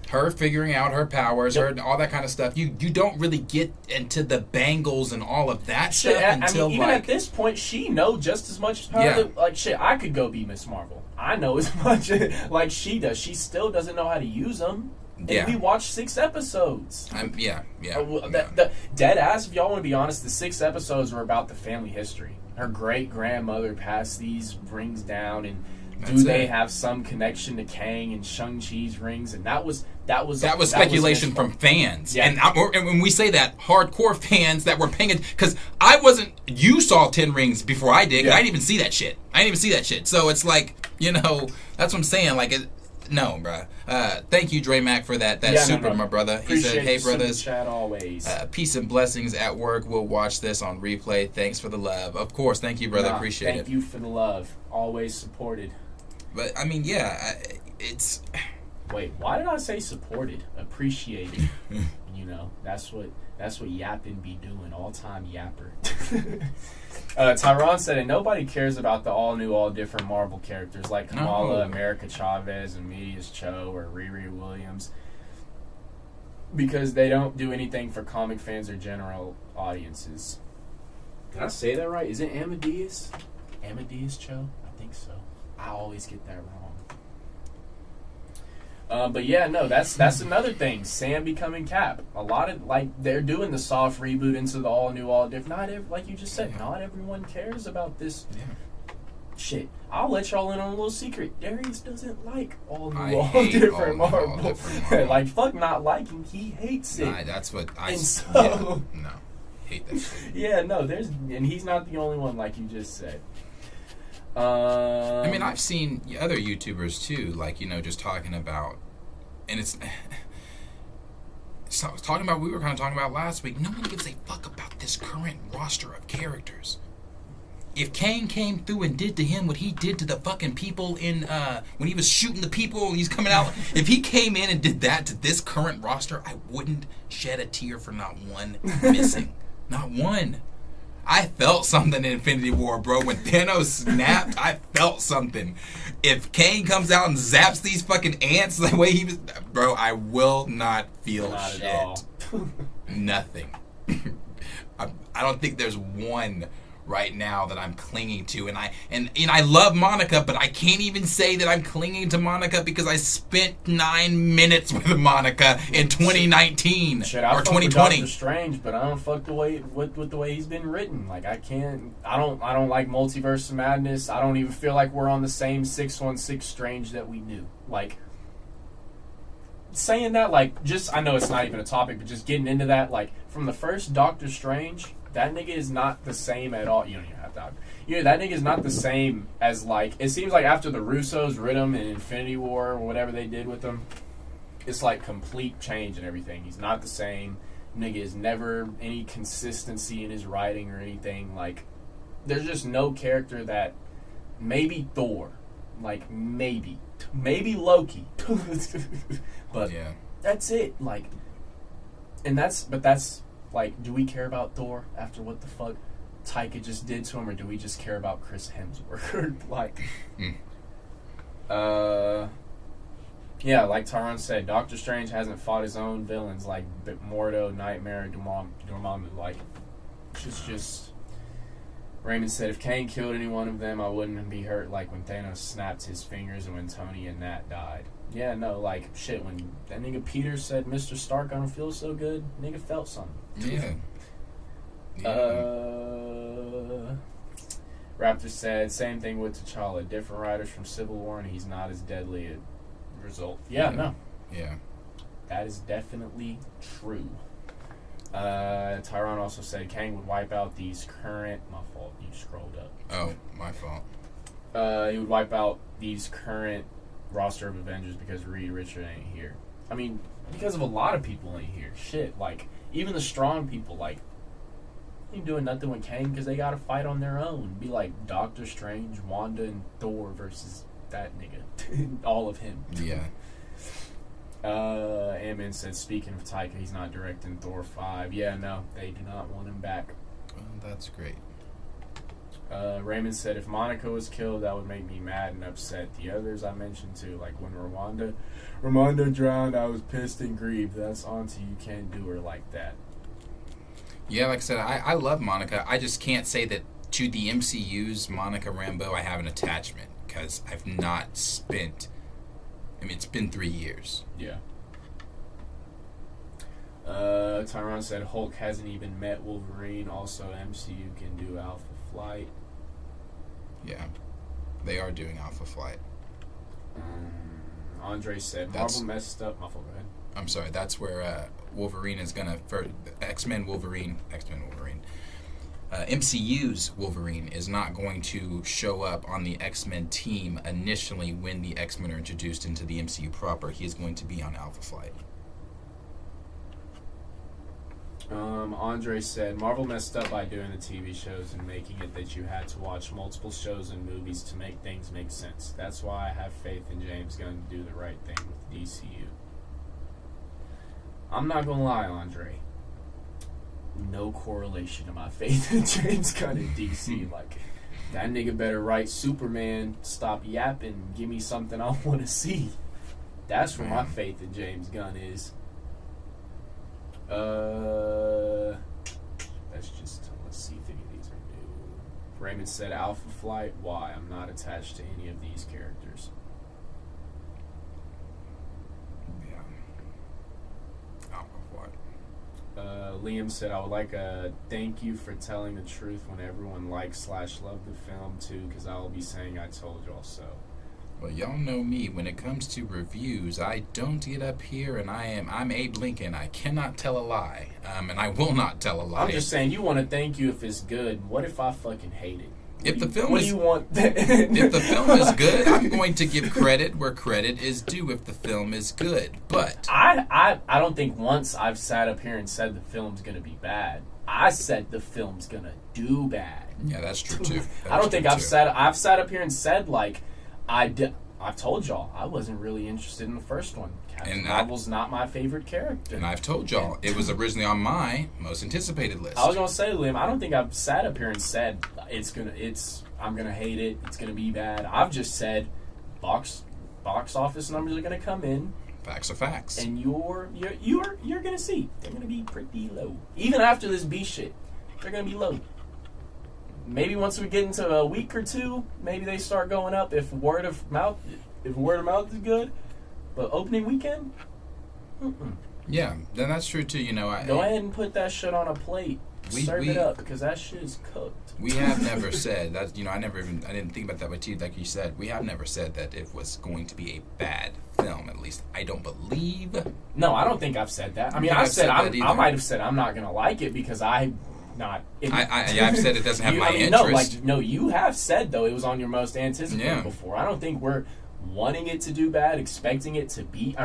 her figuring out her powers, her all that kind of stuff. You don't really get into the bangles and all of that stuff until, even at this point, she knows just as much as power. Yeah. Like, shit, I could go be Miss Marvel. I know as much like she does. She still doesn't know how to use them. And we watched 6 episodes. The dead ass, if y'all want to be honest, the 6 episodes were about the family history. Her great-grandmother passed these rings down, and they have some connection to Kang and Shang-Chi's rings? And that was speculation from fans. Yeah. And when we say that, hardcore fans that were paying it, because I wasn't... You saw 10 Rings before I did, because I didn't even see that shit. So it's like, that's what I'm saying. Like, no, bruh. Thank you, Dre Mac, for that my brother. He said, hey, brothers, chat always. Peace and blessings at work. We'll watch this on replay. Thanks for the love. Of course. Thank you, brother. Appreciate it. Thank you for the love. Always supported. But, I mean, it's... Wait, why did I say supported? Appreciated. That's what yapping be doing. All-time yapper. Tyron said, and nobody cares about the all-new, all-different Marvel characters like Kamala, America Chavez, Amelia's Cho, or Riri Williams, because they don't do anything for comic fans or general audiences. Did I say that right? Is it Amadeus? Amadeus Cho? I think so. I always get that wrong. But yeah, no, that's another thing. Sam becoming Cap. A lot of, they're doing the soft reboot into the all new, all different. Like you just said, not everyone cares about this. Yeah. Shit, I'll let y'all in on a little secret. Darius doesn't like all new, all different Marvel. Like, fuck not liking, he hates it. Nah, that's what I... no, hate that shit. Yeah, no, and he's not the only one, like you just said. I mean, I've seen other YouTubers too, just talking about, and it's talking about, we were kind of talking about last week, no one gives a fuck about this current roster of characters. if Kang came through and did to him what he did to the fucking people in when he was shooting the people and he's coming out, if he came in and did that to this current roster, I wouldn't shed a tear for not one missing. Not one. I felt something in Infinity War, bro. When Thanos snapped, I felt something. If Kang comes out and zaps these fucking ants the way he was, bro, I will not feel Not shit. at all. Nothing. I don't think there's one right now that I'm clinging to, and I love Monica, but I can't even say that I'm clinging to Monica because I spent 9 minutes with Monica in 2019 Shit, I or fuck 2020. with Doctor Strange, but I don't fuck the way with the way he's been written. Like I don't like Multiverse of Madness. I don't even feel like we're on the same 616 Strange that we knew. Like saying that, like just I know it's not even a topic, but just getting into that, like from the first Doctor Strange. That nigga is not the same at all. You don't even have to. Yeah, that nigga is not the same as, like, it seems like after the Russos rid him in Infinity War or whatever they did with him, it's like complete change and everything. He's not the same. Nigga is never any consistency in his writing or anything. Like, there's just no character that, maybe Thor, like, maybe Loki. But Yeah. that's it. Like, but that's, like, do we care about Thor after what the fuck Taika just did to him, or do we just care about Chris Hemsworth? Like, yeah, like Taran said, Doctor Strange hasn't fought his own villains like Mordo, Nightmare, Dormammu. Like, it's just. Raymond said, if Kang killed any one of them, I wouldn't be hurt like when Thanos snapped his fingers and when Tony and Nat died. Yeah, no, like, shit, when that nigga Peter said, Mr. Stark, I don't feel so good, nigga felt something. Yeah. Raptor said, same thing with T'Challa. Different writers from Civil War, and he's not as deadly a result. Yeah, no. Yeah. That is definitely true. Tyron also said Kang would wipe out these current... My fault, you scrolled up. Oh, my fault. He would wipe out these current roster of Avengers because Reed Richards ain't here. I mean, because of a lot of people ain't here. Shit, like, even the strong people, like, ain't doing nothing with Kang because they gotta fight on their own. Be like Doctor Strange, Wanda, and Thor versus that nigga. All of him. Yeah. Ant-Man said, speaking of Taika, he's not directing Thor 5. Yeah, no, they do not want him back. Well, that's great. Raymond said, if Monica was killed, that would make me mad and upset. The others I mentioned too, like when Ramonda drowned, I was pissed and grieved. That's Auntie, you can't do her like that. Yeah, like I said, I love Monica. I just can't say that to the MCU's Monica Rambeau I have an attachment because I've not spent... I mean, it's been 3 years. Yeah. Tyron said Hulk hasn't even met Wolverine. Also, MCU can do Alpha Flight. Yeah. They are doing Alpha Flight. Andre said Marvel messed up. My fault, go ahead. I'm sorry, that's where Wolverine is going to... X-Men Wolverine. MCU's Wolverine is not going to show up on the X-Men team initially when the X-Men are introduced into the MCU proper. He is going to be on Alpha Flight. Andre said Marvel messed up by doing the TV shows and making it that you had to watch multiple shows and movies to make things make sense. That's why I have faith in James Gunn to do the right thing with DCU. I'm not gonna lie, Andre. No correlation to my faith in James Gunn in DC. Like, that nigga better write Superman, stop yapping, give me something I want to see. That's where my faith in James Gunn is. Let's see if any of these are new. Raymond said Alpha Flight. Why? I'm not attached to any of these characters. Yeah. Alpha Flight. Liam said, I would like a thank you for telling the truth when everyone likes / loved the film too, because I will be saying I told y'all so. Well, y'all know me. When it comes to reviews, I don't get up here and I'm Abe Lincoln. I cannot tell a lie. And I will not tell a lie. I'm just saying, you want to thank you if it's good. What if I fucking hate it? If the film what is, do you want? if the film is good, I'm going to give credit where credit is due. If the film is good, but I don't think once I've sat up here and said the film's gonna be bad. I said the film's gonna do bad. yeah, that's true too. I don't think I've sat up here and said like I've told y'all I wasn't really interested in the first one. Captain Marvel's not my favorite character. And I've told y'all it was originally on my most anticipated list. I was gonna say, Liam, I don't think I've sat up here and said I'm gonna hate it. It's gonna be bad. I've just said box office numbers are gonna come in. Facts are facts. And you're gonna see they're gonna be pretty low. Even after this B shit, they're gonna be low. Maybe once we get into a week or two, maybe they start going up if word of mouth is good. But opening weekend, yeah, then that's true too. You know, go ahead and put that shit on a plate. Serve it up because that shit is cooked. We have never said that. You know, I didn't think about that with you. Like you said, we have never said that it was going to be a bad film. At least I don't believe. No, I don't think I've said that. I mean, I might have said I'm not gonna like it because I've said it doesn't have my interest. No, you have said though it was on your most anticipated before. I don't think we're wanting it to do bad, expecting it to be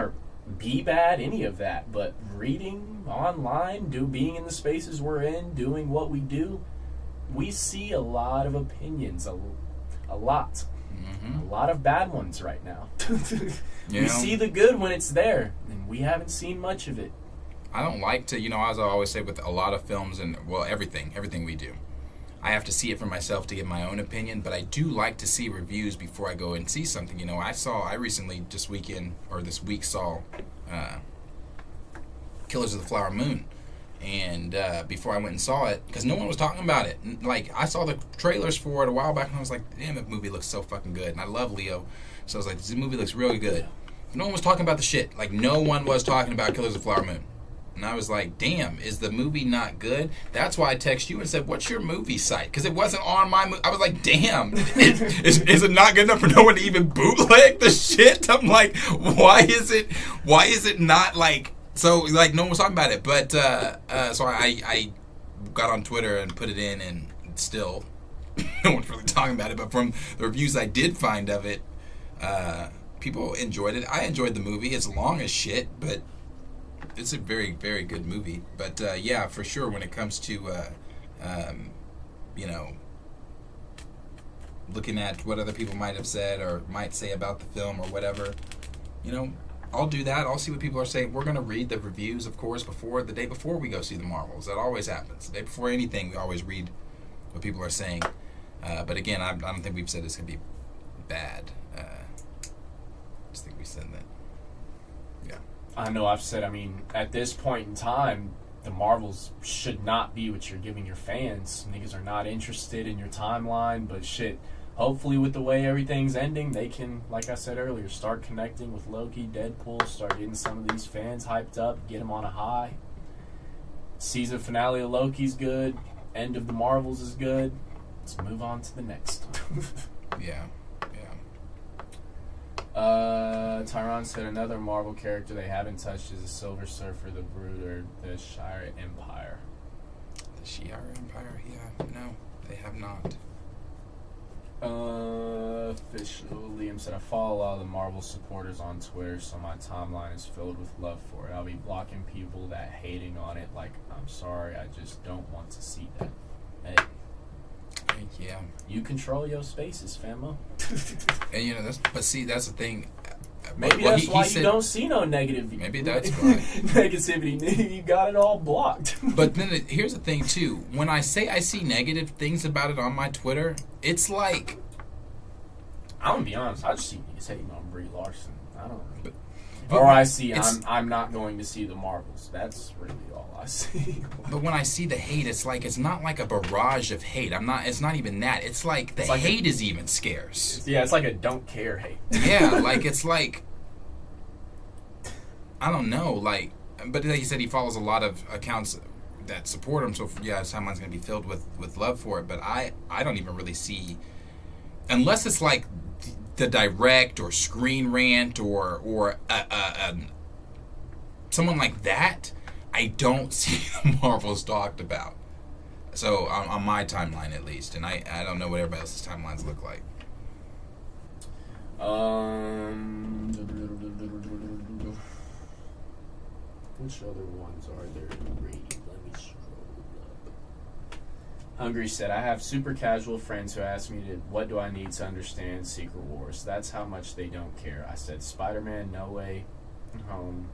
bad, any of that. But reading online, being in the spaces we're in, doing what we do, we see a lot of opinions, a lot of bad ones right now. We see the good when it's there, and we haven't seen much of it. I don't like to, as I always say with a lot of films and, well, everything we do, I have to see it for myself to get my own opinion, but I do like to see reviews before I go and see something. I recently, this week saw Killers of the Flower Moon, and before I went and saw it, because no one was talking about it. Like, I saw the trailers for it a while back, and I was like, damn, that movie looks so fucking good, and I love Leo, so I was like, this movie looks really good. No one was talking about the shit. Like, no one was talking about Killers of the Flower Moon. And I was like, damn, is the movie not good? That's why I texted you and said, what's your movie site? Because it wasn't on my movie. I was like, damn, is it not good enough for no one to even bootleg the shit? I'm like, why is it not like, so like no one was talking about it. But so I got on Twitter and put it in, and still no one's really talking about it. But from the reviews I did find of it, people enjoyed it. I enjoyed the movie. It's long as shit, but it's a very, very good movie. But yeah, for sure, when it comes to looking at what other people might have said or might say about the film or whatever, I'll do that. I'll see what people are saying. We're going to read the reviews, of course, the day before we go see the Marvels. That always happens. The day before anything, we always read what people are saying. But again, I don't think we've said it's going to be bad. I just think we said that. Yeah. I know I've said, at this point in time, the Marvels should not be what you're giving your fans. Niggas are not interested in your timeline, but shit, hopefully with the way everything's ending, they can, like I said earlier, start connecting with Loki, Deadpool, start getting some of these fans hyped up, get them on a high. Season finale of Loki's good. End of the Marvels is good. Let's move on to the next. Yeah. Tyron said another Marvel character they haven't touched is the Silver Surfer, the Brooder, the Shire Empire. The Shire Empire? Yeah, no, they have not. Official Liam said, I follow a lot of the Marvel supporters on Twitter, so my timeline is filled with love for it. I'll be blocking people that hating on it like, I'm sorry, I just don't want to see that. Hey. Yeah. You control your spaces, famo. And that's the thing. Maybe that's why you don't see no negative. Maybe that's why. Negativity. You got it all blocked. But then here's the thing too. When I say I see negative things about it on my Twitter, it's like, I'm gonna be honest. I just see niggas hating on Brie Larson. I don't. Or I see I'm not going to see the Marvels. That's really all I see. But when I see the hate, it's like it's not like a barrage of hate. It's not even that. It's like the hate is even scarce. It's like a don't care hate. Yeah, it's like I don't know, but like he said, he follows a lot of accounts that support him, so yeah, his timeline's gonna be filled with love for it. But I don't even really see, unless it's like the direct or Screen Rant or someone like that, I don't see the Marvels talked about. So on my timeline at least, and I don't know what everybody else's timelines look like. Which other ones are there to read? Let me scroll up. Hungry said, I have super casual friends who ask me what do I need to understand Secret Wars. That's how much they don't care. I said Spider-Man, No Way Home,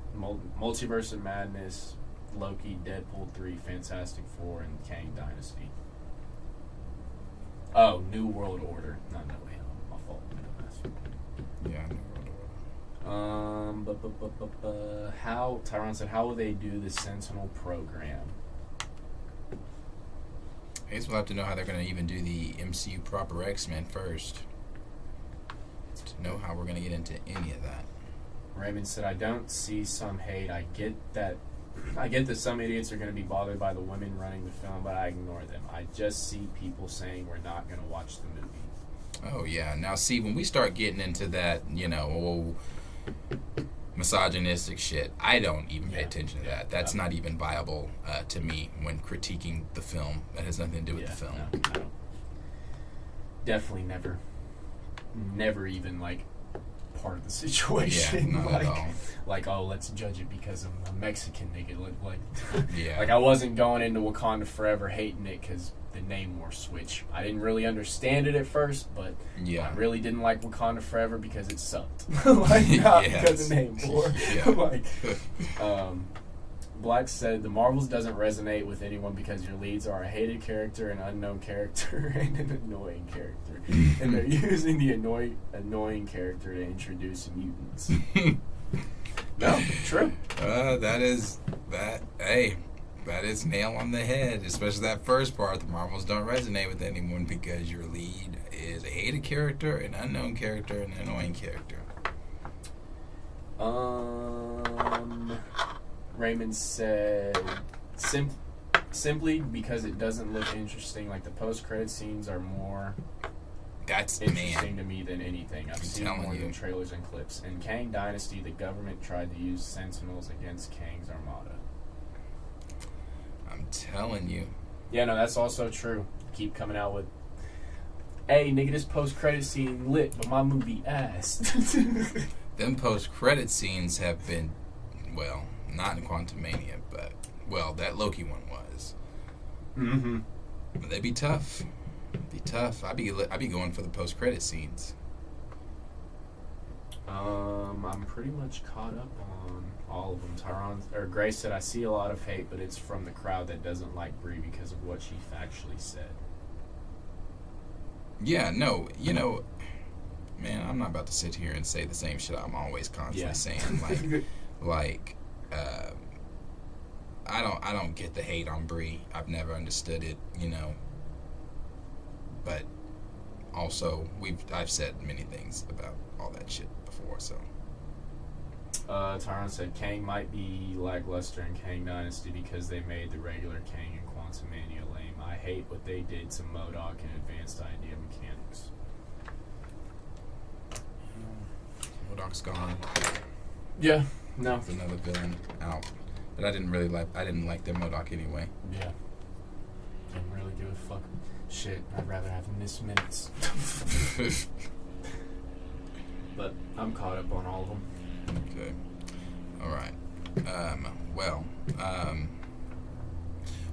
Multiverse of Madness, Loki, Deadpool 3, Fantastic Four, and Kang Dynasty. Oh, New World Order. Not No Way Home. My fault. Yeah. How Tyron said, how will they do the Sentinel program? I guess we'll have to know how they're going to even do the MCU proper X-Men first to know how we're going to get into any of that. Raymond said, I don't see some hate. I get that some idiots are going to be bothered by the women running the film, but I ignore them. I just see people saying we're not going to watch the movie. Oh, yeah. Now, see, when we start getting into that, misogynistic shit, I don't even pay attention to that. That's not even viable to me when critiquing the film. That has nothing to do with the film. No, I don't. Definitely never even, part of the situation. Yeah, not at all. Oh, let's judge it because of a Mexican nigga. Yeah. I wasn't going into Wakanda Forever hating it because the name war switch. I didn't really understand it at first, but I really didn't like Wakanda Forever because it sucked. Not because of name war. Black said, the Marvels doesn't resonate with anyone because your leads are a hated character, an unknown character, and an annoying character. And they're using the annoying character to introduce mutants. No, true. That is nail on the head, especially that first part. The Marvels don't resonate with anyone because your lead is a hated character, an unknown character, and an annoying character. Raymond said, simply because it doesn't look interesting. The post-credit scenes are more interesting to me than anything. I've seen more than trailers and clips. In Kang Dynasty, the government tried to use Sentinels against Kang's armada. I'm telling you. Yeah, no, that's also true. Keep coming out with, hey, nigga, this post-credit scene lit, but my movie ass. Them post-credit scenes have been, well, not in Quantumania, but, that Loki one was. Mm-hmm. But they'd be tough. I'd be going for the post-credit scenes. I'm pretty much caught up on all of them. Grace said, I see a lot of hate, but it's from the crowd that doesn't like Brie because of what she factually said. Yeah, no, man, I'm not about to sit here and say the same shit I'm always constantly saying. I don't get the hate on Brie. I've never understood it, But also, I've said many things about all that shit before, so. Tyron said Kang might be lackluster in Kang Dynasty because they made the regular Kang in Quantumania lame. I hate what they did to MODOK and Advanced Idea Mechanics. MODOK's gone. Yeah, no. There's another villain out. But I didn't like their MODOK anyway. Yeah. Didn't really give a fuck. Shit, I'd rather have missed minutes. But I'm caught up on all of them. Okay. All right.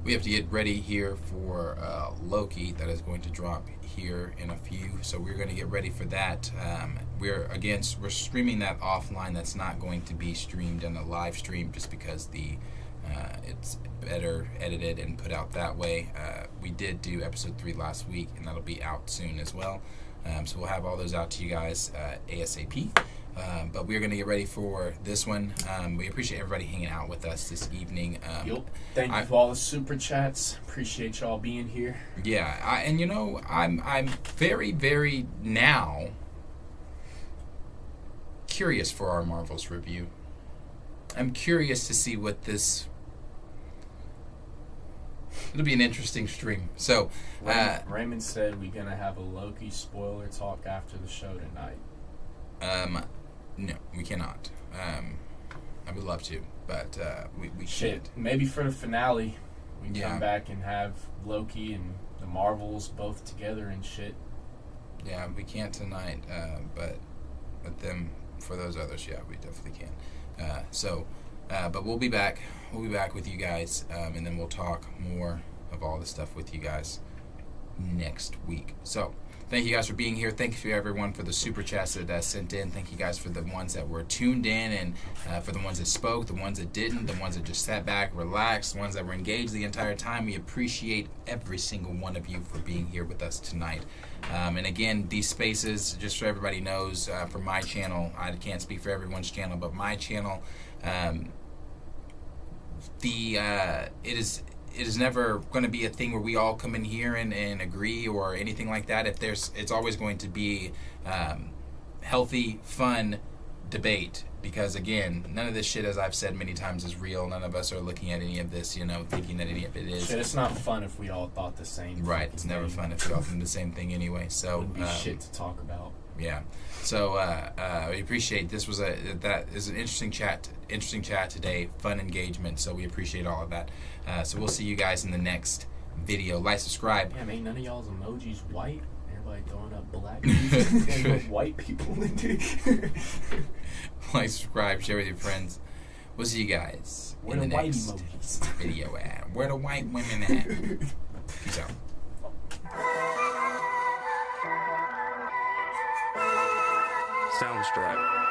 We have to get ready here for Loki that is going to drop here in a few. So we're going to get ready for that. We're streaming that offline. That's not going to be streamed in a live stream just because it's better edited and put out that way. We did do episode 3 last week, and that'll be out soon as well. So we'll have all those out to you guys ASAP. But we're going to get ready for this one. We appreciate everybody hanging out with us this evening. Thank you for all the super chats. Appreciate y'all being here. Yeah, I'm very, very now curious for our Marvels review. I'm curious to see what this. It'll be an interesting stream. So, Raymond said we're gonna have a Loki spoiler talk after the show tonight. No, we cannot. I would love to, but we Shit, can't. maybe for the finale, We can Yeah. come back and have Loki and the Marvels both together and shit. Yeah, we can't tonight, but with them, for those others, yeah, we definitely can. But we'll be back. We'll be back with you guys, and then we'll talk more of all this stuff with you guys next week. So, thank you guys for being here. Thank you everyone for the super chats that sent in. Thank you guys for the ones that were tuned in, and for the ones that spoke, the ones that didn't, the ones that just sat back, relaxed, the ones that were engaged the entire time. We appreciate every single one of you for being here with us tonight. And again, these spaces, just so everybody knows, for my channel, I can't speak for everyone's channel, but my channel, it is never going to be a thing where we all come in here and agree or anything like that. It's always going to be healthy, fun debate, because again, none of this shit, as I've said many times, is real. None of us are looking at any of this, thinking that any of it is. Shit, it's not fun if we all thought the same. Right, it's never fun if we all think the same thing anyway. So Wouldn't be shit to talk about. Yeah. So we appreciate this was that is an interesting chat today, fun engagement. So we appreciate all of that. So we'll see you guys in the next video. Like, subscribe. Yeah, ain't none of y'all's emojis white. Everybody throwing up black people and white people. Like, subscribe, share with your friends. We'll see you guys Where in the the white next emojis? video at. Where the white women at? Peace out. Soundstripe.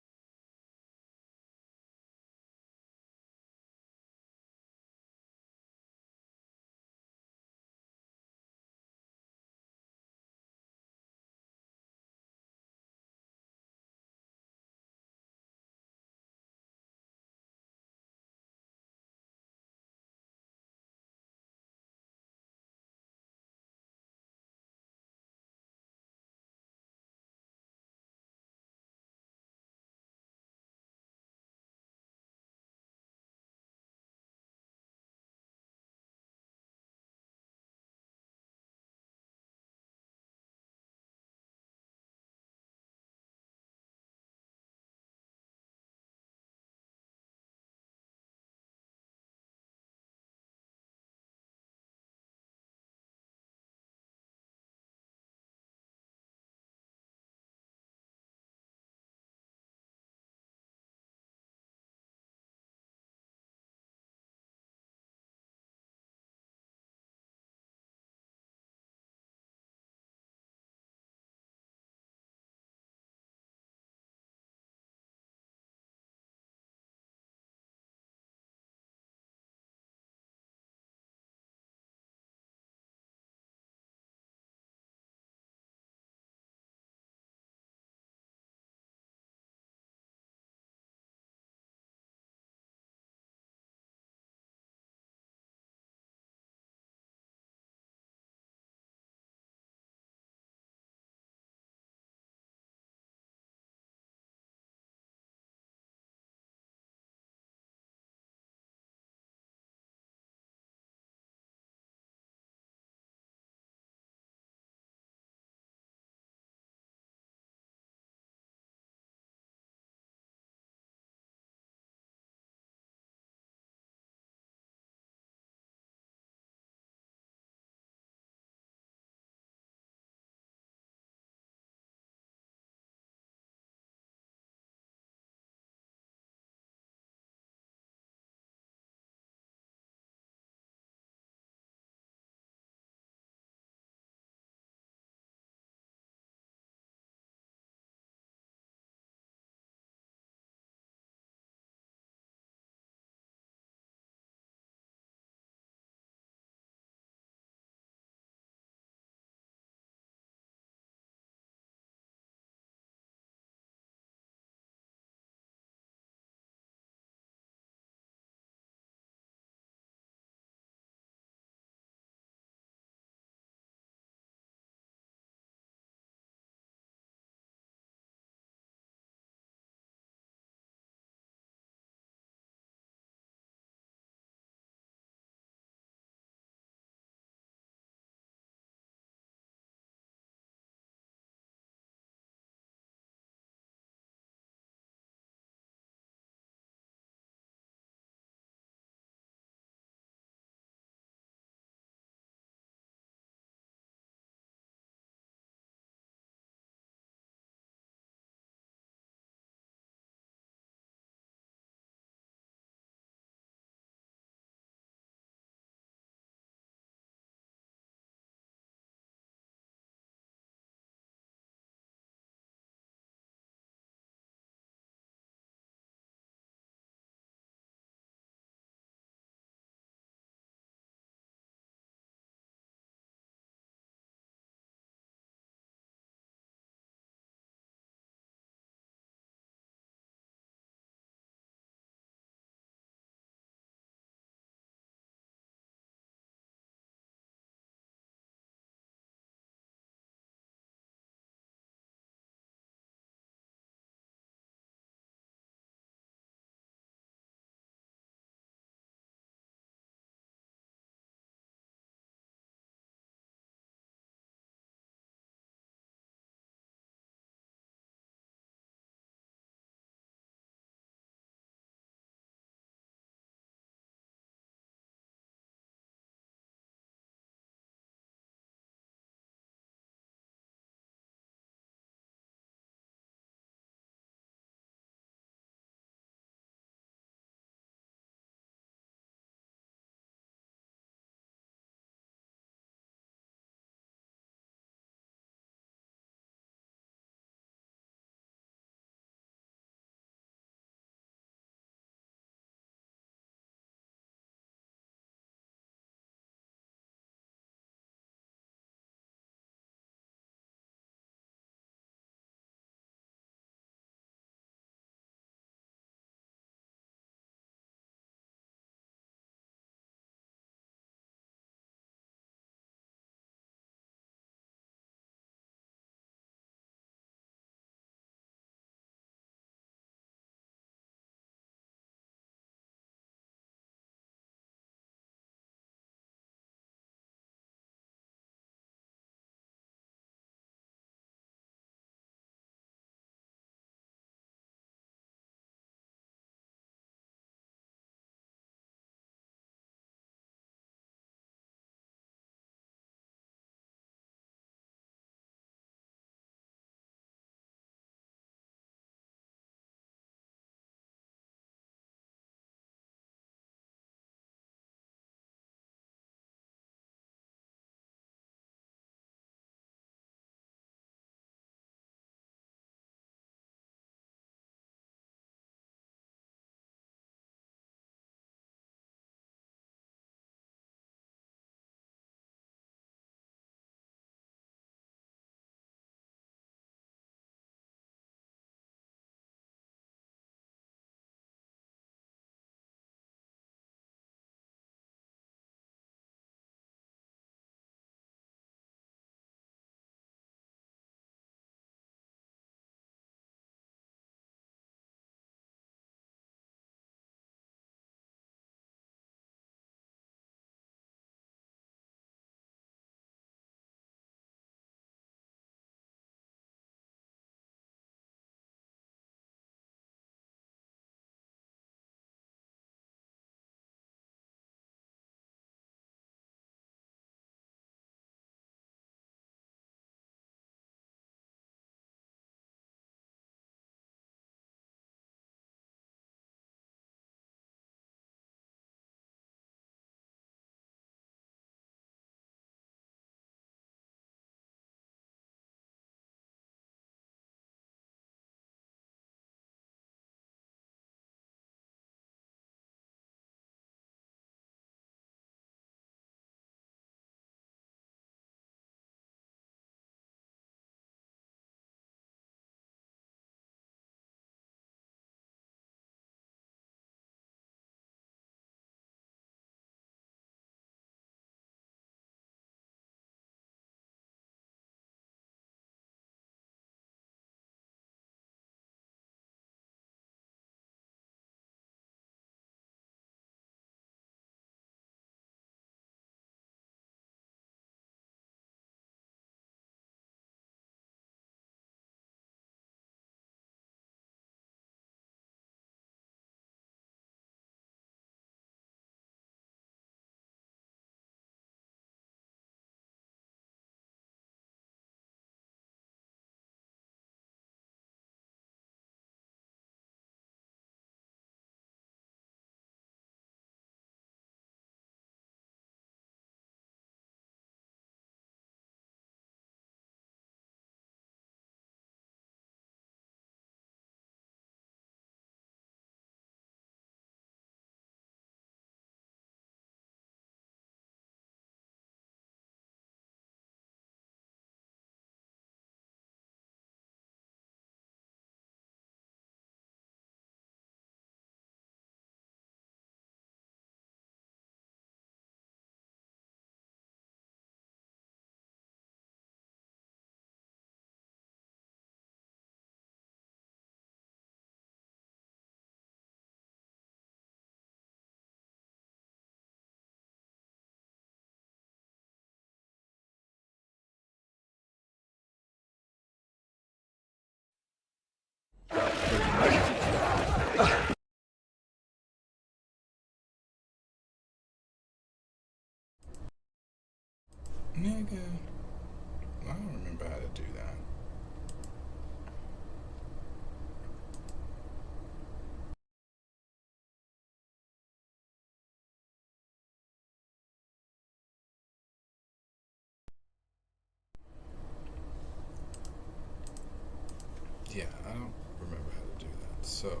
Yeah, I don't remember how to do that. So.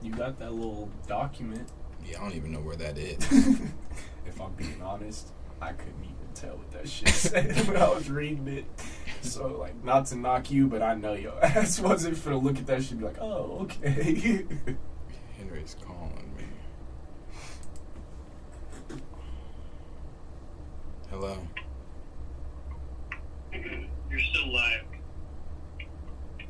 You got that little document. Yeah, I don't even know where that is. If I'm being honest, I couldn't even tell what that shit said when I was reading it. So, like, not to knock you, but I know your ass wasn't finna look at that shit and be like, oh, okay. Henry's calling me. Hello?